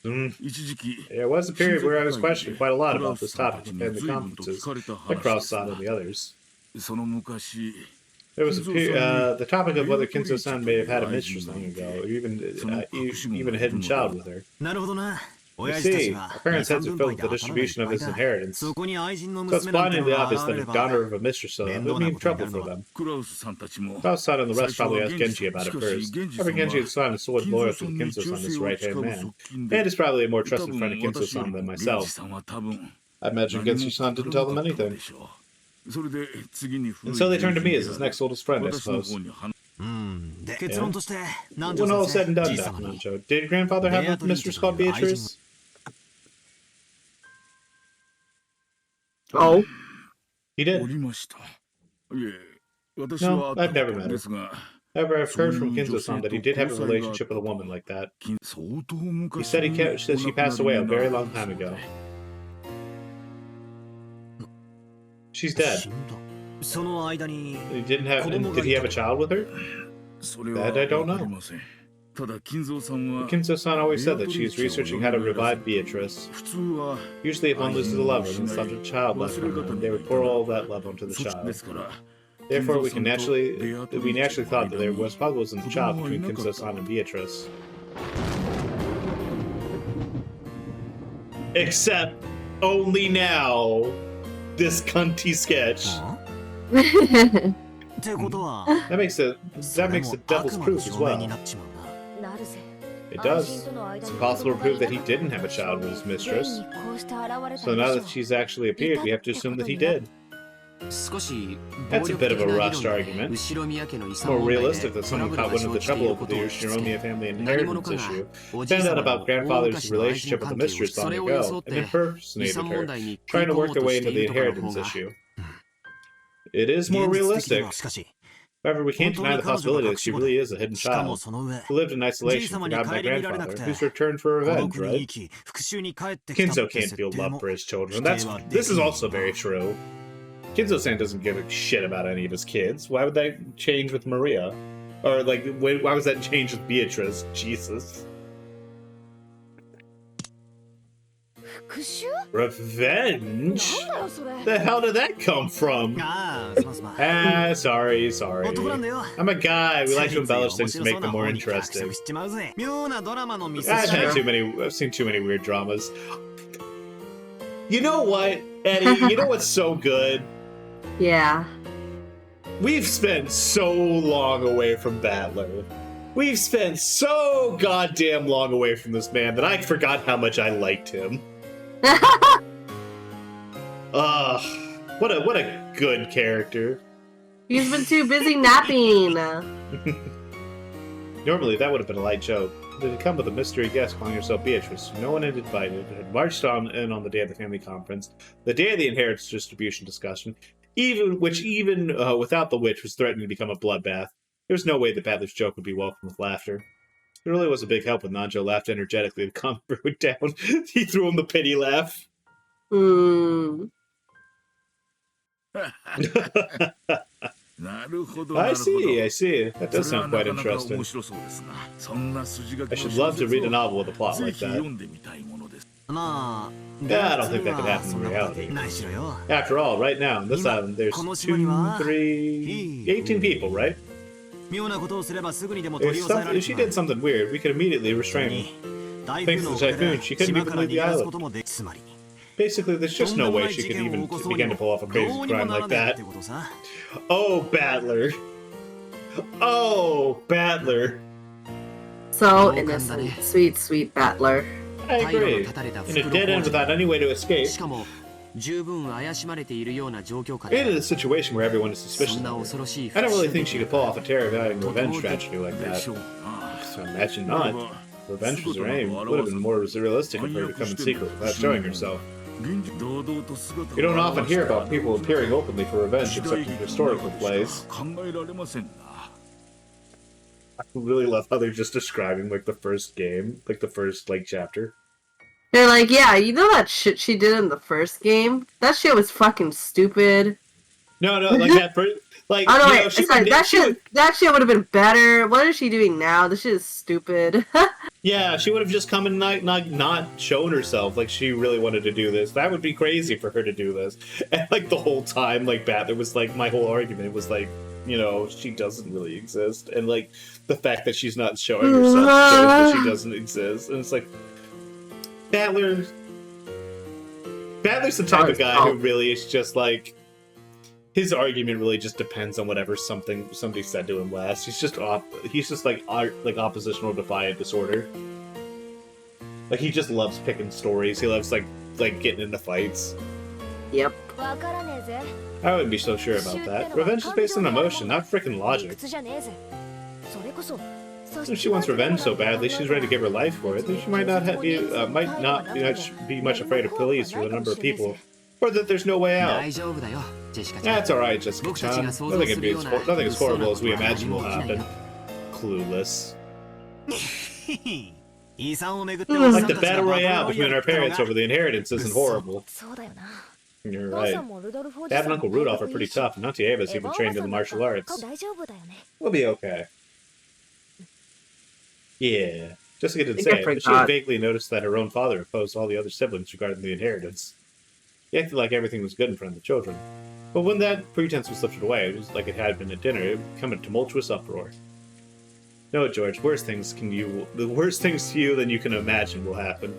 Mm. 一時期 There was a period where I was questioning quite a lot クラウ about ス this さんた topic ち in に family 随分と聞 conferences, かれた like 話です Cross-san が and the others. その昔 There was the topic of whether Kinzo-san Kinzo-san may have had a mistress long ago, or even a hidden child with her. なるほどな You 親父たち see, が our parents' heads are 遺産 filled 分 with 配 the で頭がいっ distribution of ぱい his だ inheritance. そこに愛人の So it's 娘なんて blindingly のが obvious 現 that れ if ば daughter of a mistress of them would mean trouble for them. クラウスさんたちも Cross-san and the 最 rest 初は probably asked 源氏 Genji about it しかし first. 源氏 However, さん Genji は has sworn his sword 金 loyal 蔵 to さんに Kinzo-san 忠 as his 誠を right-hand 誓う man, 側近 and で is probably a more 多 trusted 分 friend of 私より Kinzo-san も than 源氏 myself. さんは多分 I imagine 何も Genji-san 語 didn't ら tell な them かったの anything. でしょうそれで次に And so they turned to me as his 古い next oldest friend, I 私の suppose. 方に話うんで結論として南 When 條 all is 先 said and 生 done, じい Dr. 様に Nacho, did grandfather have a mistress called Beatrice? Oh. He お did. りましたいえ私 No, は会 I've った never こと met her. ですが However, I've heard そう from いう女 Kinzo-san 性 that he と did have a 交際があっ relationship た with a と woman like that. 相当 He 昔 said に that she お亡くな passed り away a になら very れ long た time そうで ago. She's dead. 死んだその間に He didn't have. Did he have a child with her? それは That I don't わか know. りませんただ金蔵さんは Kinzo-san always said that she is researching how to revive Beatrice. 普通は Usually, if one loses a lover and left a child left from them, they would pour all that love onto the そっちで child. すから Therefore, we 金蔵さんとベアトリーチェ we naturally の thought that 間 there に was possible in the child between 子供はいなかった。 Kinzo-san and Beatrice. Except, only now, this cunty sketch. ってことは That makes it. それ That も makes it 悪 devil's 魔の proof as 証明に well. なっちまうななるぜ It 愛 does. 人との間 It's に impossible to 子供 prove が that い he なかった didn't have a child with his 現 mistress. にこうして現れた So んで now しょ that she's actually appeared, we have to assume that he did. 少し That's a 暴 bit 力 of 的 a な rushed 議論 argument. で後ろ宮家の遺 It's 産 more 問題で realistic that トラ someone ブル caught が wind of 生 the じてい trouble る of こ the とを知 Shiromiya って family 何 inheritance 者かが issue, おじい found さ out ま about の大 grandfather's 昔の愛 relationship 人 with the 関係を mistress そ long れを ago, 装っ and て遺 impersonated 産 her, 問題に食い trying to 込も work う their と way し into て the いるとかの方 inheritance が issue. It is more 現実的に realistic. はしかし However, we can't 本当 deny に the 彼女 possibility が that 隠し she 子で really is a hidden しかも child その上 who lived in じい isolation, 様に forgotten by 顧みられなく grandfather, て who's returned for 孤 revenge, 独に right? 生き復讐に帰ってきた Kinzo って can't 設 feel 定 love も for his children. 否 That's 定はで this き is ん also な very true. Kinzo-san doesn't give a shit about any of his kids. Why would that change with Maria? Or like, why was that change with Beatrice? Jesus. 復讐 Revenge? なんだよそれ The hell did that come from? ああすまんすまん Sorry. 男なんだよ I'm a guy. We like to ついつい embellish 面 things to 白 make そう them な more 方に脚 interesting. 色しちまうぜ妙なドラマのミス I've し had ろ I've seen too many weird dramas. You know what, Eddie? You know what's so good? Yeah. We've spent so long away from Battler. We've spent so goddamn long away from this man that I forgot how much I liked him. What a good character. He's been too busy napping. Normally, that would have been a light joke. But it had come with a mystery guest calling herself Beatrice, who no one had invited, had marched in on the day of the family conference, the day of the inheritance distribution discussion, even without the witch was threatening to become a bloodbath. There was no way that Battler's joke would be welcomed with laughter. It really was a big help when Nanjo laughed energetically to calm everyone down. He threw him the pity laugh. I see. That does sound quite interesting. I should love to read a novel with a plot like that. Yeah, I don't think that could happen in reality. After all, right now, on this island, there's 18 people, right? If she did something weird, we could immediately restrain her. Thanks to the typhoon, she couldn't even leave the island. Basically, there's just no way she could even begin to pull off a crazy crime like that. Oh, Battler. Oh, Battler. So innocent. Sweet, sweet Battler. I agree. In a dead end without any way to escape. In a situation where everyone is suspicious of her, I don't really think she could pull off a terrifying revenge strategy like that. So imagine not. Revenge was her aim. It would have been more realistic of her to come in secret without showing herself. You don't often hear about people appearing openly for revenge except in historical plays. I really love how they're just describing like the first game, like the first chapter. They're like, yeah, you know that shit she did in the first game? That shit was fucking stupid. No, like that first, like, oh no, you wait, know, sorry, that shit would have been better. What is she doing now? This shit is stupid. Yeah, she would have just come and not shown herself like she really wanted to do this. That would be crazy for her to do this. And like the whole time, like Battler was like, my whole argument was like, you know, she doesn't really exist, and like the fact that she's not showing herself shows that she doesn't exist, and it's like Battler's the type of guy who really is just like, his argument really just depends on whatever somebody said to him last. He's just like oppositional defiant disorder. Like he just loves picking stories. He loves like getting into fights. Yep. I wouldn't be so sure about that. Revenge is based on emotion, not freaking logic. If she wants revenge so badly, she's ready to give her life for it. Then she might not be much afraid of police or the number of people, or that there's no way out. That's alright, Jessica-chan. Nothing as horrible as we imagine will happen. Clueless. Like the battle royale between our parents over the inheritance isn't horrible. You're right. Dad and Uncle Rudolph are pretty tough, and Auntie Ava's even trained in the martial arts. We'll be okay. Yeah. Jessica didn't say it, but she had vaguely noticed that her own father opposed all the other siblings regarding the inheritance. He acted like everything was good in front of the children. But when that pretense was lifted away, it was like it had been at dinner, it would become a tumultuous uproar. No, George, worse things to you than you can imagine will happen.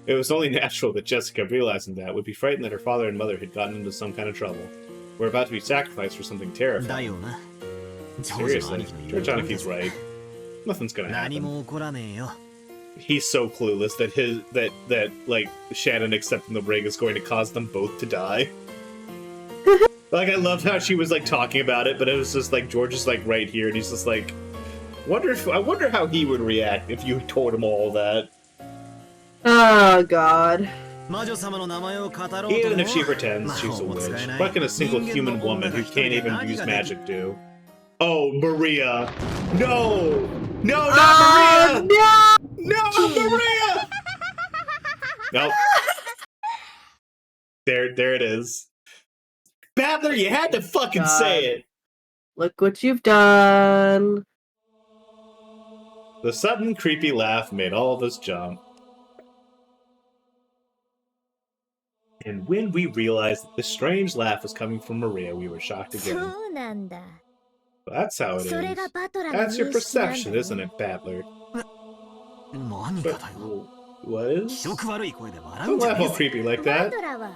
It was only natural that Jessica, realizing that, would be frightened that her father and mother had gotten into some kind of trouble. We're about to be sacrificed for something terrifying. Seriously, George Anaki's right. Nothing's gonna happen. He's so clueless that like Shannon accepting the ring is going to cause them both to die. Like, I loved how she was like talking about it, but it was just like George is like right here, and he's just like, I wonder how he would react if you told him all that. Oh god. Even if she pretends she's a witch, what can a single human woman who can't even use magic do? Oh, Maria! No! No, not Maria! No! No, Maria! Nope. There it is. Battler, you had to fucking say it! Look what you've done. The sudden creepy laugh made all of us jump. And when we realized that this strange laugh was coming from Maria, we were shocked again. Well, that's how it is. That's your perception, isn't it, Battler? But What is? 気色悪い声で笑う Don't んじゃ laugh ねえ all ぞ creepy like バ that. トラーは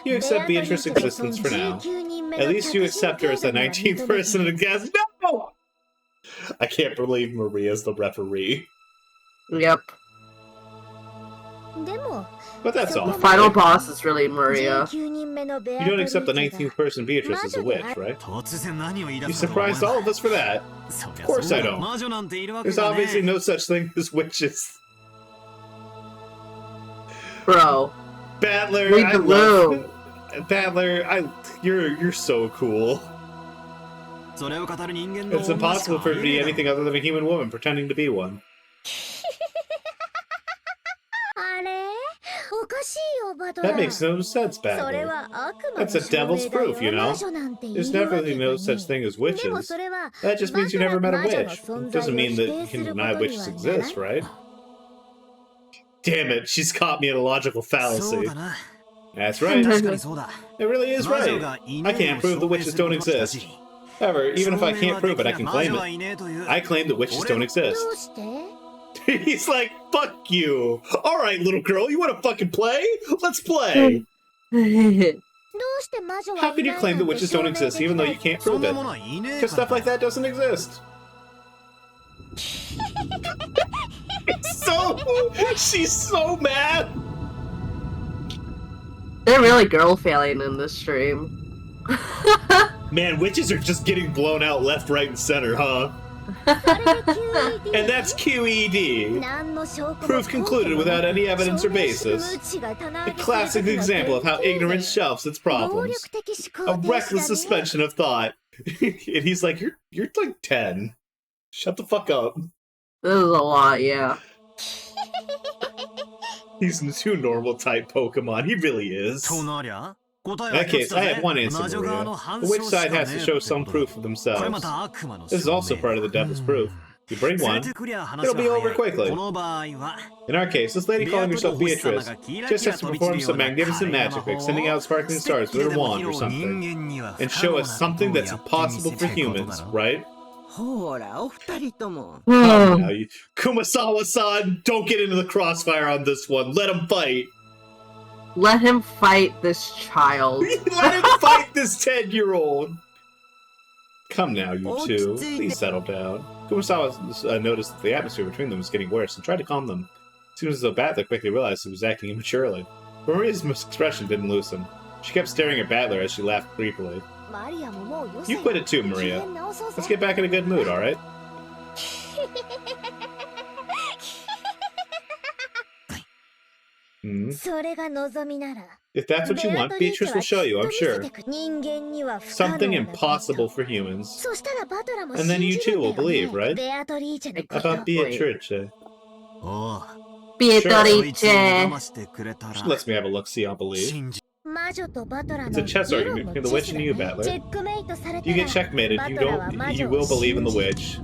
You accept Beatrice's existence for now. At least you accept her as the 19th person in the cast. No! I can't believe Maria's the referee. Yep. でも But that's The all. final boss is really Maria. 19人目のベア You ト don't リー accept the チェが 19th person Beatrice as a witch, right? 突然何を言い You 出すかと思え surprised ば all of us for that. そりゃ Of course そう I だ don't. 魔女なんているわけ There's がね obviously no such thing as witches. Bro. Battler, Read I the love room. Battler. You're so cool. それを語る人間の It's 女しか impossible for her to あり be えねえ anything other than a human woman pretending to be one. あれおかしいよバトラ That ー makes no sense, それ Battler. は悪魔の That's a 証明 devil's だよ proof, you know? 魔女なんている There's わけが definitely ね no such thing as でも witches. それは That just means you never met a 魔女の witch. 存 It 在 doesn't を mean 否 that 定 you す can るこ deny とに witches はなら exist, ない right? Damn it, she's caught me in a logical そう fallacy. だな That's right. 確かにそうだ It really is 魔女 right. がい I ねえ can't を prove the 証明 witches する don't ことだ exist. し However, even if I 証明 can't は prove で it, I き can な魔 claim 女は it. いねえという I claim that witches don't ど exist. うして He's like, fuck you. Alright, little girl, you wanna fucking play? Let's play. どうして魔女は How い can you ない claim な that んて witches 証 don't 明で exist き even な though い you can't そ prove んな it? ものはいねえ Because から stuff like that doesn't exist. She's so mad. They're really girl failing in this stream. Man, witches are just getting blown out left, right, and center, huh? それで QED And that's QED. 何の証拠も Proof concluded without any evidence or 証明して無 basis. 知が棚 A 上げ classic する時の example of how 典型 ignorance shelves its 暴 problems. 力的思考 A 停止 reckless だね suspension of thought. And he's like, you're like 10. Shut the fuck up. This is a lot, yeah. He's too normal type Pokemon. He really is. となりゃ答え In は that 一 case, つだ I ぜ have one answer, 魔女側の Maria. 反 The 証 witch しか side ね has to え show って some ことだ proof of これ themselves. また悪魔の This is also 証明 part of the devil's proof. You bring 連れ one. てくりゃ話 It'll は be 早 over い quickly. この場合は In our case, this lady ベ calling アトと herself 星様 Beatrice がキラ just キラ has to 飛び散 perform るよ some うな magnificent 華麗な magic, 魔 like 法 sending を out sparkling ステッ stars キ with で her でも wand 披 or 露人 something, 間には不 and 可 show 能 us なこと something を that's やってみ impossible せ for たいこと humans, だろ right? ほら、お二人とも。 Come now, you Kumasawa-san, don't get into the crossfire on this one. Let him fight. Let him fight this child. Let him fight this 10-year-old. Come now, you two. Please settle down. Kumasawa noticed that the atmosphere between them was getting worse and tried to calm them. It seemed as though Battler quickly realized he was acting immaturely. But Maria's expression didn't loosen. She kept staring at Battler as she laughed creepily. マリアももうよせ You quit it too, 機 Maria. 嫌直そうぜ Let's get back in a good mood, alright? Hmm. それが望みなら If that's what you want, Beatrice will show you, I'm sure. 人間には不可能 Something なこと impossible for humans. そしたらバトラも And 信 then you じる too ん will だよ believe, ね right? ベアトリーチェのこと About Beatrice. おう Beatrice. 騙してくれたら She lets me have a look-see, I'll believe. 信じ魔女とバトラの It's a chess 議論 argument の between the witch and you, チェ Battler. ックメイトされ If you た get ら checkmated, バ you トラは don't. 魔 You 女 will を believe in the 信じる witch.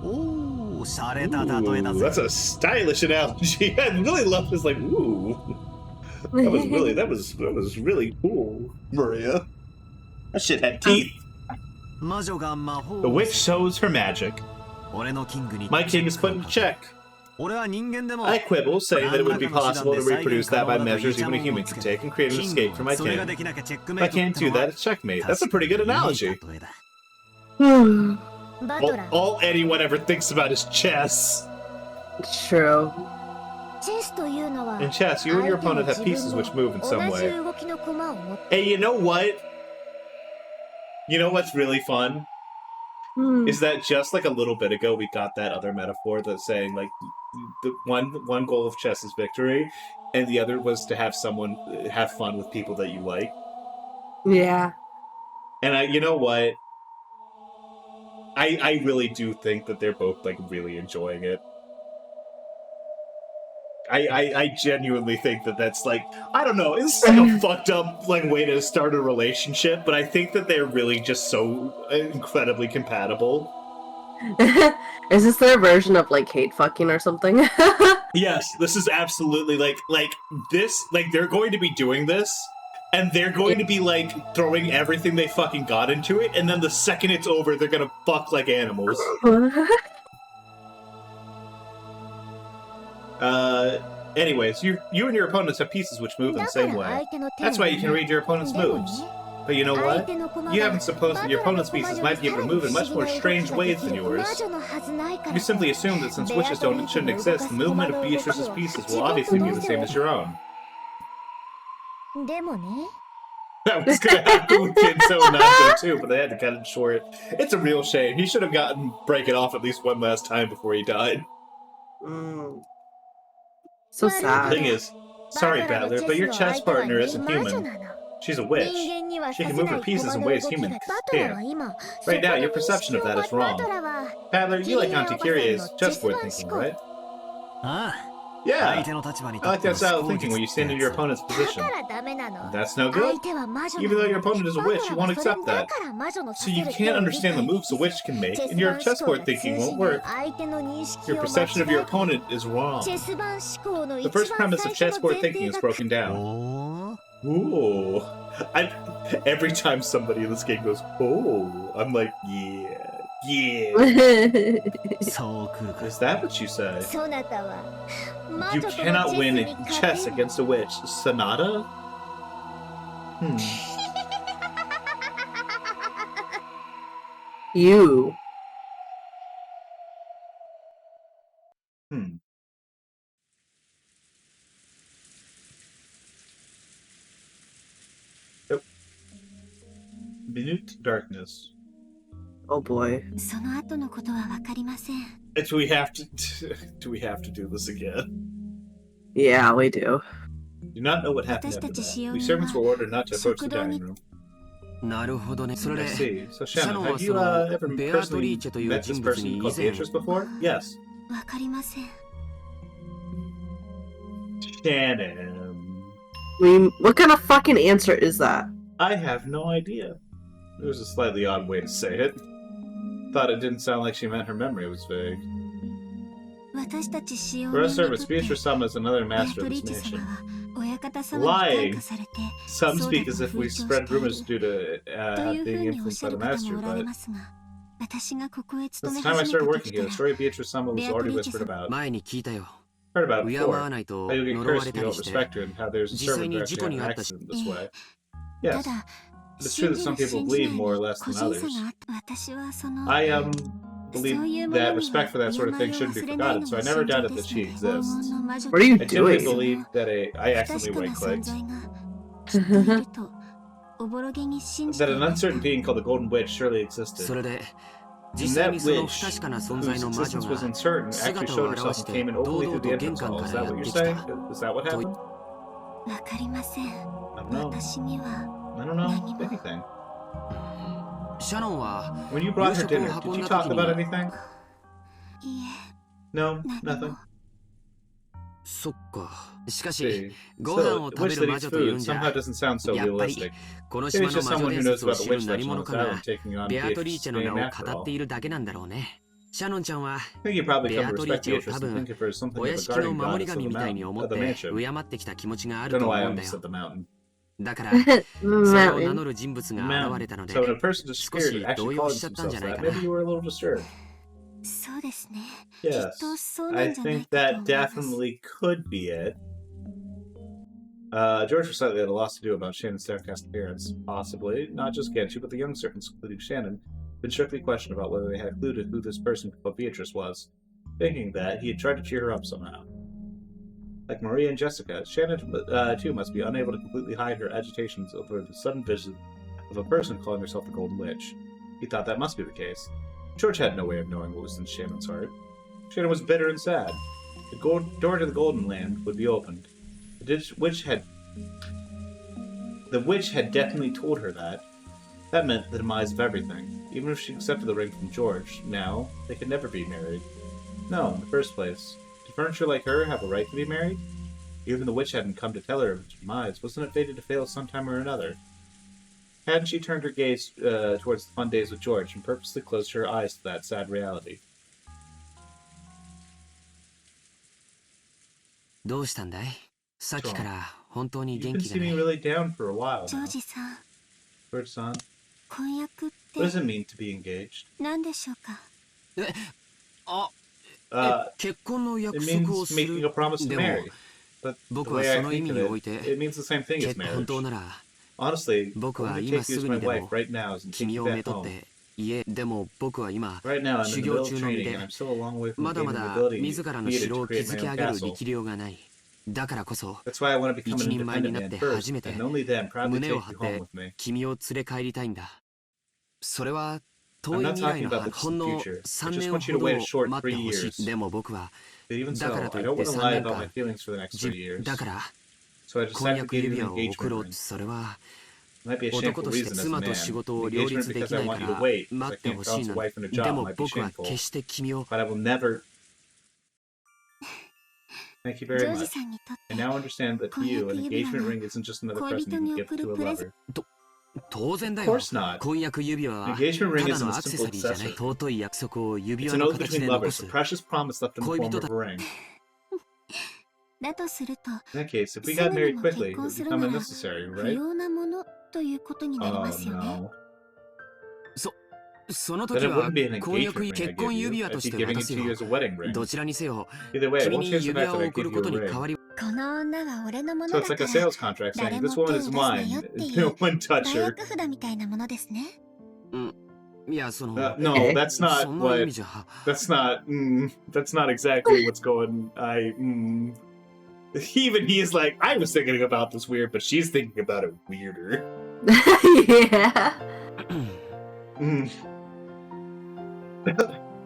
おおしゃれた Ooh, 例えだ that's ぜ a stylish analogy. I really love this. Like, ooh, that was really cool, Maria. That shit had teeth. 魔女が魔法 The を witch shows her magic. 俺のキングに My king is put in check. 俺は人間でも I quibble, saying that it would be possible to reproduce that by measures even a human could take and create an escape for my それが king. できなきゃチェック If メ I イト can't do that, it's checkmate. That's a pretty good analogy. バトラ All anyone ever thinks about is chess. It's true. チェスというのは In chess, you and your opponent have pieces which move in 同 some じ way. 動きの駒を持って Hey, you know what? You know what's really fun? Is that just like a little bit ago we got that other metaphor that's saying like the one goal of chess is victory, and the other was to have someone have fun with people that you like. Yeah. And you know what? I really do think that they're both like really enjoying it. I genuinely think that that's like, I don't know, it's like a fucked up like way to start a relationship, but I think that they're really just so incredibly compatible. Is this their version of like hate fucking or something? Yes, this is absolutely like this, like they're going to be doing this, and they're going to be like throwing everything they fucking got into it, and then the second it's over, they're gonna fuck like animals. Anyways, you and your opponents have pieces which move in the same way. That's why you can read your opponent's moves. But you know what? You haven't supposed that your opponent's pieces might be able to move in much more strange ways than yours. You simply assume that since witches shouldn't exist, the movement of Beatrice's pieces will obviously be the same as your own. That was gonna happen with Kinso and Nacho too, but they had to cut it short. It's a real shame. He should have gotten break it off at least one last time before he died. So sad. The thing is, sorry, Battler, but your chess partner isn't human. She's a witch. She can move her pieces in ways humans can't. Right now, your perception of that is wrong. Battler, you like Auntie Kyrie's chessboard thinking, right? Yeah, I like that style of thinking where you stand in your opponent's position. That's no good. Even though your opponent is a witch, you won't accept that. So you can't understand the moves a witch can make, and your chessboard thinking won't work. Your perception of your opponent is wrong. The first premise of chessboard thinking is broken down. Ooh. Every time somebody in this game goes, oh, I'm like, yeah. Is that what you say? You cannot win in chess against a witch. Sonata? You. Yep. Minute darkness. Oh boy. Do we have to do this again? Yeah, we do. Do not know what happened after that. We servants were ordered not to approach the dining room. I see. So Shannon, have you ever personally met this person called Beatrice before? Yes. Shannon. What kind of fucking answer is that? I have no idea. It was a slightly odd way to say it. Thought it didn't sound like she meant her memory was vague. For us servants, Beatrice-sama is another master of this nation. Lying! Some speak as if we spread rumors due to being influenced by the master, but... Since the time I started working here, the story of Beatrice-sama was already whispered about. Heard about it before. How you'll get cursed if you don't respect her, and how there's a servant who actually had an accident this way. Yes. It's true that some people believe more or less than others. I believe that respect for that sort of thing shouldn't be forgotten, so I never doubted that she exists. What are you I doing? I believe that I accidentally right-clicked. That an uncertain being called the Golden Witch surely existed. And that witch, whose existence was uncertain, actually showed herself and came in openly through the entrance hall. Is that what you're saying? Is that what happened? I don't know. I don't know anything. When you brought her dinner, did you talk about anything? No, nothing. See, so, a witch that eats food somehow doesn't sound so realistic. Maybe it's just someone who knows about the witch legend on this island taking on Beatrice's name after all. I think you probably come to respect Beatrice and think of her as something of a guardian goddess of the mountain, of the mansion. Don't know why I almost said the mountain. Mountain. So when a person just scared actually calls themselves that, maybe you were a little disturbed. Yes, I think that definitely could be it. George was slightly at a loss to do about Shannon's downcast appearance. Possibly, not just Genshi, but the young servants, including Shannon, been strictly questioned about whether they had a clue to who this person called Beatrice was. Thinking that, he had tried to cheer her up somehow. Like Maria and Jessica, Shannon too must be unable to completely hide her agitations over the sudden vision of a person calling herself the Golden Witch. He thought that must be the case. George had no way of knowing what was in Shannon's heart. Shannon was bitter and sad. The door to the Golden Land would be opened. The witch had definitely told her that. That meant the demise of everything. Even if she accepted the ring from George, now, they could never be married. No, in the first place. Did furniture like her have a right to be married? Even the witch hadn't come to tell her of its demise. Wasn't it fated to fail sometime or another? Hadn't she turned her gaze towards the fun days with George and purposely closed her eyes to that sad reality? You've been seeming really down for a while now. George-san, what does it mean to be engaged? It means making a promise to marry. But the 僕は way I その意 think 味 of におい it, て it means the same thing as 結婚 marriage. となら Honestly, I 僕は want to 今 take す you as ぐ my にで wife も right now and take 君 you をめ back とっ home. て家でも僕は今 Right now, I'm in 修 the 行 middle of 中の身 training, で and I'm still a long way from まだ gaining ま the だ ability 自らの needed 城 to を create 築 my き own 上げる castle. 力量がないだからこそ That's why I want to become 一 an 人前に independent なっ man て first, 初めて and only then proudly 胸を take 張 you っ home て with me. 君を連れ帰りたいんだそれは I'm 遠い not 未来 talking の about the ほん distant の future. I 3 just 年 want ほ you to ど wait a short 待って 3ほしい years. でも僕は But even だから so, と I い don't って want to 3 lie 年 about 間 my feelings for the next じ 3 years. だから So I 婚 decided to 約 give 指 you 輪 an を贈ろ engagement う ring. それは It might be a 男 shameful として reason as a 妻と man. 仕事 An を両 engagement 立で because き I ない want か you to ら wait, because 待 I って can't ほしい balance な a wife and a で job も might be 僕は shameful. 決して君を But I will never... Thank you ジ very ョージ much. さんにとって I now understand that to you, an engagement ring isn't just another present you can give to a lover. 当然だ Of よ course not. 婚約指輪 An は engagement た ring だ isn't の a アクセ simple サリーじゃない accessory. 尊い約束を指 It's 輪 an の oath 形 between で残 lovers, す a precious promise left in the form of a ring. だとすると In that case, if we すぐ got に married も quickly, 結 it 婚 would する become なら unnecessary, 不 right? 要なものということになりま Oh すよね no. その Then 時 it は wouldn't be an 婚約 engagement ring I 結 give 婚 you. 指輪 I'd と be して giving 渡 it す to you よ as a wedding ring. どちらにせよ Either way, it 君 won't に change the 指 fact 輪 that を I 贈 give る you こと a に ring. 変わりこの女は俺のも So の it's だ like か a ら sales contract saying 誰 this も woman 手を is 出すな mine. よってい No う one touch 大 her. 役札みたいなものですねいやその No, that's そ not んな意 what. 味じゃ That's not. That's not exactly what's going. Even he's like, I was thinking about this weird, but she's thinking about it weirder. Yeah.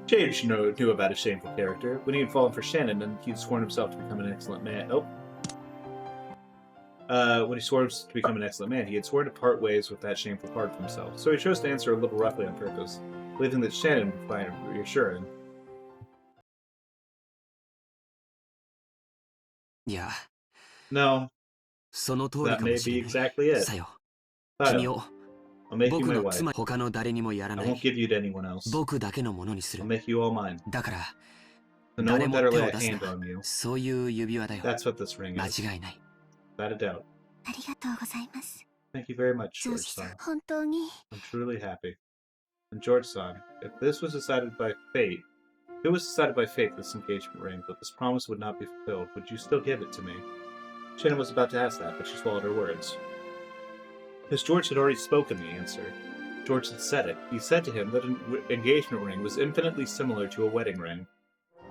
James knew about his shameful character. When he had fallen for Shannon, and he'd sworn himself to become an excellent man. When he swore to become an excellent man, he had sworn to part ways with that shameful part of himself. So he chose to answer a little roughly on purpose, believing that Shannon would find it reassuring. いや No, その通り that かも may し be れない exactly it. さよ I 君 know. を I'll make you 僕 my の wife. 妻他の誰にもやら I な won't い give you to anyone else. 僕だけのものにす I'll る make you all mine. だから So no 誰 one も better 手を lay a 出す hand な on you. そういう指輪だよ That's what this ring 間 is. 違いない Without a doubt. ありがとうございます Thank you very much, ジョー George ジさん Son. 本当に I'm truly happy. And George Son, if this was decided by fate, if it was decided by fate, this engagement ring, but this promise would not be fulfilled, would you still give it to me? Shannon was about to ask that, but she swallowed her words. Because George had already spoken the answer. George had said it. He said to him that an engagement ring was infinitely similar to a wedding ring.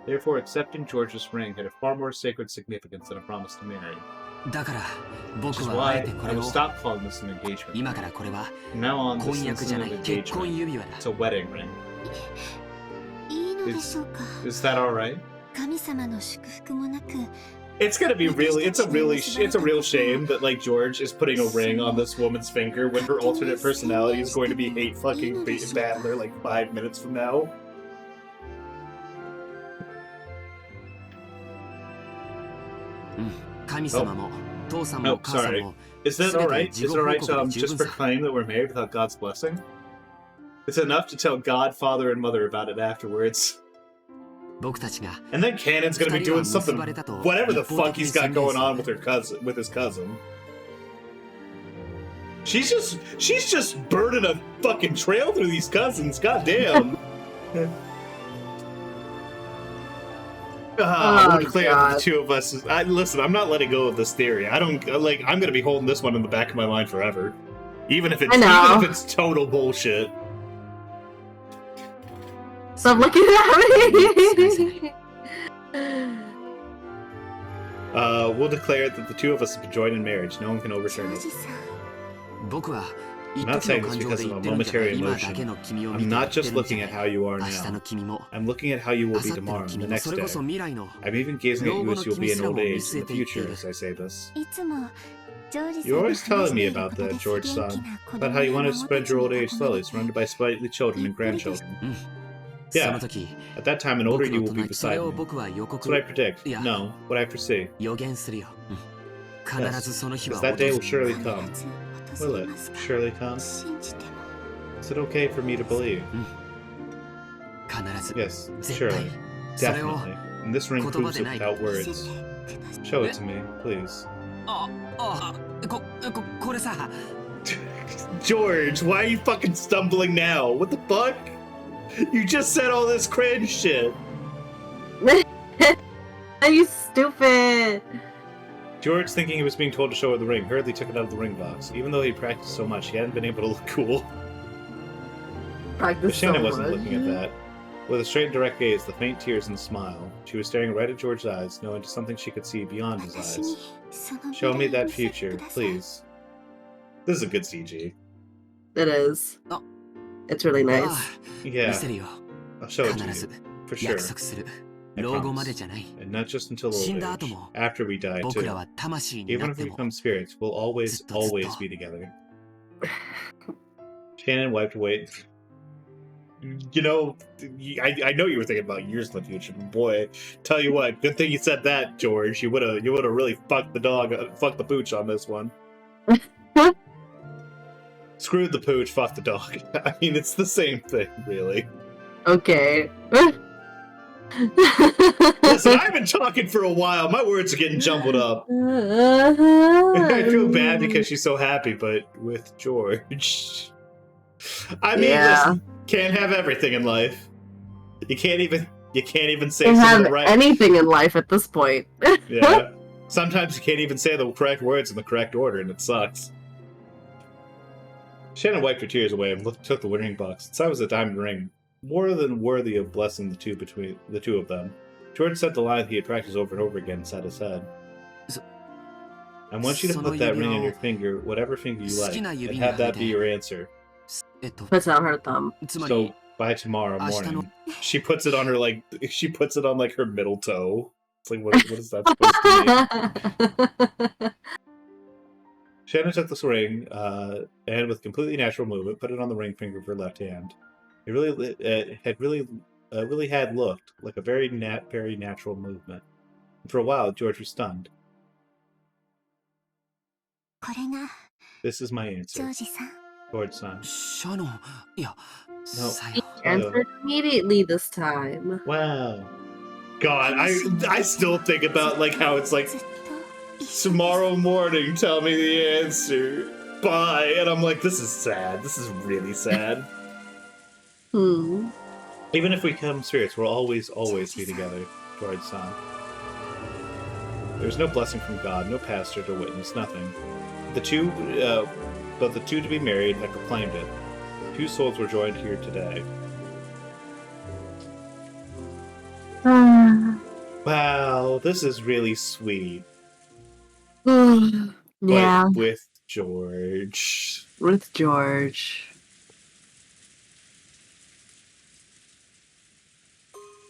Therefore, accepting George's ring had a far more sacred significance than a promise to marry. だから Which 僕 is はあえ why てこ I れ will を stop calling this an engagement. 今からこれは From now on, this 婚約 isn't じゃな an い結婚 engagement. 指輪だ It's a wedding ring. いいのでしょうか Is that alright? 神様の祝福もなく It's gonna be really. It's a real shame that like George is putting a ring on this woman's finger when her alternate personality is going to be hate fucking battler like 5 minutes from now. 神様も父さんも Oh, 母さん sorry. も Is that 全て alright? 事 Is 後 it 報 alright 告 to で十 just 分さ proclaim that we're married without God's blessing? It's enough to tell God, Father, and Mother about it afterwards. 僕たちが And then Cannon's gonna be doing something, whatever the fuck he's got going on with his cousin. She's just burning a fucking trail through these cousins. Goddamn. We'll declare that the two of us. Listen, I'm not letting go of this theory. I don't like. I'm gonna be holding this one in the back of my mind forever, even if it's total bullshit. Stop looking at me. We'll declare that the two of us have been joined in marriage. No one can ジョ overturn ー it. ジさん僕は I'm 一 not 時 saying の this 感情で because 言 of っ a てるんじゃない momentary 今だ emotion. けの君を見 I'm て言 not って just るんじゃ looking な at い how you are 明日 now. の君も I'm looking at how you 明 will be 後日の tomorrow, 君 the も next それこ day. そ未来の I'm even gazing at you 老後 as の you'll be 君 in すら old も見 age 据 in え the て言ってい future る as I say this. いつもジョージさん You're が always telling me 話している about こと that, で George 元 son. 気な子 About 供 how you や want to 孫 spread たち your に old 囲 age ま slowly, れて surrounded by sprightly children and grandchildren. そ Yeah, の時 at that time, an 僕 older の you will 隣 be それ beside を me. 僕は予 That's what I 告 predict. Yeah. No, what I foresee. 予言するよ必 Yes, ずその日 because は that 訪 day れ will る surely 必 come. ず Will 訪れ it ますが surely come? 信じても Is it okay for me to believe? 必ず Yes, 絶 surely. 対それを Definitely. And this ring 言葉 proves で it ない without 見せ words. てください Show it to me, please. これさ George, why are you fucking stumbling now? What the fuck? You just said all this cringe shit. Are you stupid? George, thinking he was being told to show her the ring, hurriedly took it out of the ring box. Even though he practiced so much, he hadn't been able to look cool. But Practice so Shannon wasn't much. looking at that. With a straight and direct gaze, the faint tears and the smile, she was staring right at George's eyes, knowing to something she could see beyond his 私に eyes. その Show 未 me 来を that 見せて future, ください please. This is a good CG. It is. Oh. It's really あ nice. あ見 Yeah, せるよ I'll show it to 必ず you. For sure. 約束する I 老後まで promise. じゃない And not just until 死ん old だ後 age. も After we die, 僕ら too. は魂にな Even っ if て we も become spirits, we'll always, ずっとずっと always be together. Shannon wiped away. You know, I know you were thinking about years in the future, but boy, tell you what, good thing you said that, George. You would have really fucked the pooch on this one. Screwed the pooch, fuck the dog. I mean, it's the same thing, really. Okay. Listen, I've been talking for a while. My words are getting jumbled up. I feel bad because she's so happy, but with George. I mean, Yeah. listen, can't have everything in life. You can't even say Can't some have of the right. anything in life at this point. Yeah. Sometimes you can't even say the correct words in the correct order, and it sucks. Shannon wiped her tears away and took the ring box. Inside was a diamond ring, more than worthy of blessing between the two of them. George said the line he had practiced over and over again inside his head. I want you to put that ring on your finger, whatever finger you like, and have that be your answer. えっと Puts out her thumb. つま So り by tomorrow 明日の morning, she puts it on her her middle toe. It's like what is that supposed to mean? Shannon took this ring, and with completely natural movement, put it on the ring finger of her left hand. It really had looked like a very natural movement. And for a while, George was stunned. これが This is my ジョ answer, ージさん George-san. シャノンいや No. さよ Answered immediately this time. Wow. God, I still think about like how it's like ずっと一緒です tomorrow morning, tell me the answer. Bye. And I'm like, this is sad. This is really sad. Hmm. Even if we become spirits, we'll always be together, George-san. There's no blessing from God, no pastor to witness, nothing. But the two to be married had proclaimed it. Two souls were joined here today. Wow, this is really sweet. Yeah. But with George. With George.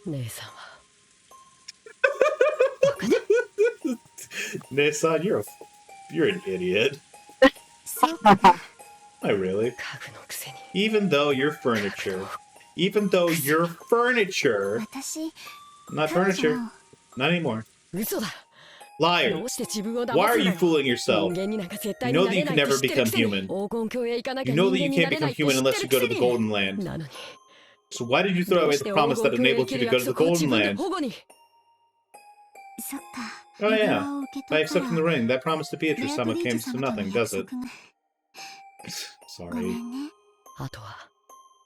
姉さんは Nissan, you're an idiot. そうかな Not really. 家具のくせに Even though you're furniture. Even though you're furniture. 私 Not 彼女 furniture. を Not anymore. 嘘だ Liar. どうして自分を騙 Why す are ん you だよ fooling 人 yourself? 間になんか絶対 You に know な that れ you な can いと never 知ってる become くせに human. 黄金鏡へ行かなき You ゃ know 人 that 間 you に can't なれな become いと human 知って unless る you く go せ to the に Golden Land. なのに So why did you ど throw う away し the て promise 黄 that 金鏡へ enabled 行け you る to go to 約 the 束を自 Golden 分で Land? 保護にそっか Oh 指 yeah. 輪を受け By 取った accepting the ら ring, that promise to ベ Beatrice アト Sama リー came チェ to 様との nothing, 約 does it? 束がご Sorry. めんねあとは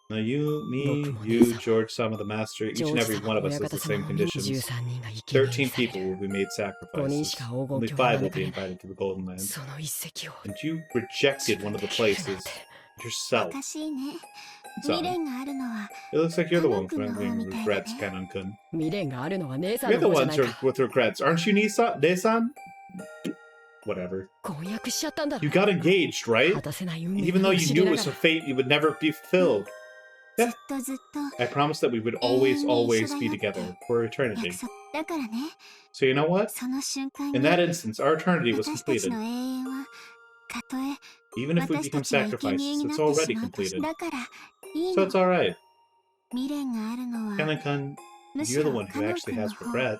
Now you, me, Look, you, Monisa. George Sama, the master, each and every ジョージ one 様 of の us 親 has the 方 same 様の conditions. 23人が生贄に 13され people will be made 5人 sacrifices. しか黄金 Only 鏡が 5 will な be か invited to the Golden った Land. その一石を And you rejected one of the places お yourself. かしいね So, 未練があるのは it looks like you're the one with Kanon-kun no wondering home regrets, mitay da ne. Kanon-kun. 未練があるのは姉さん You're の the 方じゃない ones か with regrets. Aren't you, Nisa? Whatever. 婚約しちゃったんだろ You got engaged, right? 果たせない運命 Even の though 不 you 思議 knew な it が was ら a fate you would never be fulfilled. ずっとずっと I promised that we would always, always be together for eternity. 約束だからね So you know what? その瞬間 In に that instance, our eternity was 私たち completed. の永遠はたとえ Even if we 私 become たちが生贄 sacrifices, にな it's ってし already まうと completed. だからいい So の it's alright. 未練があるのは Kanon-kun, むし you're ろ the one who カノン actually 君の has 方 regrets.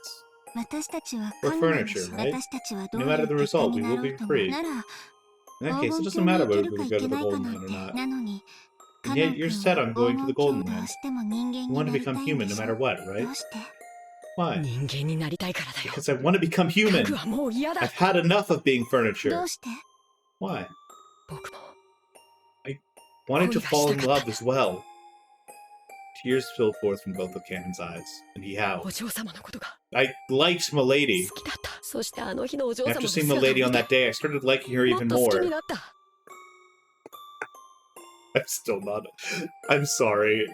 私たちは We're 神なのし furniture, right? 私たちはどう No い matter う the 結果 result, に we な will ろ be うとも free. なら In that 黄 case, it 金 doesn't 鏡に matter 行け whether る we か go 行 to け the ないか Golden なん Land て or not. なのにカ And ノ yet ン you're 君 set は on 黄 going to 金 the 鏡を Golden どう Land. しても人間 You に want な to りた become いん human で no しょ matter what, ど right? うして Why? 人間になりたいからだよ Because I want to become 家 human. 具はもう嫌だ I've had enough of being ど furniture. うして Why? 僕も Wanted to Koi ga fall in shitakatta. love as well. Tears spilled forth from both of Cannon's eyes, and he お howled. 嬢様のことが I liked Milady. 好きだった After seeing Milady on that day, I started liking her even more. I'm still not. I'm sorry.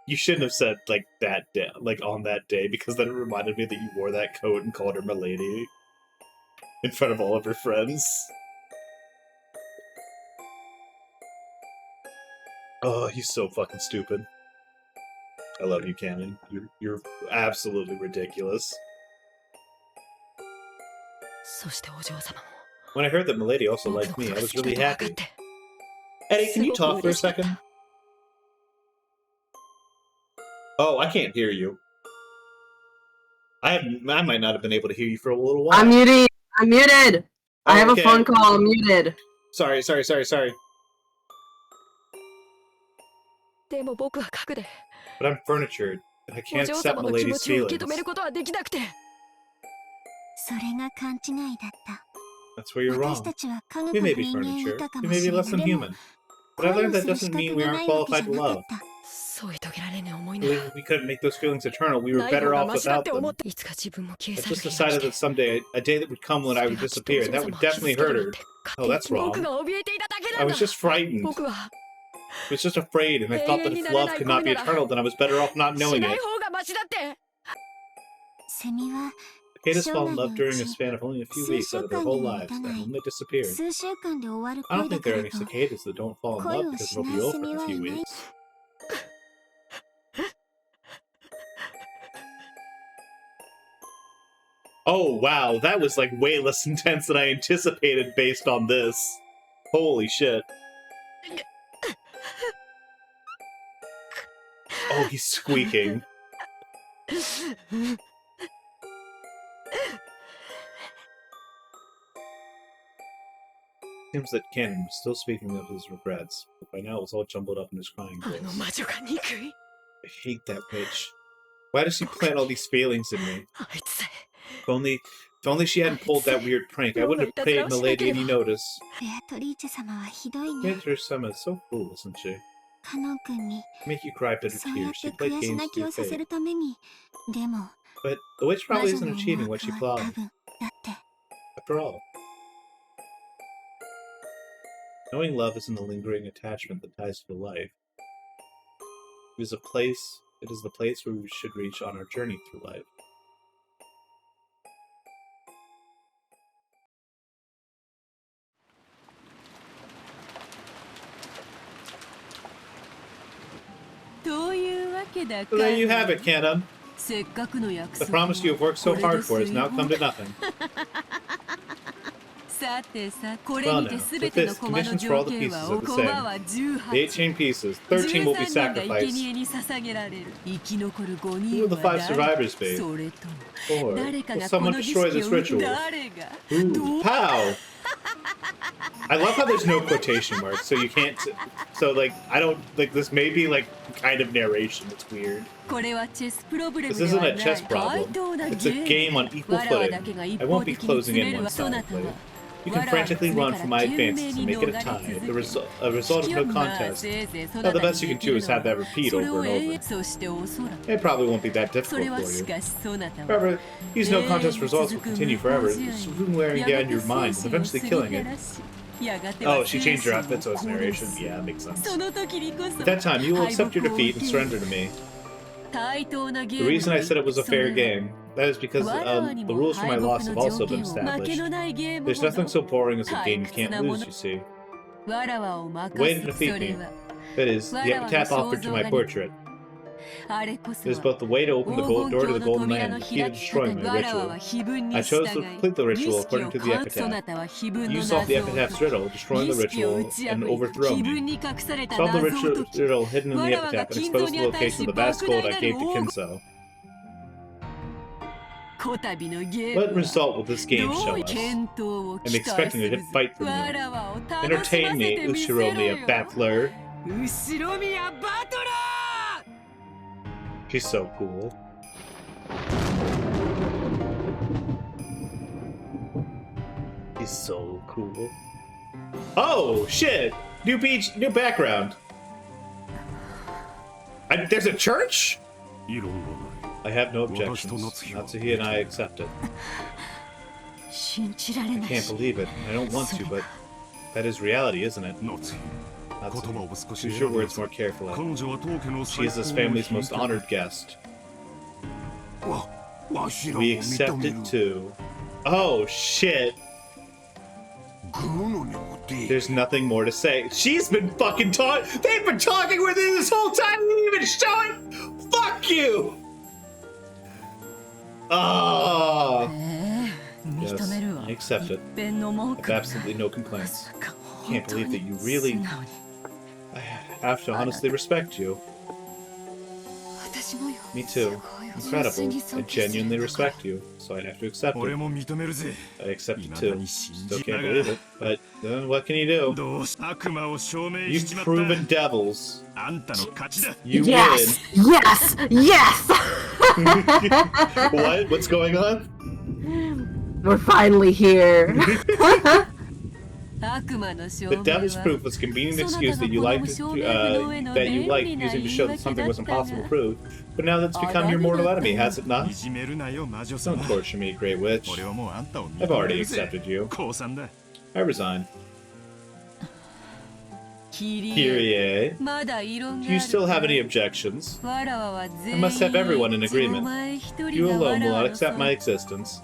You shouldn't have said, like, that day, like, on that day, because then it reminded me that you wore that coat and called her Milady in front of all of her friends. Oh, he's so fucking stupid. I love you, Canon. You're absolutely ridiculous. When I heard that Milady also liked me, I was really happy. Eddie, can you talk for a second? Oh, I can't hear you. I might not have been able to hear you for a little while. I'm muted. I'm muted. Oh, I have okay. a phone call. I'm muted. Sorry. But I'm furnitured, and I can't accept Milady's feelings. That's where you're wrong. We may be furniture, we may be less than human, but I learned that doesn't mean we aren't qualified to love. If we couldn't make those feelings eternal, we were better off without them. I just decided that someday, a day that would come when I would disappear, and that would definitely hurt her. Oh, that's wrong. I was just frightened. I was just afraid, and I thought that if love could not be eternal, then I was better off not knowing it. Cicadas fall in love during a span of only a few weeks out of their whole lives, then when they disappear. I don't think there are any cicadas that don't fall in love because it'll be over in a few weeks. Oh, wow, that was like way less intense than I anticipated based on this. Holy shit. Oh, he's squeaking. Seems that Ken was still speaking of his regrets, but by now it was all jumbled up in his crying voice. I hate that witch. Why does she plant all these feelings in me? If only she hadn't pulled that weird prank, I wouldn't have paid Milady any notice. Beatrice-sama is so cool, isn't she? Make you cry bitter tears. She played games to your fate. But the witch probably isn't achieving what she plotted. After all. Knowing love isn't a lingering attachment that ties to life. It is the place where we should reach on our journey through life. So there you have it, Canon. The promise you have worked so hard for has now come to nothing. Well now, with this, conditions for all the pieces are the same. The 8 chain pieces, 13 will be sacrificed. Who will the 5 survivors be? 4. Will someone destroy this ritual? Ooh, how? I love how there's no quotation marks, so you can't... So, like, I don't... Like, this may be, like, kind of narration. It's weird. This isn't a chess problem. It's a game on equal footing. I won't be closing in one-sidedly. You can frantically run for my advances and make it a tie. A result of no contest. Now the best you can do is have that repeat over and over. It probably won't be that difficult for you. However, these no contest results will continue forever, soon wearing down your mind and eventually killing it. Oh, she changed her outfit so it's narration? Yeah, makes sense. At that time, you will accept your defeat and surrender to me. The reason I said it was a fair game, that is because the rules for my loss have also been established. There's nothing so boring as a game you can't lose, you see. The way to defeat me, that is, the epitaph offered to my portrait. It is both the way to open the door to the Golden Land and the key to destroying my ritual. I chose to complete the ritual according to the epitaph. You solve the epitaph's riddle, destroying the ritual, and overthrow me. Solve the riddle hidden in the epitaph and expose the location of the vast gold I gave to Kinso. What result will this game show us? I'm expecting a good fight from you. Entertain me, Ushiromiya Battler. She's so cool. He's so cool. Oh, shit! New beach, new background. There's a church? I have no objections. Natsuhi and I accept it. 信じられ I ない can't believe it. I don't want to, but that is reality, isn't it? 夏言 Natsu, 葉を少し use 選 your ぶ words more carefully. 彼女は当家の She 最 is this 高の family's 品 most 格 honored guest. わしらも We 認 accept め it る too. Oh, shit. グーの根もで There's nothing more to say. She's been fucking talking. They've been talking with her this whole time. They didn't even show it. Fuck you. Ah. 認めるわ I accept it. 一遍の文 I 句 have absolutely no complaints. まさか Can't 本当 believe that に you really. 素直に I have to honestly respect you. 私もよ Me too. すごい Incredible. 純粋に I 尊敬してる genuinely んだから respect you, so I'd have to accept 俺 it. も認めるぜ I accept it 未だ too. に信 Still じ can't なが believe ら it, but what can you do? どうし悪魔を証明しち You've まった proven devils. あんたの勝ちだ You Yes! Yes! Yes! win. What? What's going on? We're finally here. 悪魔の証 The 明 devil's は proof was a convenient そなた excuse が that you 好 liked む証明不能への that you 便 liked 利な using 言 to い show that 訳 something だっ was たが impossible to prove. But now that's become your mortal enemy, has it not? いじめるなよ魔女 Don't 様 torture me, Great Witch. 俺はもうあんたを I've 認め already るぜ accepted you. 降参だ I resign. キリエ Kyrie, まだ異論 do が you ある still have any objections? わらわは I 全員 must have everyone in 一致 agreement. お前一人 You が alone わ will ら not わの accept そ my existence.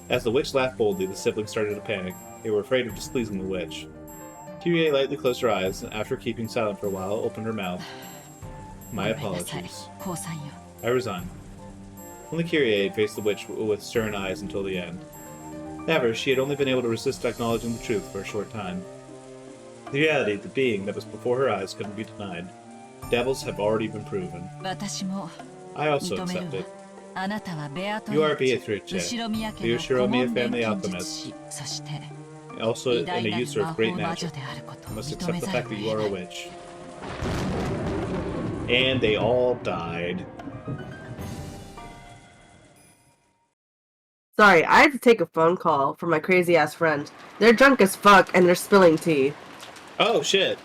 As the witch laughed boldly, the siblings started to panic. They were afraid of displeasing the witch. Kyrie lightly closed her eyes, and after keeping silent for a while, opened her mouth. My ごめんなさい apologies. 降参よ I resign. Only Kyrie faced the witch with stern eyes until the end. Ever, she had only been able to resist acknowledging the truth for a short time. The reality, the being that was before her eyes, couldn't be denied. Devils have already been proven. 私も I also 認める accept わ it. あなたはベアトリ You are ッチ Beatrice, 後ろ宮 the 家の Ushiromiya 顧問 family 錬金 alchemist, 術師そして also 偉 and 大 a なる user 魔 of 法 great 魔女 magic. であることを You must 認め accept the ざ fact るを that 得 you are な a い witch. And they all died. Sorry, I had to take a phone call from my crazy ass friend. They're drunk as fuck and they're spilling tea. Oh, shit.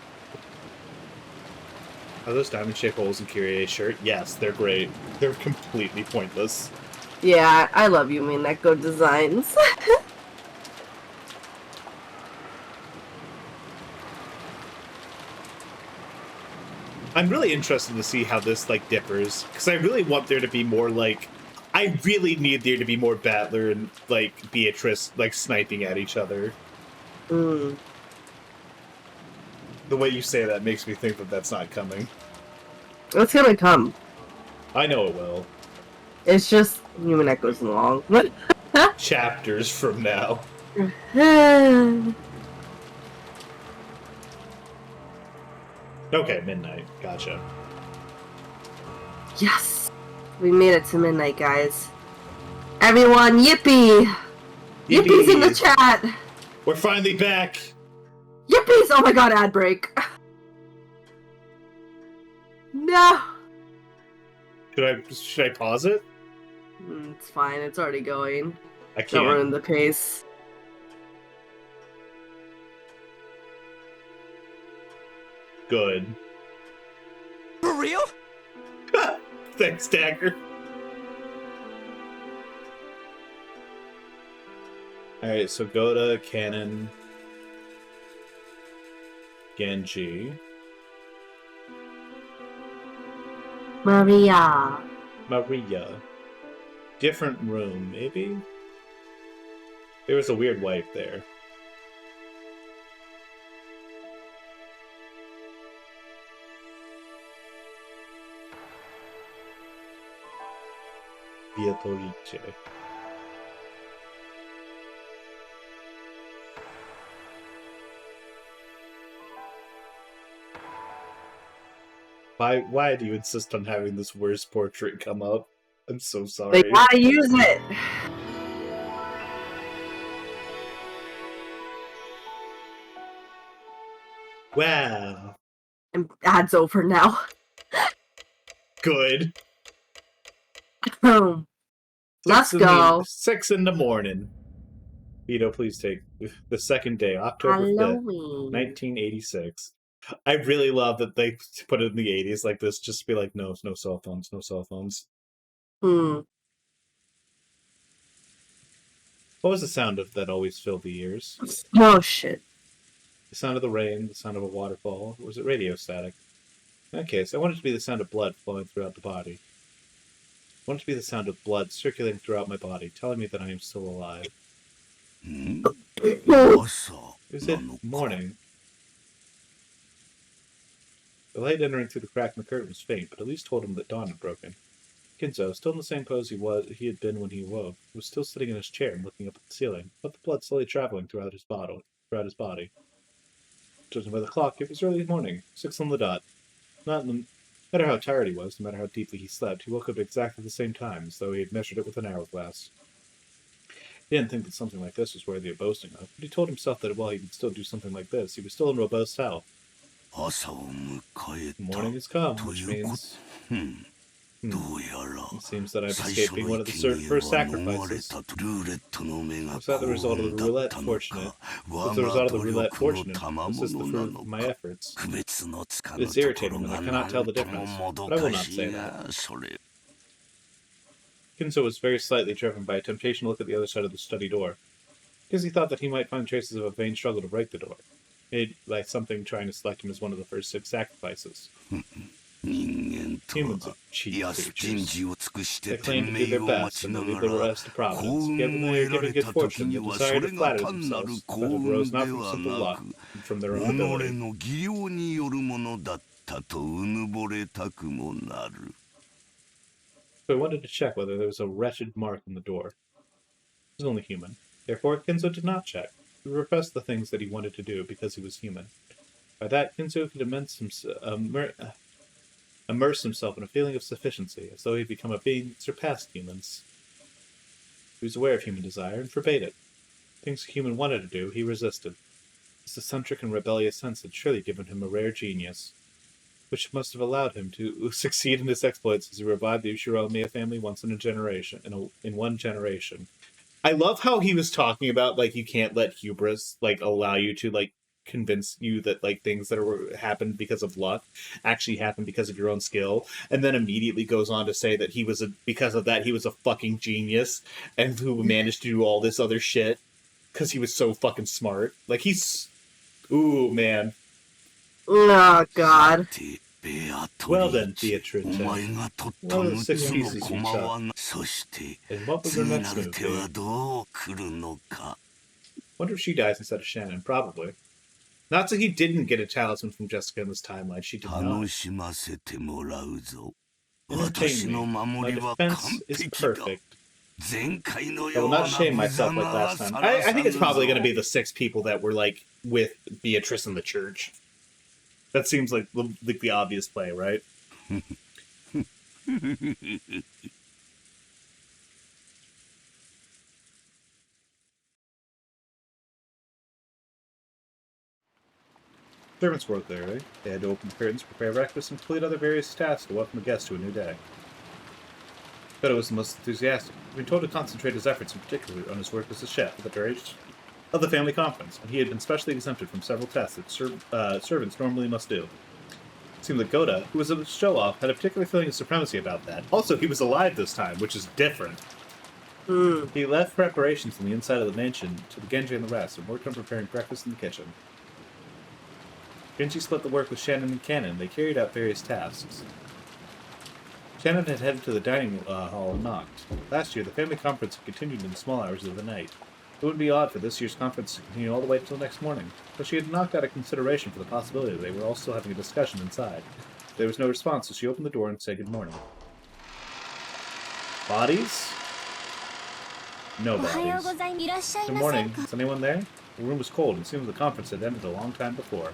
Are those diamond-shaped holes in Kyrie's shirt? Yes, they're great. They're completely pointless. Yeah, I love Umineko designs. I'm really interested to see how this, like, differs. Because I really want there to be more, like... I really need there to be more Battler and, like, Beatrice, like, sniping at each other. Mm. The way you say that makes me think that that's not coming. It's gonna come. I know it will. It's just Umineko's long. Chapters from now. Okay, midnight. Gotcha. Yes! We made it to midnight, guys. Everyone, yippee! Yippee's in the chat! We're finally back! Yippees! Oh my god, ad break. No! Should I pause it? It's fine, it's already going. I Don't can't. ruin the pace. Good. For real? Thanks, Dagger. Alright, so go to Canon Genji. Maria. Maria. Different room, maybe? There was a weird wipe there. Beatrice. Why do you insist on having this worst portrait come up? I'm so sorry. They gotta use it! Wow. And ad's over now. Good. Let's go. 6 in the morning. Vito, please take the second day, October 5th, Halloween. 1986. I really love that they put it in the 80s like this, just to be like, no cell phones, no cell phones. What was the sound of that always filled the ears? Oh shit. The sound of the rain, the sound of a waterfall, or was it radio static? In that case, I want it to be the sound of blood flowing throughout the body. I want it to be the sound of blood circulating throughout my body, telling me that I am still alive. Is it morning? The light entering through the crack in the curtain was faint, but at least told him that dawn had broken. Kinzo, still in the same pose he had been when he awoke, was still sitting in his chair and looking up at the ceiling, but the blood slowly traveling throughout his body. Judging by the clock, it was early morning, 6 on the dot. No matter how tired he was, no matter how deeply he slept, he woke up at exactly the same time, as though he had measured it with an hourglass. He didn't think that something like this was worthy of boasting of, but he told himself that while he could still do something like this, he was still in robust health. Morning has come, which means... It seems that I've escaped being one of the first sacrifices. Was that the result of the roulette fortunate? Was the result of the roulette fortunate? This is the fruit of my efforts. It is irritating and I cannot tell the difference, but I will not say that. Kinzo was very slightly driven by a temptation to look at the other side of the study door, because he thought that he might find traces of a vain struggle to break the door, made by something trying to select him as one of the first 6 sacrifices. Humans are cheap creatures. They claim to do their best and they leave the rest to providence. Given they are given good fortune, they desire to flatter themselves, but it arose not from simple luck, but from their own ability. So I wanted to check whether there was a wretched mark on the door. He was only human. Therefore, Kinzo did not check. He repressed the things that he wanted to do because he was human. By that, Kinzo could immerse himself in a feeling of sufficiency, as though he had become a being that surpassed humans. He was aware of human desire and forbade it. Things a human wanted to do, he resisted. This eccentric and rebellious sense had surely given him a rare genius, which must have allowed him to succeed in his exploits as he revived the Ushiromiya family once in one generation. I love how he was talking about, like, you can't let hubris, like, allow you to, like, convince you that, like, things that happened because of luck actually happened because of your own skill, and then immediately goes on to say that because of that he was a fucking genius and who managed to do all this other shit because he was so fucking smart. Like, ooh, man. Oh god. Well then, Beatrice, one of the 6 pieces you took. And what was her next move, babe? Wonder if she dies instead of Shannon. Probably. Not that he didn't get a talisman from Jessica in this timeline. She did not. Entertain me. My defense is perfect. I will not shame myself like last time. I think it's probably going to be the 6 people that were, like, with Beatrice in the church. That seems like the obvious play, right? Servants worked there, eh? They had to open the curtains, prepare breakfast, and complete other various tasks to welcome a guest to a new day. Beto was the most enthusiastic. He had been told to concentrate his efforts in particular on his work as a chef for the duration of the family conference, and he had been specially exempted from several tests that servants normally must do. It seemed that Goda, who was a show-off, had a particular feeling of supremacy about that. Also, he was alive this time, which is different. He left preparations on the inside of the mansion to the Genji and the rest, and worked on preparing breakfast in the kitchen. Genji split the work with Shannon and Cannon. They carried out various tasks. Shannon had headed to the dining hall and knocked. Last year, the family conference had continued in the small hours of the night. It would be odd for this year's conference to continue all the way until next morning, but she had knocked out of consideration for the possibility that they were all still having a discussion inside. There was no response, so she opened the door and said good morning. Bodies? No bodies. Good morning. Is anyone there? The room was cold, and it seemed the conference had ended a long time before.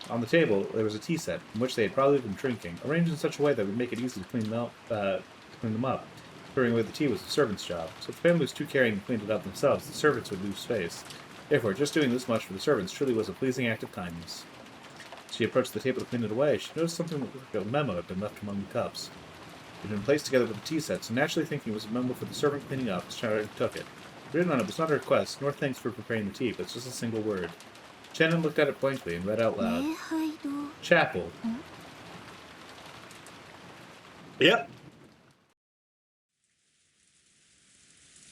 On the table, there was a tea set, from which they had probably been drinking, arranged in such a way that would make it easy to clean them up. Throwing away the tea was the servant's job, so if the family was too caring and cleaned it up themselves, the servants would lose space. Therefore, just doing this much for the servants truly was a pleasing act of kindness. As she approached the table to clean it away, she noticed something that looked like a memo had been left among the cups. It had been placed together with the tea set, so naturally thinking it was a memo for the servant cleaning up, Shannon took it. Written on it was not a request, nor thanks for preparing the tea, but just a single word. Shannon looked at it blankly and read out loud. Chapel. Yep.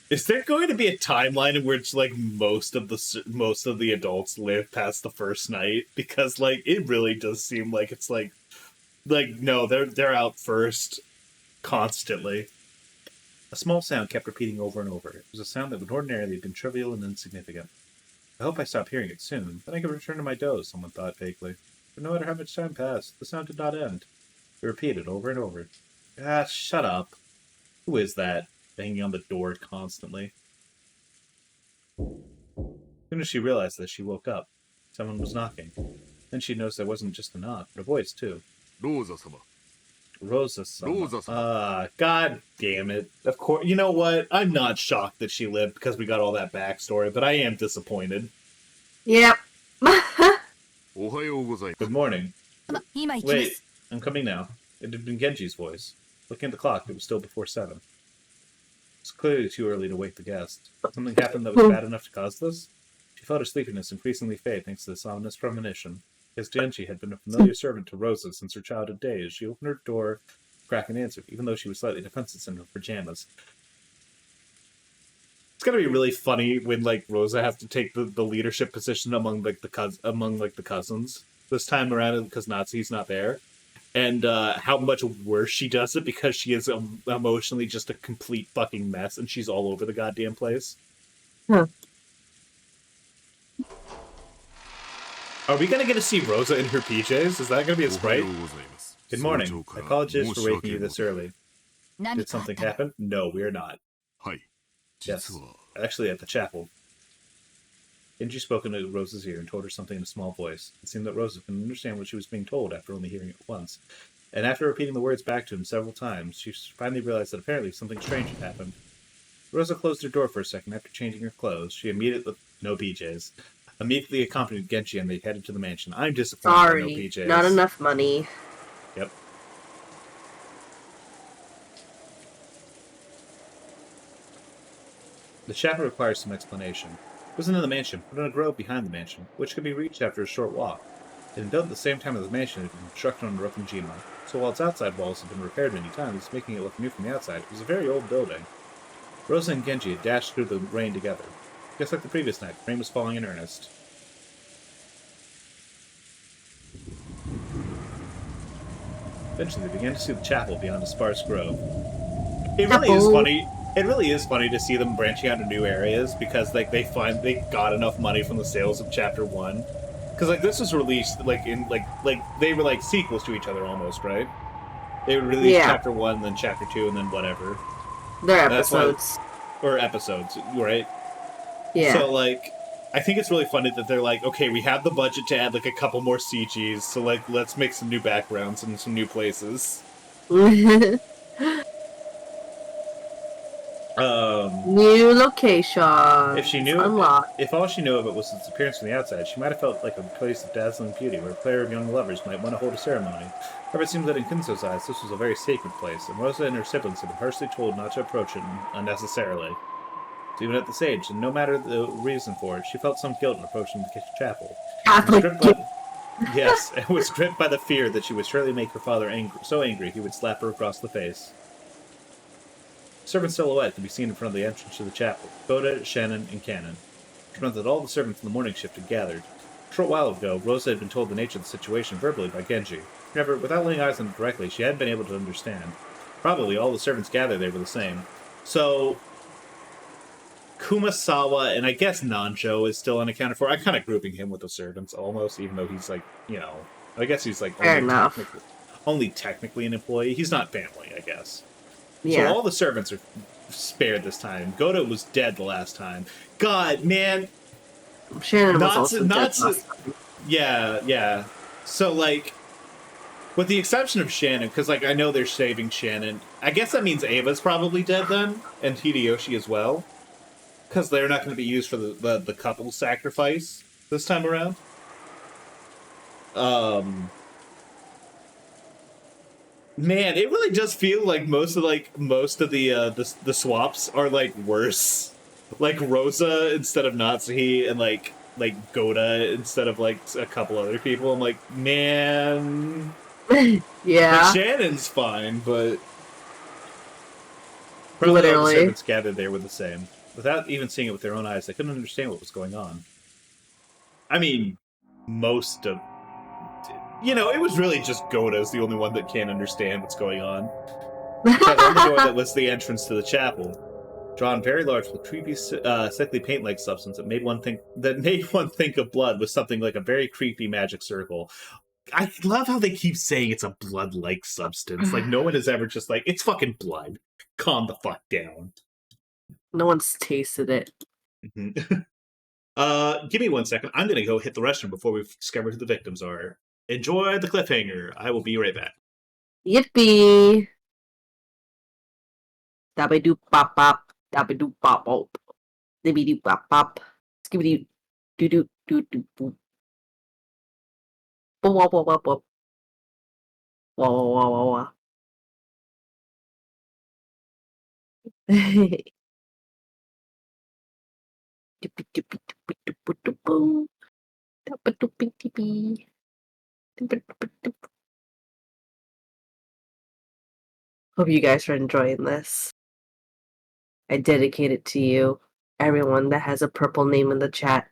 Is there going to be a timeline in which like most of the adults live past the first night? Because like it really does seem like it's like no, they're out first constantly. A small sound kept repeating over and over. It was a sound that would ordinarily have been trivial and insignificant. I hope I stop hearing it soon. Then I could return to my doze, someone thought vaguely. But no matter how much time passed, the sound did not end. It repeated over and over. Ah, shut up. Who is that? Banging on the door constantly. As soon as she realized this, she woke up. Someone was knocking. Then she noticed it wasn't just a knock, but a voice, too. Rosa-sama. Rosa-sama. God damn it. Of course, you know what? I'm not shocked that she lived because we got all that backstory, but I am disappointed. Yep. Good morning. 今行きま Wait, す I'm coming now. It had been Genji's voice. Looking at the clock, it was still before 7. It's clearly too early to wake the guest. Something happened that was bad enough to cause this? She felt her sleepiness increasingly fade thanks to this ominous premonition. As Genji had been a familiar servant to Rosa since her childhood days, she opened her door, cracked and answered, even though she was slightly defensive in her pajamas. It's gonna be really funny when like Rosa has to take the leadership position among the cousins this time around because Natsu's not there, and how much worse she does it because she is emotionally just a complete fucking mess and she's all over the goddamn place. Huh. Are we gonna get to see Rosa in her PJs? Is that gonna be a sprite? Good morning. I apologize for waking you this early. 何 Did かあっ something たら happen? No, we are not. はい。 Yes. 実は、 Actually, at the chapel. Genji spoke into Rosa's ear and told her something in a small voice. It seemed that Rosa couldn't understand what she was being told after only hearing it once. And after repeating the words back to him several times, she finally realized that apparently something strange had happened. Rosa closed her door for a second after changing her clothes. She immediately... No PJs. Immediately accompanied Genji and they headed to the mansion. I'm disappointed Sorry, by no PJs. not enough money. Yep. The chapel requires some explanation. It wasn't in the mansion, but in a grove behind the mansion, which could be reached after a short walk. It had been built at the same time as the mansion had been constructed on Rokkenjima, so while its outside walls had been repaired many times, making it look new from the outside, it was a very old building. Rosa and Genji had dashed through the rain together. Just like the previous night, the rain was falling in earnest. Eventually, they began to see the chapel beyond a sparse grove. It really is funny. It really is funny to see them branching out to new areas because, like, they got enough money from the sales of Chapter 1. Because, like, this was released, like, in, like, they were, like, sequels to each other almost, right? They would release Chapter 1, then Chapter 2, and then whatever. They're episodes. Or episodes, right? Yeah. So, like, I think it's really funny that they're like, okay, we have the budget to add, like, a couple more CGs, so, like, let's make some new backgrounds and some new places. New location. If she knew, unlocked. if all she knew of it was its appearance from the outside, she might have felt like a place of dazzling beauty where a pair of young lovers might want to hold a ceremony. However, it seems that in Kinso's eyes, this was a very sacred place, and Rosa and her siblings had been harshly told not to approach it unnecessarily. So even at this age, and no matter the reason for it, she felt some guilt in approaching the chapel. Catholic guilt. Yes, and was gripped by the fear that she would surely make her father so angry he would slap her across the face. Servant silhouette could be seen in front of the entrance to the chapel. Koda, Shannon, and Cannon. It meant that all the servants in the morning shift had gathered. A short while ago, Rosa had been told the nature of the situation verbally by Genji. However, without laying eyes on it directly, she hadn't been able to understand. Probably all the servants gathered there were the same. So, Kumasawa and I guess Nancho is still unaccounted for. I'm kind of grouping him with the servants almost, even though he's like, you know, I guess he's like only technically an employee. He's not family, I guess. Yeah. So all the servants are spared this time. Goto was dead the last time. God, man. Shannon was also dead last time. Yeah. So, like, with the exception of Shannon, because, like, I know they're saving Shannon. I guess that means Ava's probably dead then, and Hideyoshi as well. Because they're not going to be used for the couple sacrifice this time around. Man, it really does feel like most of the swaps are like worse. Like Rosa instead of Natsuhi, and like Goda instead of like a couple other people. I'm like, man. Yeah. Like, Shannon's fine, but probably all the literally servants gathered there were the same. Without even seeing it with their own eyes, they couldn't understand what was going on. I mean, most of... it was really just Goda's the only one that can't understand what's going on. Because on the door that was the entrance to the chapel, drawn very large with creepy, sickly paint-like substance that made one think of blood, was something like a very creepy magic circle. I love how they keep saying it's a blood-like substance. Like, no one is ever just like, it's fucking blood. Calm the fuck down. No one's tasted it. Give me 1 second. I'm gonna go hit the restroom before we discover who the victims are. Enjoy the cliffhanger. I will be right back. Yippee! Dabby doop bop bop. Dabby doop bop bop. Dibby doop bop bop. Skibby doo doo doo doo boop. Wah wah wah wah wah. Wah wah wah wah wah. Dippy dippy dippy dippy dippy. Dabba doopy dippy. Dippy dippy dip. Hope you guys are enjoying this. I dedicate it to you, everyone that has a purple name in the chat.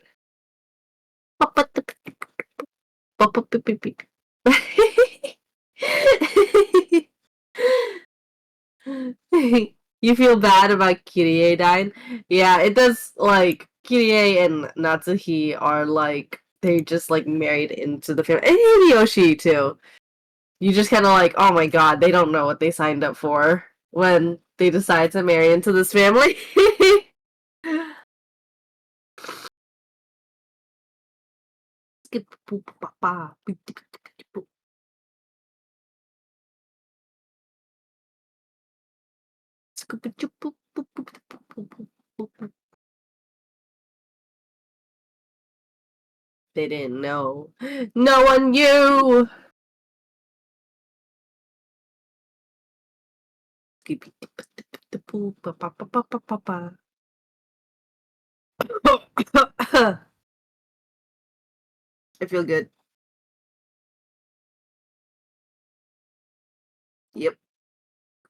You feel bad about Kirie dying? Yeah, it does. Like, Kirie and Natsuhi are like, they just like married into the family. And Hideyoshi too. You just kind of like, oh my god, they don't know what they signed up for when they decide to marry into this family. They didn't know. No one knew! I feel good. Yep.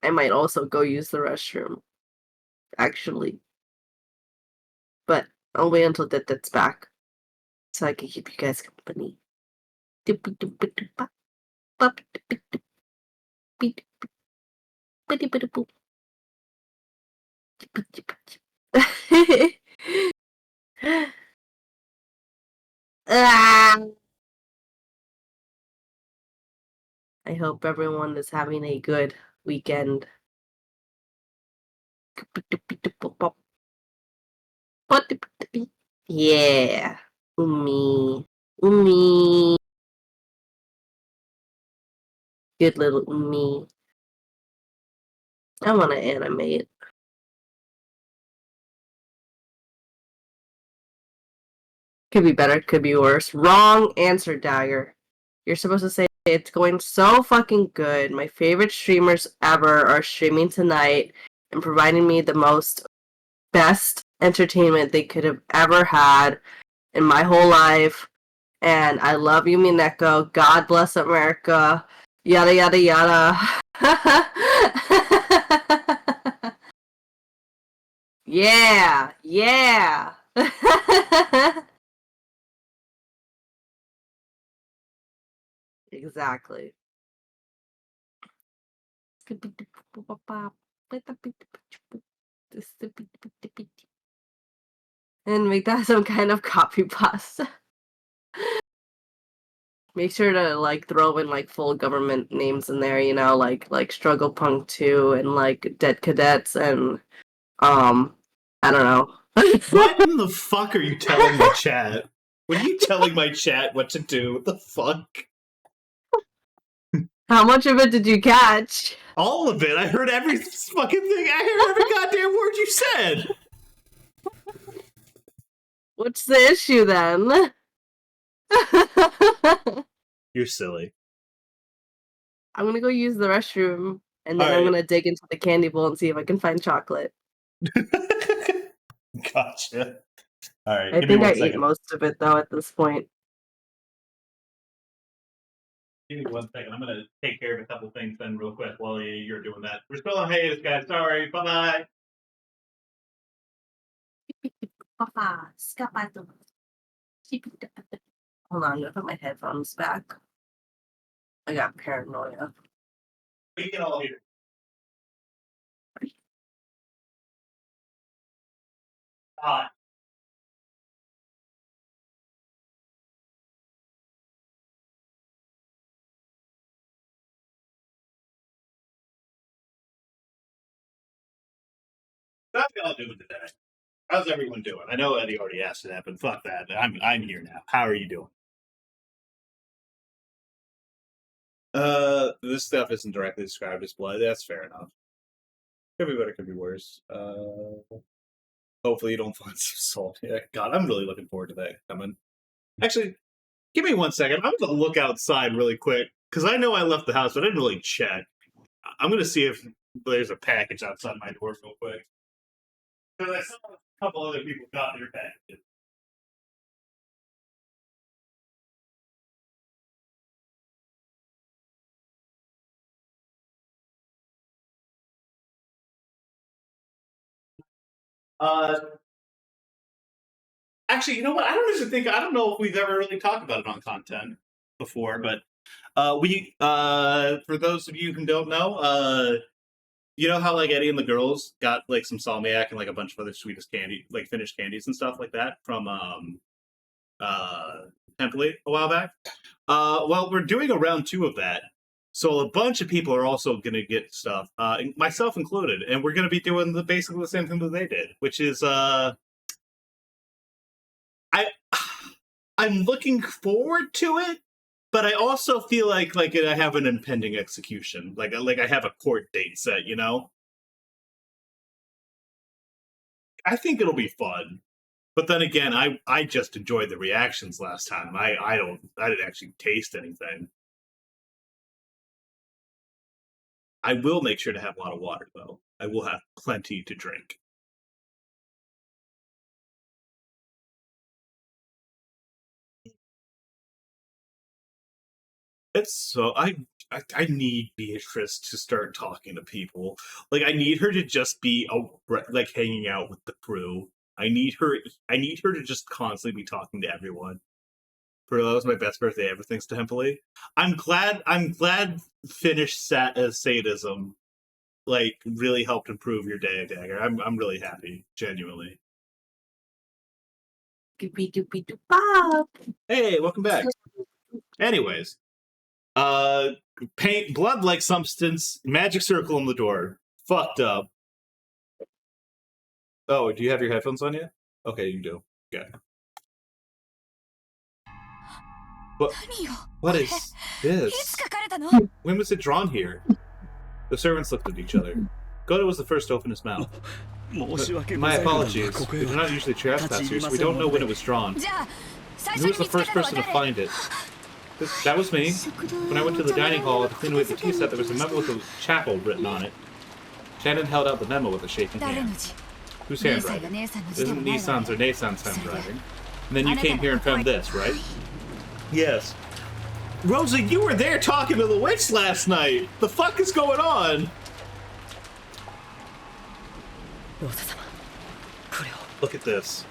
I might also go use the restroom. Actually. But I'll wait until that's back. So I can keep you guys company. Ah! I hope everyone is having a good weekend. Yeah. Umi. Good little Umi. I want to animate. Could be better, could be worse. Wrong answer, Dagger. You're supposed to say it's going so fucking good. My favorite streamers ever are streaming tonight and providing me the most best entertainment they could have ever had in my whole life. And I love you, Umineko. God bless America. Yada yada yada. Yeah, yeah. Exactly. And make that some kind of copy pasta. Make sure to like throw in like full government names in there, like Struggle Punk 2 and like Dead Cadets and I don't know. What in the fuck are you telling my chat? What are you telling my chat what to do? What the fuck? How much of it did you catch? All of it. I heard every fucking thing. I heard every goddamn word you said. What's the issue then? You're silly. I'm gonna go use the restroom and then All I'm right. gonna dig into the candy bowl and see if I can find chocolate. Gotcha. All right. I Give me think I 1 ate second. most of it though at this point. Give me 1 second. I'm gonna take care of a couple things then real quick while you're doing that. We're still on hiatus, guys. Sorry. Bye bye. Papa, scapato. Hold on, I'm gonna put my headphones back. I got paranoia. We can all hear. Ah, how y'all doing today? How's everyone doing? I know Eddie already asked that, but fuck that. I'm here now. How are you doing? This stuff isn't directly described as blood. That's fair enough. Could be better, could be worse. Hopefully you don't find some salt. Yeah, God, I'm really looking forward to that coming. Actually, give me 1 second. I'm gonna look outside really quick because I know I left the house, but I didn't really check. I'm gonna see if there's a package outside my door real quick. Because I saw a couple other people got their packages. Actually, you know what? I don't know if we've ever really talked about it on content before, but for those of you who don't know, you know how like Eddie and the girls got like some salmiak and like a bunch of other sweetest candy, like finished candies and stuff like that from Template a while back. Well, we're doing a round 2 of that. So a bunch of people are also going to get stuff, myself included, and we're going to be doing basically the same thing that they did, which is I'm looking forward to it, but I also feel like I have an impending execution, like I have a court date set, you know. I think it'll be fun, but then again, I just enjoyed the reactions last time. I didn't actually taste anything. I will make sure to have a lot of water, though. I will have plenty to drink. It's so I need Beatrice to start talking to people. Like I need her to just be like hanging out with the crew. I need her to just constantly be talking to everyone. For that was my best birthday ever, thanks to Hempely. I'm glad Finnish sadism like really helped improve your day, Dagger. I'm really happy, genuinely. Doopy doopy doop. Hey, welcome back. Anyways, paint blood-like substance, magic circle on the door. Fucked up. Oh, do you have your headphones on yet? Okay, you do. Okay. What is this? When was it drawn here? The servants looked at each other. Goto was the first to open his mouth. My apologies. We do not usually trespass here, so we don't know when it was drawn. Who was the first person to find it? That was me. When I went to the dining hall to clean away the tea set, there was a memo with a chapel written on it. Shannon held out the memo with a shaking hand. Whose handwriting? It isn't Nissan's or Nasan's handwriting. And then you came here and found this, right? Yes. Rosa, you were there talking to the witch last night! The fuck is going on? Look at this.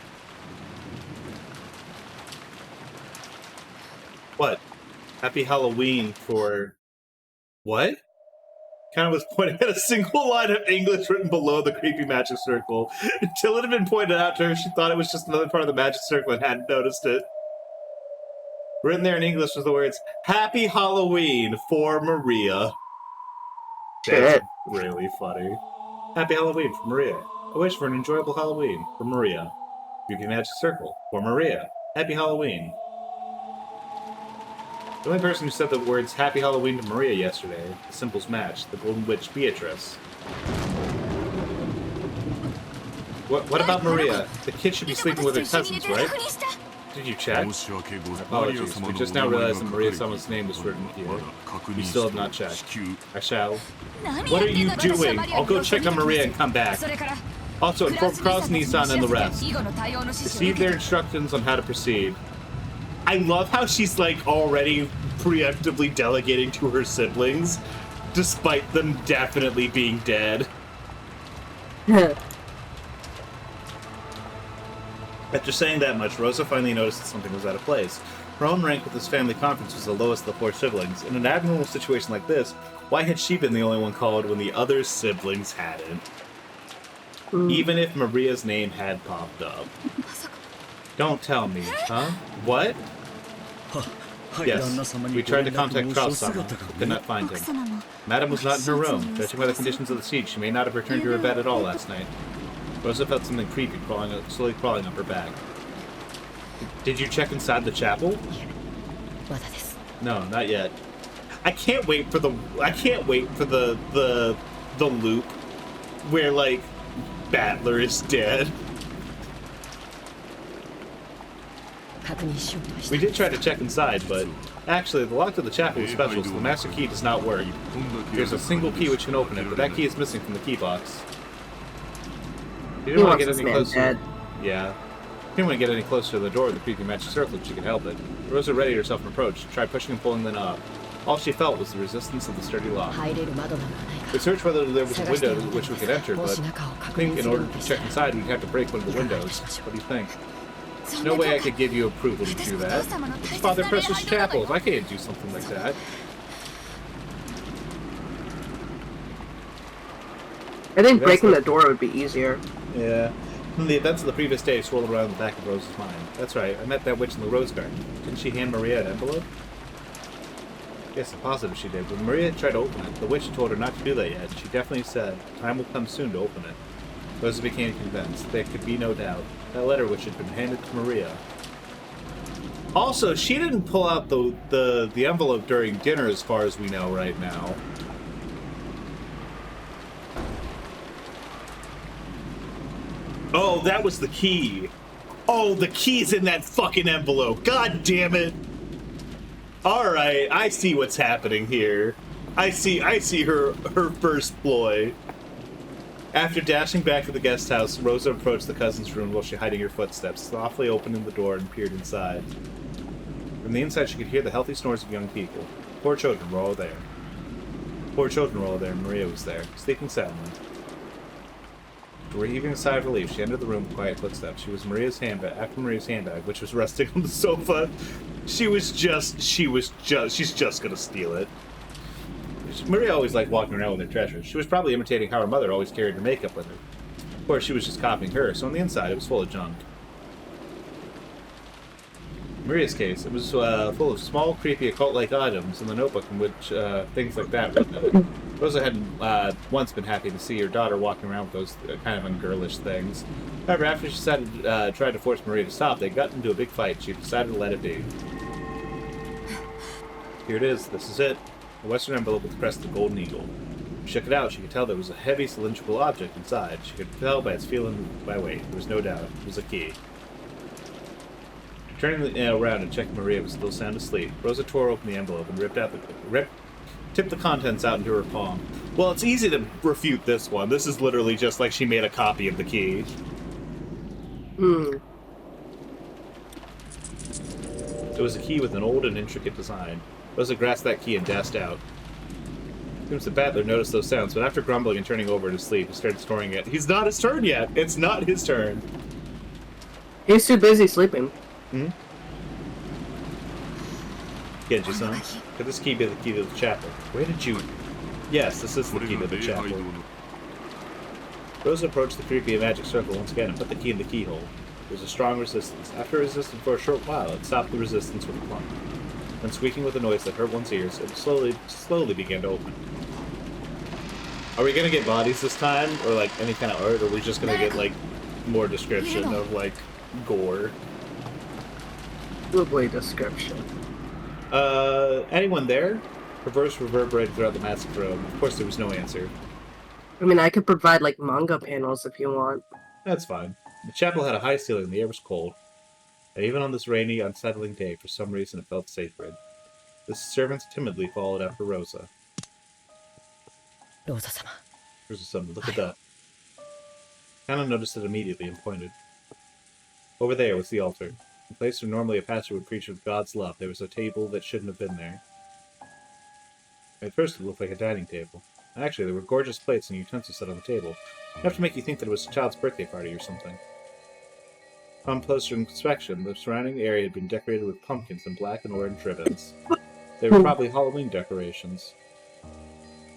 What? Happy Halloween for... What? Kind of was pointing at a single line of English written below the creepy magic circle. Until it had been pointed out to her, she thought it was just another part of the magic circle and hadn't noticed it. Written there in English was the words, Happy Halloween for Maria. That's really funny. Happy Halloween for Maria. I wish for an enjoyable Halloween for Maria. Creepy magic circle for Maria. Happy Halloween. The only person who said the words Happy Halloween to Maria yesterday, the symbols match, the Golden Witch Beatrice. What about Maria? The kid should be sleeping with her cousins, right? Did you check? Apologies, we just now realized that Maria-sama's name was written here. We still have not checked. I shall. What are you doing? I'll go check on Maria and come back. Also, inform Cross, Nissan, and the rest. Receive their instructions on how to proceed. I love how she's, like, already preemptively delegating to her siblings, despite them definitely being dead. After saying that much, Rosa finally noticed that something was out of place. Her own rank with this family conference was the lowest of the 4 siblings. In an abnormal situation like this, why had she been the only one called when the other siblings hadn't? Even if Maria's name had popped up. Don't tell me, huh? What? Yes, we tried to contact Kraus-sama, but could not find him. Madame was not in her room. Judging by the conditions of the siege, she may not have returned to her bed at all last night. Rosa felt something creepy slowly crawling up her back. Did you check inside the chapel? No, not yet. I can't wait for the loop where like Battler is dead. We did try to check inside, but actually the lock to the chapel is special, so the master key does not work. There's a single key which can open it, but that key is missing from the key box. You didn't want to get any closer. Yeah. She didn't want to get any closer to the door with the creepy magic circle if she could help it. Rosa readied herself and approached, tried pushing and pulling the knob. All she felt was the resistance of the sturdy lock. We searched whether there was a window which we could enter, but I think in order to check inside we'd have to break one of the windows. What do you think? There's no way I could give you approval to do that. It's Father Precious Chapel. I can't do something like that. I think breaking the door would be easier. Yeah. The events of the previous day swirled around the back of Rose's mind. That's right, I met that witch in the rose garden. Didn't she hand Maria an envelope? Yes, I'm positive she did. When Maria tried to open it, the witch told her not to do that yet. She definitely said, time will come soon to open it. Rosa became convinced. There could be no doubt. That letter which had been handed to Maria. Also, she didn't pull out the envelope during dinner as far as we know right now. Oh, that was the key. Oh, the key's in that fucking envelope. God damn it. Alright, I see what's happening here. I see her first ploy. After dashing back to the guest house, Rosa approached the cousin's room while she hiding her footsteps, softly opening the door and peered inside. From the inside, she could hear the healthy snores of young people. Poor children were all there. Poor children were all there, and Maria was there, sleeping soundly. After heaving a sigh of relief, she entered the room with quiet footsteps. She was Maria's handbag, after Maria's handbag, which was resting on the sofa. She's just gonna steal it. Maria always liked walking around with her treasures. She was probably imitating how her mother always carried her makeup with her. Of course, she was just copying her, so on the inside it was full of junk. In Maria's case, it was full of small, creepy, occult-like items in the notebook in which things like that were noted. Rosa had once been happy to see her daughter walking around with those kind of ungirlish things. However, after she tried to force Maria to stop, they got into a big fight. She decided to let it be. Here it is. This is it. A western envelope with the crest of the golden eagle. She shook it out. She could tell there was a heavy cylindrical object inside. She could tell by its feeling by weight. There was no doubt. It was a key. Turning around and checking Maria was still sound asleep, Rosa tore open the envelope and tipped the contents out into her palm. Well, it's easy to refute this one. This is literally just like she made a copy of the key. It was a key with an old and intricate design. Rosa grasped that key and dashed out. Seems the Battler noticed those sounds, but after grumbling and turning over in his sleep, he started snoring it. He's not his turn yet! It's not his turn! He's too busy sleeping. Genji-san, could this key be the key to the chapel? Where did you... Yes, this is the key to the chapel. Rosa approached the creepy magic circle once again and put the key in the keyhole. There was a strong resistance. After resisting for a short while, it stopped the resistance with a plunk. Then, squeaking with a noise that hurt one's ears, it slowly began to open. Are we gonna get bodies this time? Or, like, any kind of art? Or are we just gonna get, like, more description of, like, gore? Lovely description. Anyone there? Her voice reverberated throughout the massive room. Of course, there was no answer. I mean, I could provide, like, manga panels if you want. That's fine. The chapel had a high ceiling, the air was cold. And even on this rainy, unsettling day, for some reason it felt sacred. The servants timidly followed after Rosa. Rosa-sama. Rosa-sama, look at that. Kana noticed it immediately and pointed. Over there was the altar. The place where normally a pastor would preach of God's love, there was a table that shouldn't have been there. At first it looked like a dining table. Actually, there were gorgeous plates and utensils set on the table, enough to make you think that it was a child's birthday party or something. On closer inspection, the surrounding area had been decorated with pumpkins and black and orange ribbons. They were probably Halloween decorations.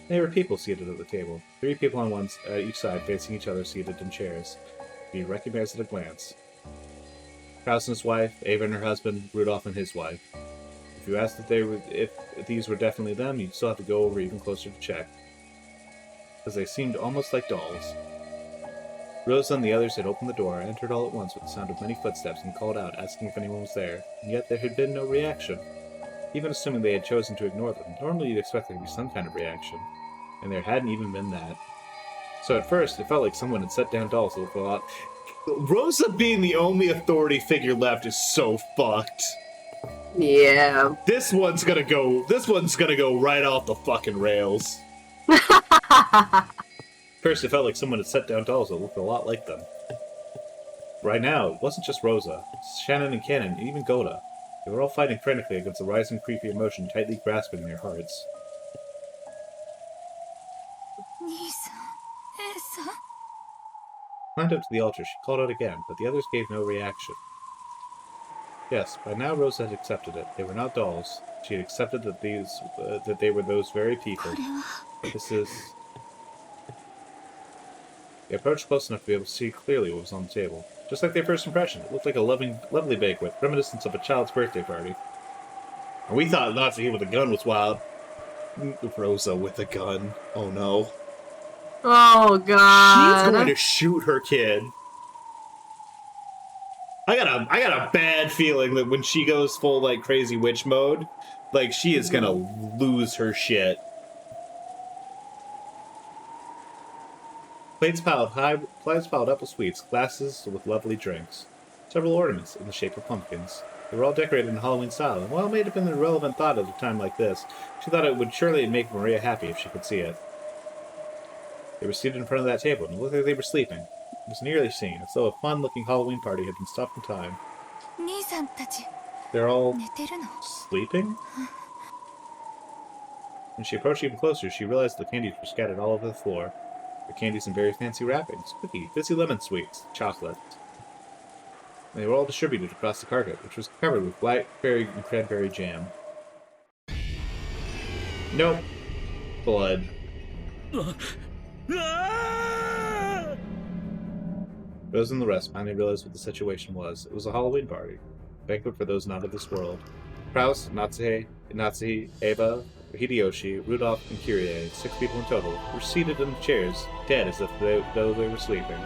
There were people seated at the table. 3 people on each side, facing each other, seated in chairs. You recognized at a glance. Kraus and his wife, Ava and her husband, Rudolph and his wife. If you asked if these were definitely them, you'd still have to go over even closer to check. Because they seemed almost like dolls. Rosa and the others had opened the door, entered all at once with the sound of many footsteps, and called out, asking if anyone was there, and yet there had been no reaction. Even assuming they had chosen to ignore them, normally you'd expect there to be some kind of reaction, and there hadn't even been that. So at first, it felt like someone had set down dolls with a lot. Rosa being the only authority figure left is so fucked. Yeah. This one's gonna go right off the fucking rails. First, it felt like someone had set down dolls that looked a lot like them. Right now, it wasn't just Rosa. Shannon and Cannon, and even Goda. They were all fighting frantically against the rising creepy emotion tightly grasping their hearts. Climbed up to the altar, she called out again, but the others gave no reaction. Yes, by now Rosa had accepted it. They were not dolls. She had accepted that that they were those very people. This is... They approached close enough to be able to see clearly what was on the table. Just like their first impression, it looked like a lovely banquet, reminiscent of a child's birthday party. And we thought Nazi with a gun was wild. Rosa with a gun. Oh no. Oh god. She's going to shoot her kid. I got a bad feeling that when she goes full like crazy witch mode, like she is gonna lose her shit. Plates piled up with sweets, glasses with lovely drinks, several ornaments in the shape of pumpkins. They were all decorated in Halloween style, and while it may have been an irrelevant thought at a time like this, she thought it would surely make Maria happy if she could see it. They were seated in front of that table, and it looked like they were sleeping. It was an eerie scene, as though a fun-looking Halloween party had been stopped in time. They're all sleeping? When she approached even closer, she realized the candies were scattered all over the floor. The candies in very fancy wrappings, cookie, fizzy lemon sweets, chocolate. And they were all distributed across the carpet, which was covered with blackberry and cranberry jam. Nope. Blood. Rose and the rest finally realized what the situation was. It was a Halloween party. A banquet for those not of this world. Kraus, Natsuhi, Eva, Hideyoshi, Rudolph, and Kyrie, 6 people in total, were seated in chairs, dead as if though they were sleeping.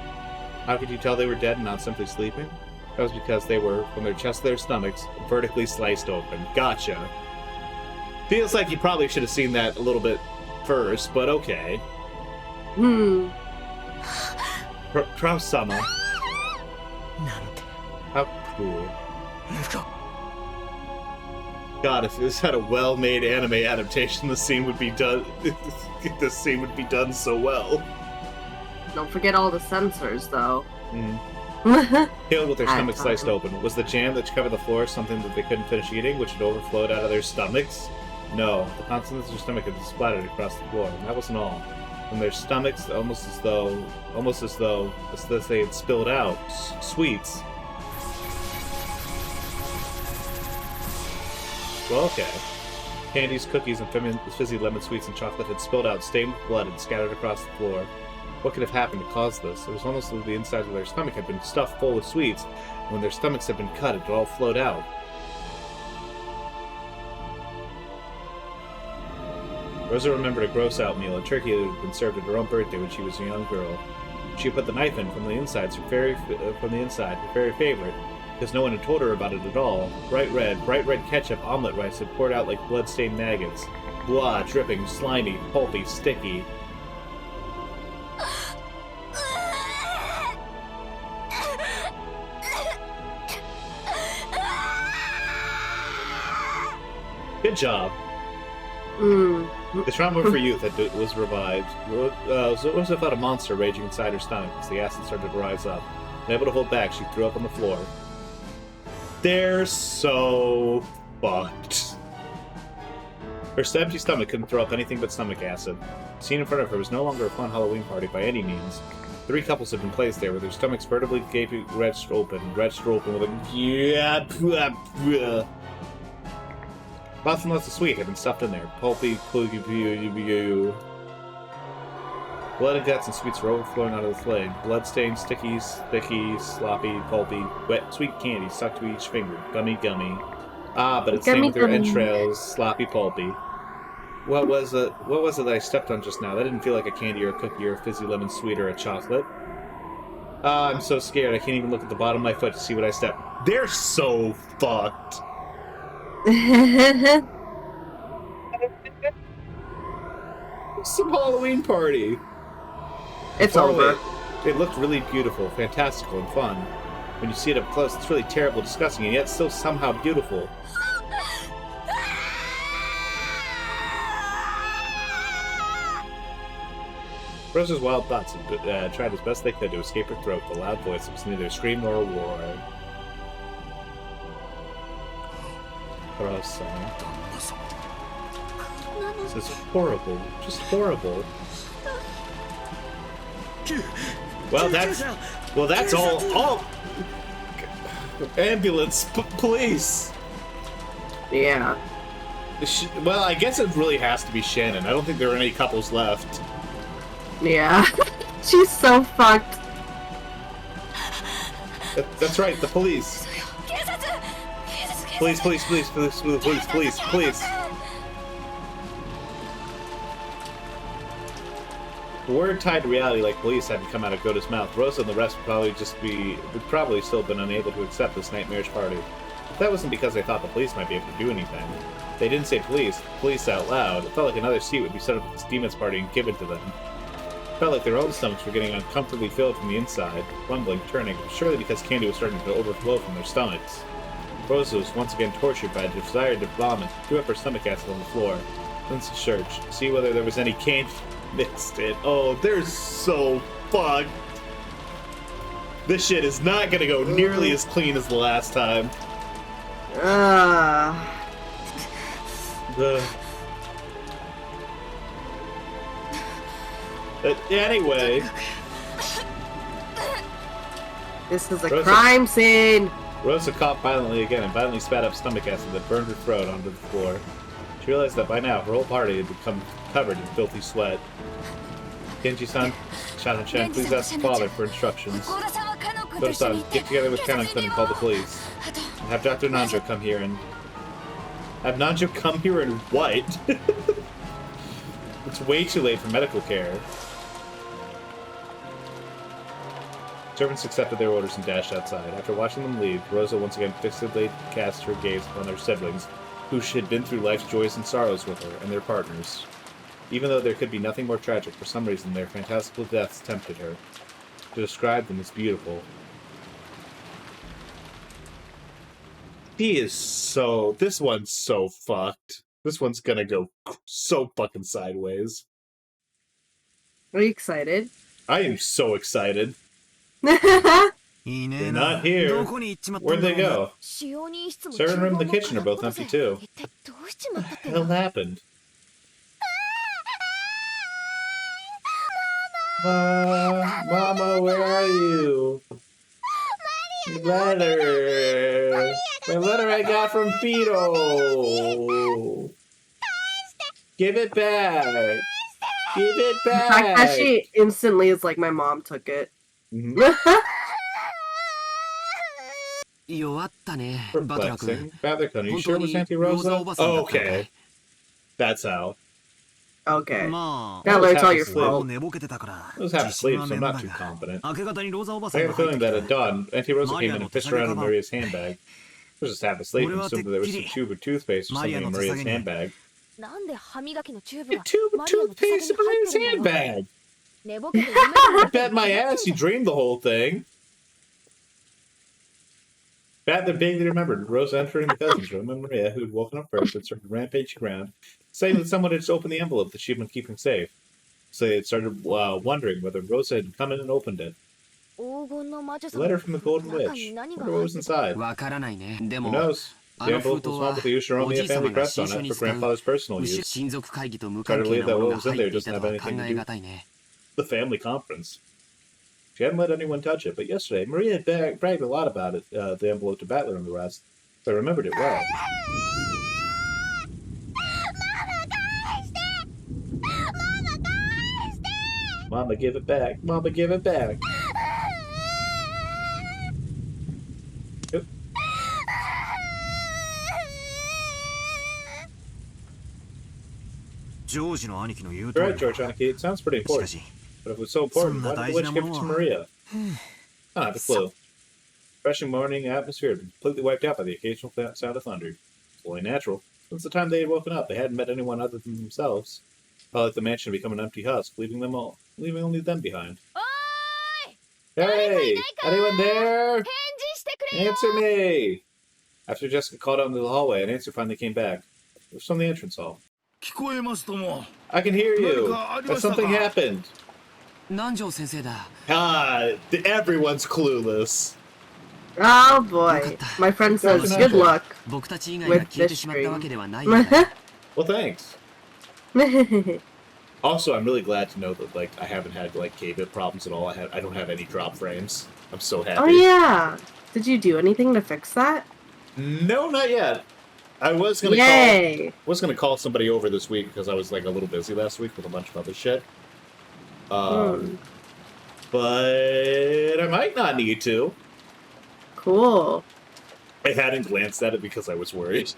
How could you tell they were dead and not simply sleeping? That was because they were, from their chest to their stomachs, vertically sliced open. Gotcha. Feels like you probably should have seen that a little bit first, but okay. Kraus-sama. How cool. God, if this had a well-made anime adaptation, this scene would be done. This scene would be done so well. Don't forget all the sensors, though. Killed with their stomachs sliced open. Was the jam that covered the floor something that they couldn't finish eating, which had overflowed out of their stomachs? No, the contents of their stomach had splattered across the floor, and that wasn't all. From their stomachs, almost as though they had spilled out sweets. Well, okay. Candies, cookies, and fizzy lemon sweets and chocolate had spilled out, stained with blood, and scattered across the floor. What could have happened to cause this? It was almost as though the inside of their stomach had been stuffed full of sweets, and when their stomachs had been cut, it had all flowed out. Rosa remembered a gross-out meal, a turkey that had been served at her own birthday when she was a young girl. She put the knife in from the inside, her very favorite, because no one had told her about it at all. Bright red ketchup omelet rice had poured out like blood-stained maggots. Blah, dripping, slimy, pulpy, sticky. Good job. The trauma for youth was revived. Rosa felt a monster raging inside her stomach as the acid started to rise up. Unable to hold back, she threw up on the floor. They're so fucked. Her empty stomach couldn't throw up anything but stomach acid. The scene in front of her was no longer a fun Halloween party by any means. 3 couples have been placed there with their stomachs vertically gaping, wretched open with a yeah. Lots and lots of sweet have been stuffed in there. Pulpy, blood and guts and sweets are overflowing out of the flame. Bloodstained, sticky, sloppy, pulpy, wet, sweet candy stuck to each finger. Gummy. Ah, but it's same with their entrails, sloppy, pulpy. What was it that I stepped on just now? That didn't feel like a candy or a cookie or a fizzy lemon sweet or a chocolate. Ah, I'm so scared I can't even look at the bottom of my foot to see what I stepped. They're so fucked. Some Halloween party. It's over. It looked really beautiful, fantastical, and fun. When you see it up close, it's really terrible, disgusting, and yet still somehow beautiful. Rosa's wild thoughts had tried as best they could to escape her throat, the loud voice that was neither a scream nor a roar. Rosa. This is horrible. Just horrible. Well, that's all. Ambulance, police. Yeah. Well, I guess it really has to be Shannon. I don't think there are any couples left. Yeah. She's so fucked. That's right, the police. Police. The word tied to reality like police hadn't come out of Gota's mouth. Rosa and the rest would probably still have been unable to accept this nightmarish party. But that wasn't because they thought the police might be able to do anything. They didn't say police out loud. It felt like another seat would be set up at this demon's party and given to them. It felt like their own stomachs were getting uncomfortably filled from the inside, rumbling, turning, surely because candy was starting to overflow from their stomachs. Rosa was once again tortured by a desire to vomit, threw up her stomach acid on the floor. Then she searched, to see whether there was any candy mixed in. Oh, they're so fucked. This shit is not gonna go nearly as clean as the last time. But anyway, this is a crime scene. Rosa coughed violently again and violently spat up stomach acid that burned her throat onto the floor. She realized that by now her whole party had become covered in filthy sweat. Genji-san, Shannon-chan, please ask the father for instructions. Goto-san, get together with Kanon-kun and call the police. And have Dr. Nanjo come here and... Have Nanjo come here and what? It's way too late for medical care. Servants accepted their orders and dashed outside. After watching them leave, Rosa once again fixedly cast her gaze upon their siblings, who had been through life's joys and sorrows with her, and their partners. Even though there could be nothing more tragic, for some reason their fantastical deaths tempted her. To describe them as beautiful. This one's so fucked. This one's gonna go so fucking sideways. Are you excited? I am so excited. They're not here. Where'd they go? Serving room and the kitchen are both empty too. What the hell happened? Mama, where are you? Letter. My letter I got from Fido. Give it back. Give it back. The fact that she instantly is like, my mom took it. Perplexing. Bother-kun, are you sure it was Auntie Rosa? Oh, okay. That's how. Okay. That's all your fault. I was half asleep, so I'm not too confident. I got a feeling that at dawn, Auntie Rosa came in and pissed around in Maria's handbag. I was just half asleep and assumed that there was some tube of toothpaste or something in Maria's handbag. A tube of toothpaste in Maria's handbag! I bet my ass you dreamed the whole thing. Bad that vaguely remembered Rosa entering the cousin's room and Maria, who had woken up first and started rampaging around, saying that someone had just opened the envelope that she had been keeping safe. So they had started wondering whether Rosa had come in and opened it. A letter from the Golden Witch. I wonder what was inside. Who knows? The envelope was one with the Ushiromiya family crest on it for grandfather's personal use. It's hard to believe that what was in there doesn't have anything to do with the family conference. She hadn't let anyone touch it, but yesterday Maria had bragged a lot about it, the envelope to Battler and the rest. But I remembered it well. Mama, give it back. Mama, give it back. Yep. Right, George Aniki, it sounds pretty important. But if it was so important, why did the witch give it to Maria? I don't have a clue. Refreshing morning atmosphere had been completely wiped out by the occasional sound of thunder. It's only natural. Since the time they had woken up, they hadn't met anyone other than themselves. Felt like the mansion had become an empty husk, leaving only them behind. Hey! Anyone there? Answer me! After Jessica called out into the hallway, an answer finally came back. It was from the entrance hall. I can hear you! But something happened! Everyone's clueless. Oh boy. My friend says good luck with this stream. Well, thanks. Also, I'm really glad to know that like I haven't had like K-bit problems at all. I don't have any drop frames. I'm so happy. Oh yeah. Did you do anything to fix that? No, not yet. I was gonna call somebody over this week because I was like a little busy last week with a bunch of other shit. But I might not need to. Cool. I hadn't glanced at it because I was worried.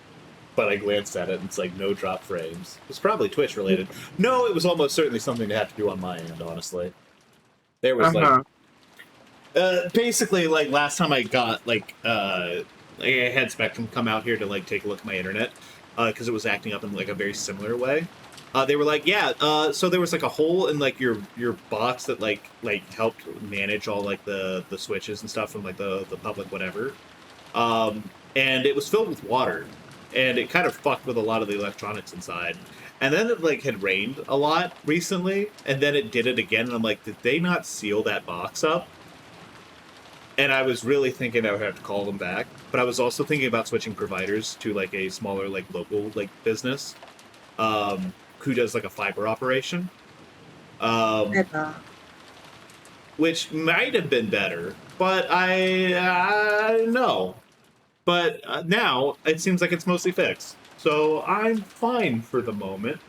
But I glanced at it and it's like no drop frames. It's probably Twitch related. No, it was almost certainly something to have to do on my end, honestly. There was like basically like last time I got like I had Spectrum come out here to like take a look at my internet because it was acting up in like a very similar way. They were like, yeah, so there was like a hole in like your box that like helped manage all like the switches and stuff from like the public whatever. And it was filled with water. And it kind of fucked with a lot of the electronics inside. And then it like had rained a lot recently, and then it did it again, and I'm like, did they not seal that box up? And I was really thinking I would have to call them back, but I was also thinking about switching providers to like a smaller like local like business who does like a fiber operation. Which might have been better, but I know. But now, it seems like it's mostly fixed. So, I'm fine for the moment.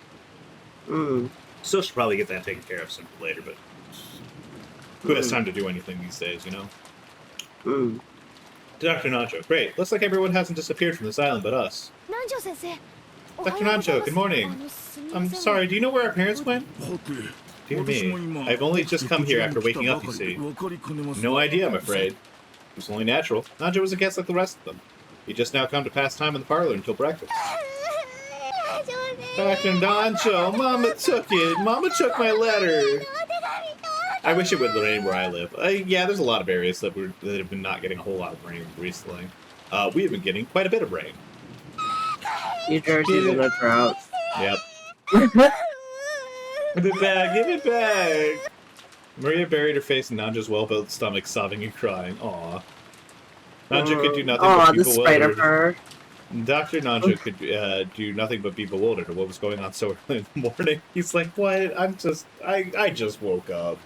Still should probably get that taken care of sooner or later, but who has time to do anything these days, you know? Dr. Nancho, great. Looks like everyone hasn't disappeared from this island but us. Dr. Nancho, good morning. I'm sorry, do you know where our parents went? Dear me, I've only just come here after waking up, you see. No idea, I'm afraid. It was only natural. Nanjo was a guest like the rest of them. He just now come to pass time in the parlor until breakfast. Dr. Nanjo, Mama took it. Mama took my letter. I wish it would rain where I live. Yeah, there's a lot of areas that have been not getting a whole lot of rain recently. We have been getting quite a bit of rain. New Jersey's in a drought. Yep. Give it back, give it back! Maria buried her face in Nanjo's well-built stomach, sobbing and crying. Aww. Nanjo could do nothing but be bewildered. Spite of her. Dr. Nanjo could do nothing but be bewildered at what was going on so early in the morning. He's like, what? I just woke up.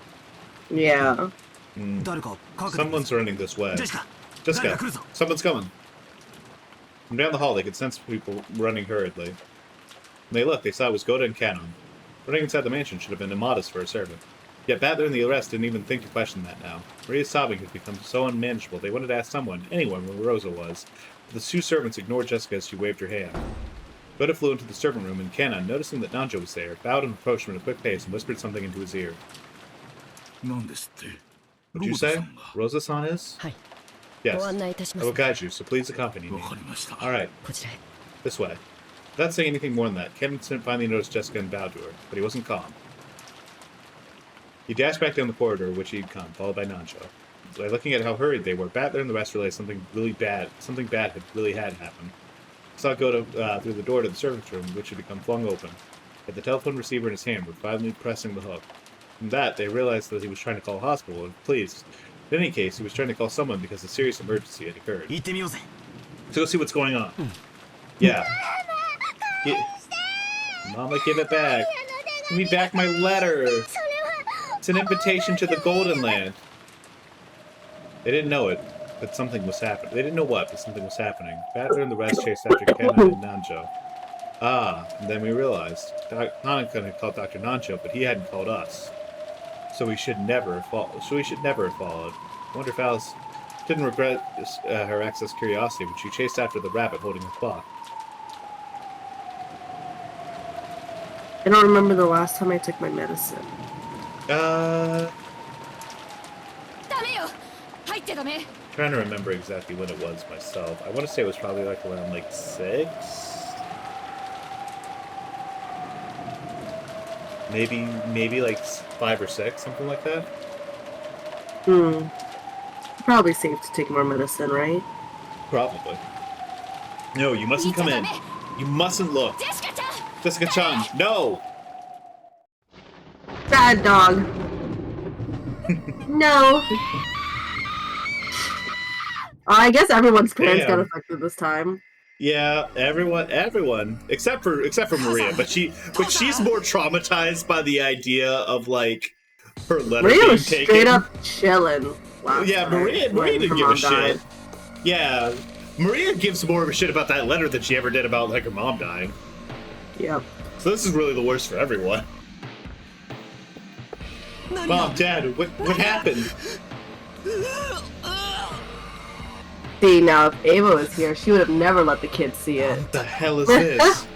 Yeah. Someone's running this way. Jessica, someone's coming. From down the hall, they could sense people running hurriedly. When they looked, they saw it was Goda and Canon. Running inside the mansion should have been immodest for a servant. Yet Battler and the rest didn't even think to question that now. Maria's sobbing had become so unmanageable they wanted to ask someone, anyone, where Rosa was. But the two servants ignored Jessica as she waved her hand. Goda flew into the servant room, and Canon, noticing that Nanjo was there, bowed and approached him at a quick pace and whispered something into his ear. What'd you say? Rosa-san is? Yes. I will guide you, so please accompany me. Alright. This way. Without saying anything more than that, Canon finally noticed Jessica and bowed to her, but he wasn't calm. He dashed back down the corridor which he'd come, followed by Nanjo. By looking at how hurried they were, Battler and the rest realized something bad had really happened. He saw Goda through the door to the servants' room, which had become flung open. With the telephone receiver in his hand, were finally pressing the hook. From that, they realized that he was trying to call a hospital, and pleased. In any case, he was trying to call someone because a serious emergency had occurred. So go see what's going on. Yeah. Mama, give it back. Give me back my letter. It's an invitation to the Golden Land. They didn't know it, but something was happening. They didn't know what, but something was happening. Badger and the rest chased after Kenan and Nanjo. And then we realized Hanukkah had called Dr. Nanjo, but he hadn't called us. So we should never have followed. I wonder if Alice didn't regret her excess curiosity when she chased after the rabbit holding the clock. I don't remember the last time I took my medicine. Trying to remember exactly when it was myself. I want to say it was probably like around like 6. Maybe like 5 or 6, something like that. Probably safe to take more medicine, right? Probably. No, you mustn't come in. You mustn't look. Jessica-chan, no! Bad dog. No. I guess everyone's parents got affected this time. Yeah, everyone, except for Maria, but she's more traumatized by the idea of like her letter Maria being was taken. straight up chilling. Yeah, Maria didn't give a shit. Yeah, Maria gives more of a shit about that letter than she ever did about like her mom dying. Yep. So this is really the worst for everyone. Mom, Dad, what happened? See, now if Ava was here, she would have never let the kids see it. What the hell is this?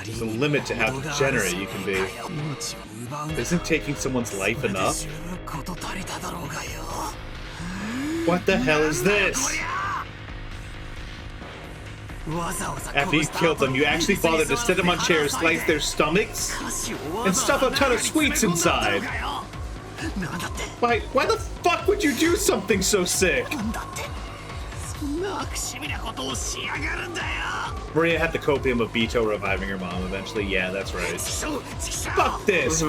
There's a limit to how degenerate you can be. Isn't taking someone's life enough? What the hell is this? After you killed them, you actually bothered to sit them on chairs, slice their stomachs, and stuff a ton of sweets inside. Why the fuck would you do something so sick? Maria had the copium of Bito reviving her mom eventually. Yeah, that's right. Fuck this!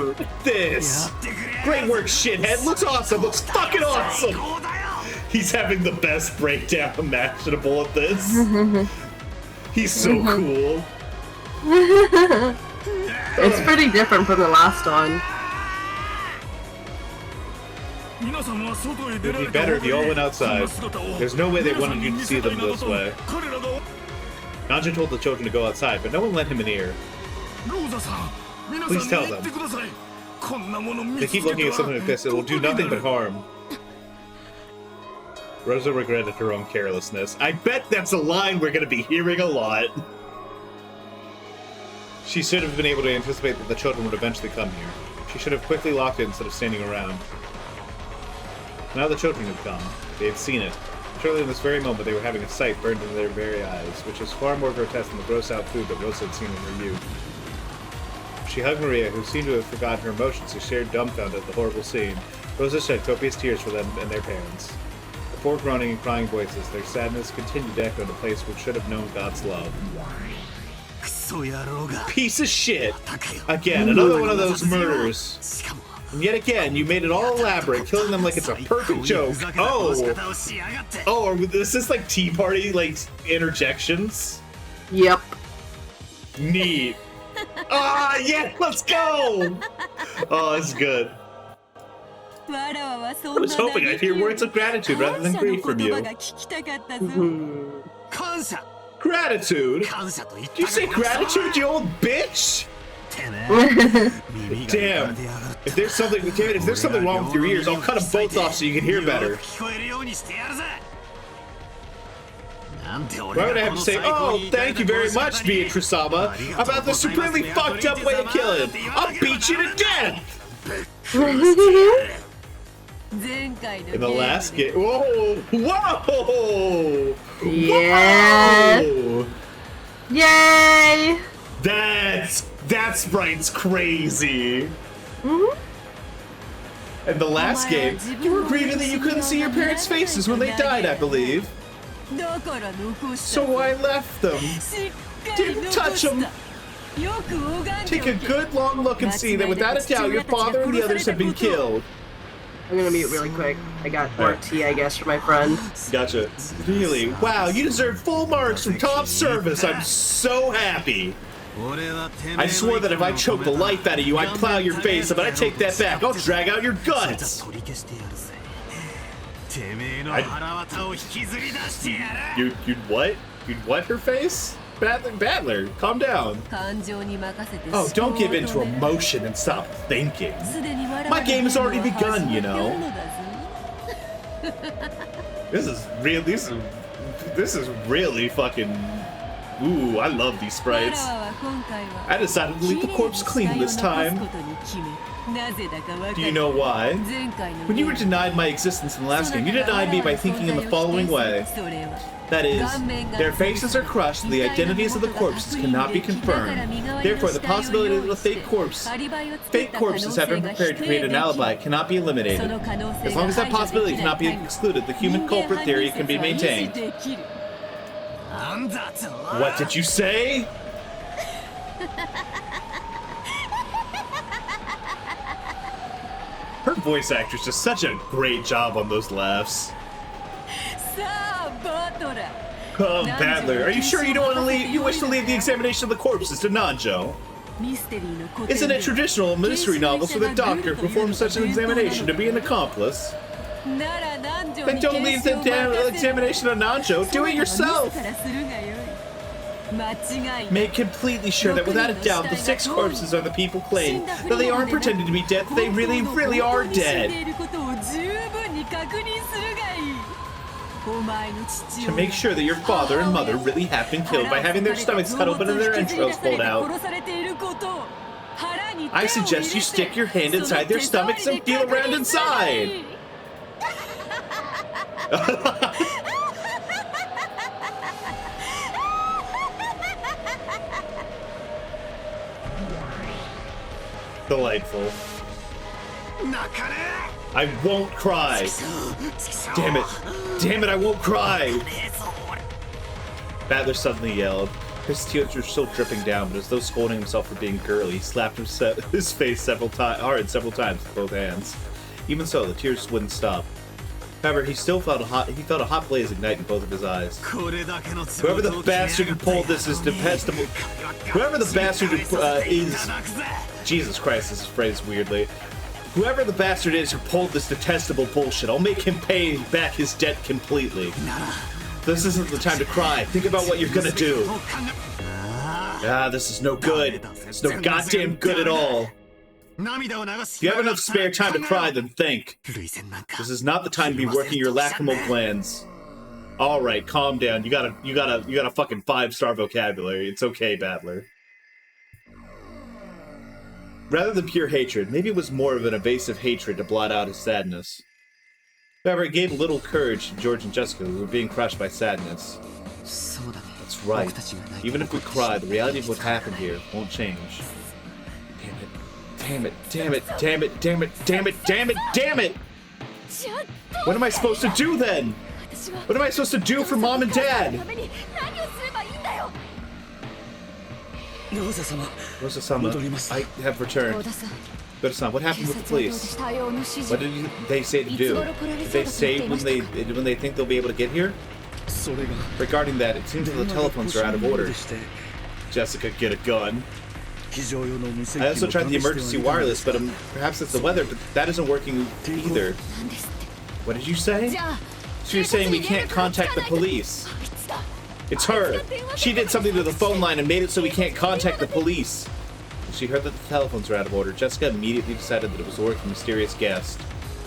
This! Great work, shithead! Looks awesome! Looks fucking awesome! He's having the best breakdown imaginable of this. He's so cool. It's pretty different from the last one. It would be better if you all went outside. There's no way they wanted you to see them this way. Nanjo told the children to go outside, but no one lent him an ear. Please tell them. They keep looking at something like this, it will do nothing but harm. Rosa regretted her own carelessness. I bet that's a line we're going to be hearing a lot. She should have been able to anticipate that the children would eventually come here. She should have quickly locked it instead of standing around. Now the children had come. They had seen it. Surely in this very moment they were having a sight burned into their very eyes, which is far more grotesque than the gross-out food that Rosa had seen in her youth. She hugged Maria, who seemed to have forgotten her emotions, who stared dumbfounded at the horrible scene. Rosa shed copious tears for them and their parents. Before groaning and crying voices, their sadness continued to echo in a place which should have known God's love. Piece of shit! Again, another one of those murders. And yet again, you made it all elaborate, killing them like it's a perfect joke. Oh, is this like Tea Party, like, interjections? Yep. Neat. Yeah, let's go! Oh, that's good. I was hoping I'd hear words of gratitude rather than grief from you. Gratitude? Did you say gratitude, you old bitch? Damn. If there's something wrong with your ears, I'll cut them both off so you can hear better. Why would I have to say, oh, thank you very much, Beatrice-sama, about the supremely fucked up way of killing? I'll beat you to death! In the last game. Whoa! Whoa! Yeah! Whoa! Yay! That sprite's crazy. In the last game, you were grieving that you couldn't see your parents' faces when they died, I believe. So I left them. Didn't touch them. Take a good long look and see that without a doubt your father and the others have been killed. I'm gonna mute really quick. I got more tea, I guess, for my friend. Gotcha. Really? Wow, you deserve full marks from top service. I'm so happy. I swore that if I choked the life out of you, I'd plow your face, but I take that back. I'll drag out your guts. You'd what? You'd what her face? Battler, calm down. Oh, don't give in to emotion and stop thinking. My game has already begun, you know. This is really fucking... Ooh, I love these sprites. I decided to leave the corpse clean this time. Do you know why? When you were denied my existence in the last game, you denied me by thinking in the following way. That is, their faces are crushed and the identities of the corpses cannot be confirmed. Therefore, the possibility that the fake corpses have been prepared to create an alibi cannot be eliminated. As long as that possibility cannot be excluded, the human culprit theory can be maintained. What did you say? Her voice actress does such a great job on those laughs. Oh, Battler, are you sure you don't want to leave? You wish to leave the examination of the corpses to Nanjo? Isn't it traditional in mystery novels for the doctor to perform such an examination to be an accomplice? Then don't leave the examination of Nanjo. Do it yourself. Make completely sure that without a doubt the 6 corpses are the people claiming that they aren't pretending to be dead, that they really, really are dead. To make sure that your father and mother really have been killed by having their stomachs cut open and their entrails pulled out. I suggest you stick your hand inside their stomachs and feel around inside. Delightful. I won't cry. Damn it. Damn it, I won't cry. Battler suddenly yelled. His tears were still dripping down, but as though scolding himself for being girly, he slapped his face several times with both hands. Even so, the tears wouldn't stop. However, he still felt a hot blaze ignite in both of his eyes. Whoever the bastard who pulled this is detestable. Whoever the bastard who is... Jesus Christ, this is phrased weirdly. Whoever the bastard is who pulled this detestable bullshit, I'll make him pay back his debt completely. This isn't the time to cry. Think about what you're gonna do. This is no good. It's no goddamn good at all. If you have enough spare time to cry, then think. This is not the time to be working your lacrimal glands. Alright, calm down. You got a fucking 5-star vocabulary. It's okay, Battler. Rather than pure hatred, maybe it was more of an evasive hatred to blot out his sadness. However, it gave little courage to George and Jessica, who were being crushed by sadness. That's right. Even if we cry, the reality of what happened here won't change. Damn it. Damn it. Damn it. Damn it. Damn it. Damn it. Damn it. What am I supposed to do then? What am I supposed to do for Mom and Dad? Rosa-sama, I have returned. Rosa-sama, what happened with the police? What did they say to do? Did they say when they think they'll be able to get here? Regarding that, it seems that the telephones are out of order. Jessica, get a gun. I also tried the emergency wireless, but perhaps it's the weather, but that isn't working either. What did you say? So you're saying we can't contact the police? It's her. She did something to the phone line and made it so we can't contact the police. When she heard that the telephones were out of order, Jessica immediately decided that it was the work of a mysterious guest.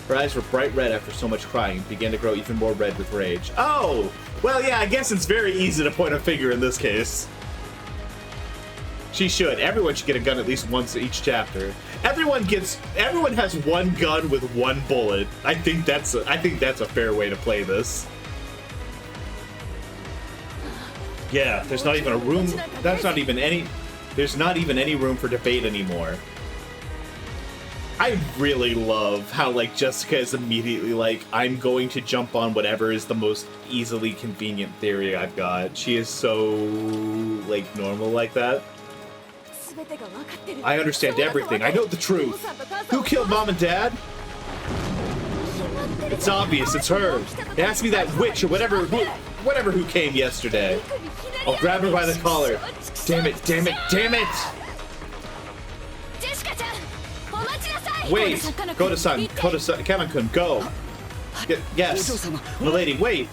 Her eyes were bright red after so much crying and began to grow even more red with rage. Oh! Well, yeah, I guess it's very easy to point a finger in this case. She should. Everyone should get a gun at least once each chapter. Everyone has one gun with one bullet. I think that's a fair way to play this. Yeah, there's not even a room. There's not even any room for debate anymore. I really love how, like, Jessica is immediately like, I'm going to jump on whatever is the most easily convenient theory I've got. She is so, like, normal like that. I understand everything. I know the truth. Who killed Mom and Dad? It's obvious. It's her. It has to be that witch or whatever who came yesterday. I'll grab her by the collar. Damn it, damn it, damn it! Wait! Koda-san, Kanan-kun, go! Yes, milady, wait!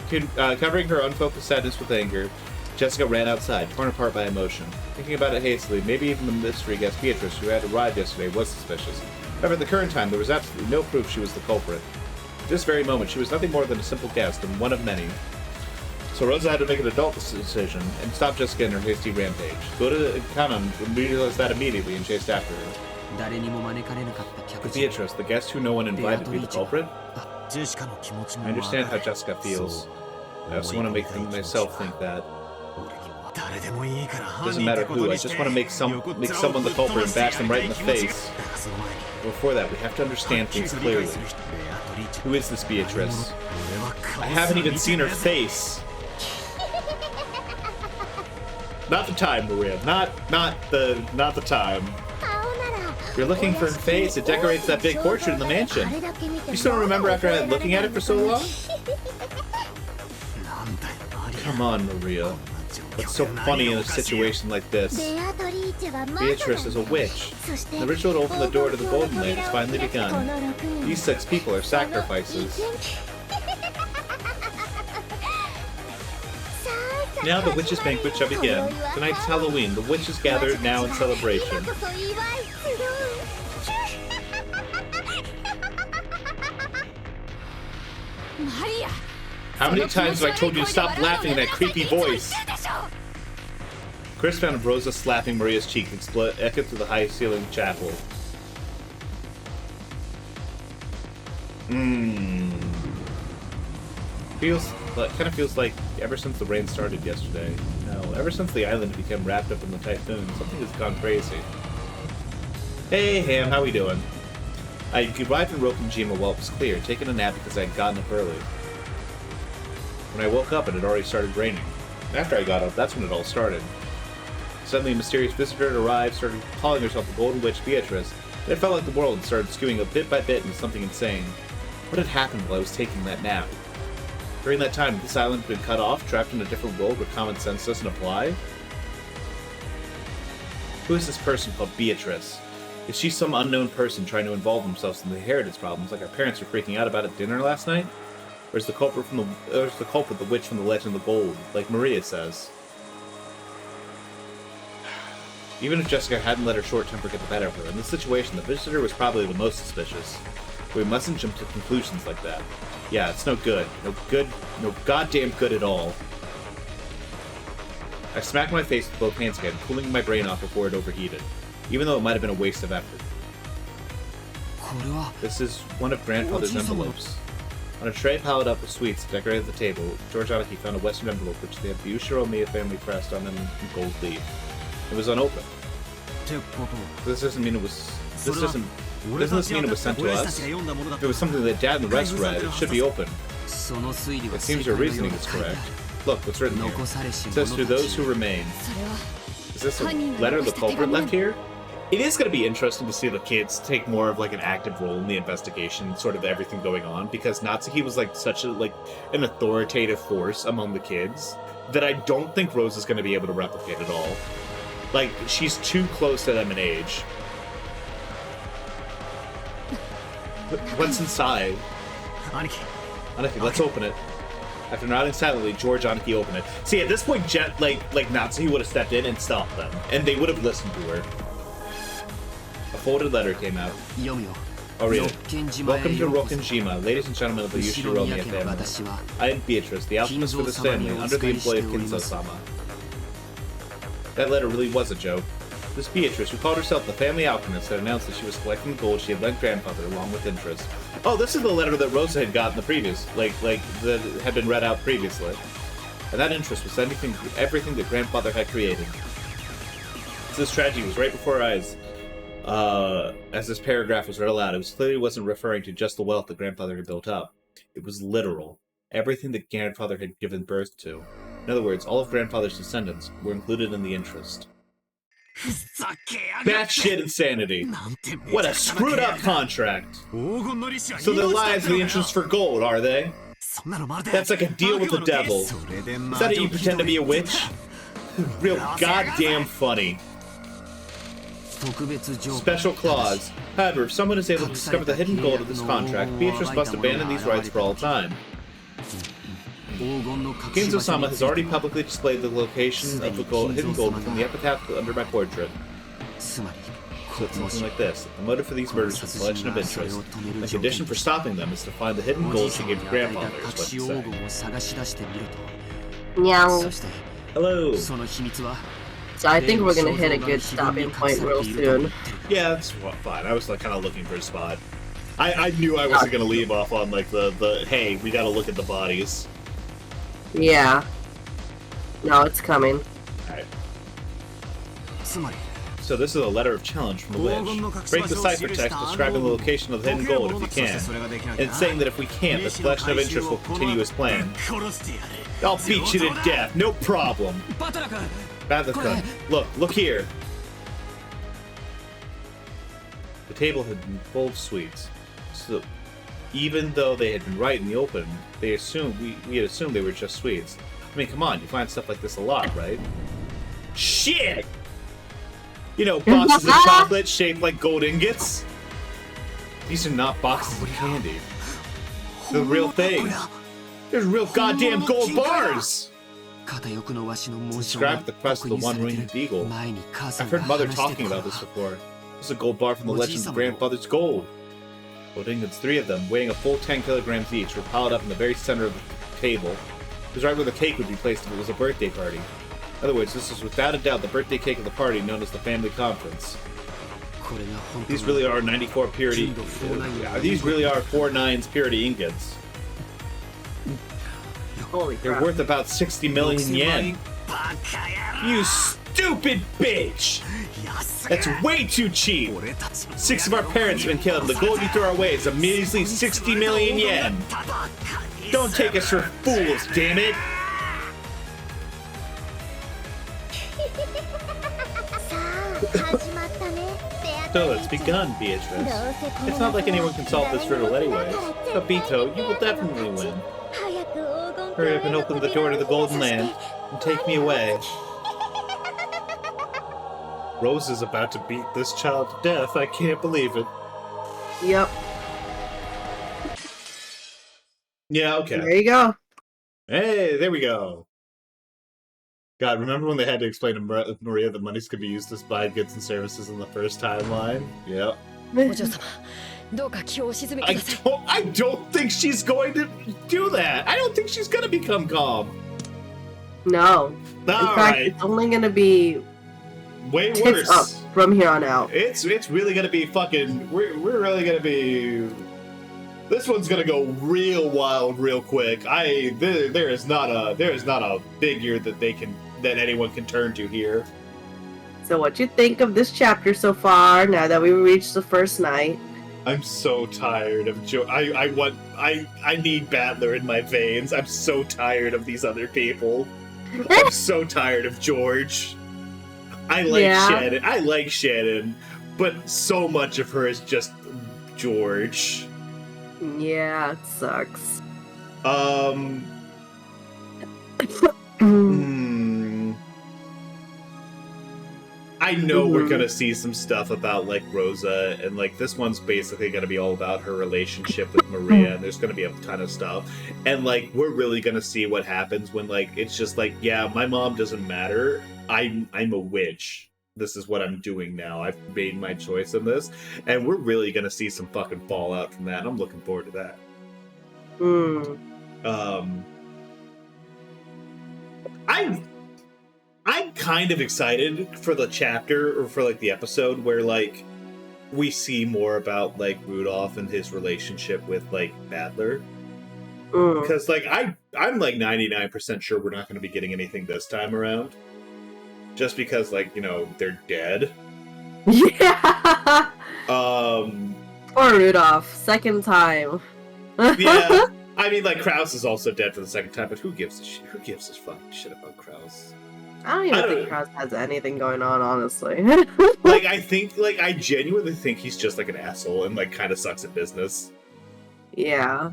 Covering her unfocused sadness with anger, Jessica ran outside, torn apart by emotion. Thinking about it hastily, maybe even the mystery guest Beatrice, who had arrived yesterday, was suspicious. However, at the current time, there was absolutely no proof she was the culprit. At this very moment, she was nothing more than a simple guest, and one of many. So Rosa had to make an adult decision, and stop Jessica in her hasty rampage. Go to Kanon realized that immediately and chased after her. But Beatrice, the guest who no one invited to be the culprit? I understand how Jessica feels. I also want to make myself think that. Doesn't matter who, I just want to make someone the culprit and bash them right in the face. Before that, we have to understand things clearly. Who is this Beatrice? I haven't even seen her face. Not the time, Maria. Not the time. You're looking for her face. It decorates that big portrait in the mansion. You still don't remember after looking at it for so long? Come on, Maria. What's so funny in a situation like this? Beatrice is a witch. The ritual to open the door to the Golden Land has finally begun. These 6 people are sacrifices. Now the witches' banquet shall begin. Tonight's Halloween. The witches gather now in celebration. How many times have I told you to stop laughing in that creepy voice? Chris found of Rosa slapping Maria's cheek echoed through the high-ceilinged chapel. Kind of feels like ever since the rain started yesterday. No, ever since the island became wrapped up in the typhoon, something has gone crazy. Hey, Ham, how we doing? I arrived in Rokkenjima while it was clear, taking a nap because I had gotten up early. When I woke up, it had already started raining. After I got up, that's when it all started. Suddenly, a mysterious visitor had arrived, started calling herself the Golden Witch Beatrice, and it felt like the world started skewing a bit by bit into something insane. What had happened while I was taking that nap? During that time, this island had been cut off, trapped in a different world where common sense doesn't apply? Who is this person called Beatrice? Is she some unknown person trying to involve themselves in the inheritance problems like our parents were freaking out about at dinner last night? Or is the culprit the witch from the Legend of the Gold, like Maria says? Even if Jessica hadn't let her short temper get the better of her, in this situation, the visitor was probably the most suspicious. We mustn't jump to conclusions like that. Yeah, it's no good. No goddamn good at all. I smacked my face with both hands again, cooling my brain off before it overheated, even though it might have been a waste of effort. This is one of Grandfather's envelopes. On a tray piled up with sweets that decorated the table, George Aniki found a Western envelope which they had the Ushiro Miya family crest on in gold leaf. It was unopened. Doesn't this mean it was sent to us? If it was something that Dad and the rest read, it should be open. It seems your reasoning is correct. Look, what's written here. It says, to those who remain. Is this a letter the culprit left here? It is going to be interesting to see the kids take more of like an active role in the investigation, sort of everything going on, because Natsuki was like such a an authoritative force among the kids that I don't think Rose is going to be able to replicate at all. Like, she's too close to them in age. What's inside? Aniki, let's open it. After nodding silently, George Aniki opened it. See, at this point, Natsuki would have stepped in and stopped them, and they would have listened to her. A folded letter came out. I'll read it. Welcome to Rokkenjima, ladies and gentlemen of the Ushiro Miya family. I am Beatrice, the alchemist for this family, under the employ of Kinzo-sama. That letter really was a joke. This Beatrice, who called herself the family alchemist, had announced that she was collecting the gold she had lent Grandfather along with interest. Oh, this is the letter that Rosa had gotten the previous, that had been read out previously. And that interest was everything that Grandfather had created. So this tragedy was right before our eyes. As this paragraph was read aloud, it clearly wasn't referring to just the wealth that Grandfather had built up. It was literal. Everything that Grandfather had given birth to. In other words, all of Grandfather's descendants were included in the interest. Batshit insanity. What a screwed up contract. So their lives are the interest for gold, are they? That's like a deal with the devil. Is that how you pretend to be a witch? Real goddamn funny. Special clause. However, if someone is able to discover the hidden gold of this contract, Beatrice must abandon these rights for all time. Ginzo-sama has already publicly displayed the location of the hidden gold within the epitaph under my portrait. So it's something like this. The motive for these murders was collection of interest. The condition for stopping them is to find the hidden gold she gave to grandfather, is what it said. Meow. Hello. So I think we're gonna hit a good stopping point real soon. Yeah, that's fine. I was like kind of looking for a spot. I knew I wasn't gonna leave off on like the hey, we gotta look at the bodies. Yeah. No, it's coming. Alright. So this is a letter of challenge from the witch. Break the ciphertext describing the location of the hidden gold if you can. And saying that if we can't, the collection of interest will continue as planned. I'll beat you to death, no problem. Butler-kun, look here. The table had been full of sweets. So even though they had been right in the open, they assumed we had assumed they were just sweets. I mean, come on, you find stuff like this a lot, right? Shit! You know, boxes of chocolate shaped like gold ingots. These are not boxes of candy. They're the real thing. There's real goddamn gold bars! Describe the crest of the one-winged eagle. I've heard Mother talking about this before. This is a gold bar from the legend of grandfather's gold. Gold ingots, 3 of them, weighing a full 10 kilograms each, were piled up in the very center of the table. It was right where the cake would be placed if it was a birthday party. In other words, this is without a doubt the birthday cake of the party known as the family conference. These really are 94 purity... these really are 4 nines purity ingots. Holy crap. They're worth about 60 million yen. You stupid bitch! That's way too cheap! 6 of our parents have been killed, and the gold you throw our way is a measly 60 million yen! Don't take us for fools, damn it! So it's begun, Beatrice. It's not like anyone can solve this riddle anyway. Obito, you will definitely win. Hurry up and open the door to the Golden Land and take me away. Rose is about to beat this child to death. I can't believe it. Yep. Yeah, okay. There you go. Hey, there we go. God, remember when they had to explain to Maria that monies could be used to buy goods and services in the first timeline? Yep. I don't think she's going to do that. I don't think she's going to become calm. No. In fact, it's only going to be way worse up from here on out. It's really going to be fucking. We're really going to be. This one's going to go real wild, real quick. There is not a figure that anyone can turn to here. So, what you think of this chapter so far? Now that we reached the first night. I'm so tired of I need Battler in my veins. I'm so tired of these other people. I'm so tired of George. I like Shannon, but so much of her is just George. Yeah, it sucks. I know we're gonna see some stuff about like Rosa, and like this one's basically gonna be all about her relationship with Maria, and there's gonna be a ton of stuff, and like we're really gonna see what happens when like it's just like, yeah, my mom doesn't matter. I'm a witch. This is what I'm doing now. I've made my choice in this, and we're really gonna see some fucking fallout from that. I'm looking forward to that. I'm kind of excited for the chapter, or for like the episode where like we see more about like Rudolph and his relationship with like Battler. Because like I'm like 99% sure we're not going to be getting anything this time around. Just because like, you know, they're dead. Yeah. Poor Rudolph, second time. Yeah. I mean, like Krause is also dead for the second time, but who gives a shit? Who gives a fucking shit about Krause? I don't even think Krause has anything going on, honestly. Like, I genuinely think he's just like an asshole and like kind of sucks at business. Yeah.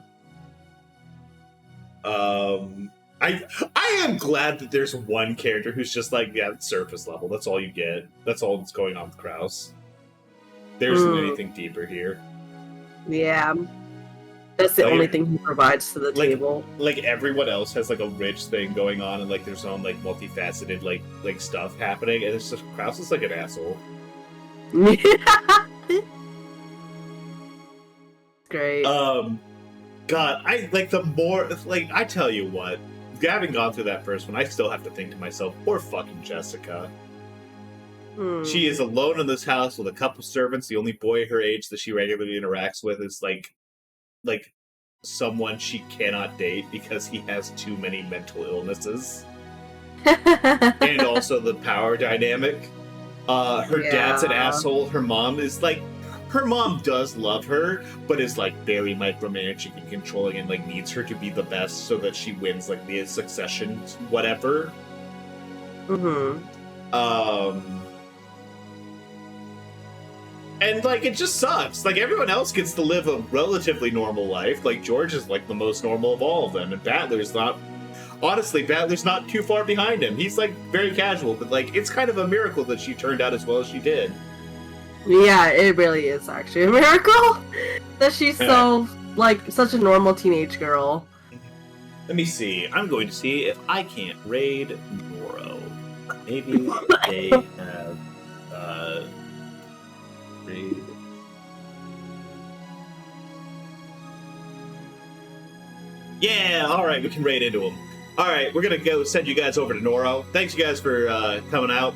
I am glad that there's one character who's just like, yeah, surface level. That's all you get. That's all that's going on with Kraus. There isn't anything deeper here. Yeah. That's the Like, only thing he provides to the like- table. Like everyone else has like a rich thing going on, and like there's own like multifaceted like stuff happening, and it's just Kraus is like an asshole. Great. God, I like the more like I tell you what, having gone through that first one, I still have to think to myself, poor fucking Jessica. She is alone in this house with a couple servants. The only boy her age that she regularly interacts with is like someone she cannot date because he has too many mental illnesses. And also the power dynamic. Her dad's an asshole. Her mom is like, her mom does love her, but is like very micromanaging and controlling and like needs her to be the best so that she wins like the succession, whatever. And like it just sucks. Like everyone else gets to live a relatively normal life. Like George is like the most normal of all of them, and Battler's not. Honestly, Battler's not too far behind him. He's like very casual, but like it's kind of a miracle that she turned out as well as she did. Yeah, it really is actually a miracle that she's so like such a normal teenage girl. Let me see. I'm going to see if I can't raid Noro. Maybe they have raid. Yeah, alright, we can raid into them. Alright, we're gonna go send you guys over to Noro. Thanks you guys for coming out.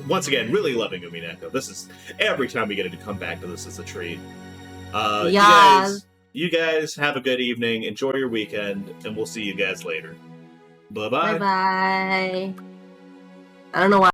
Once again, really loving Umineko. This is, every time we get to come back to this, is a treat. You guys have a good evening, enjoy your weekend, and we'll see you guys later. Bye-bye. Bye-bye. I don't know why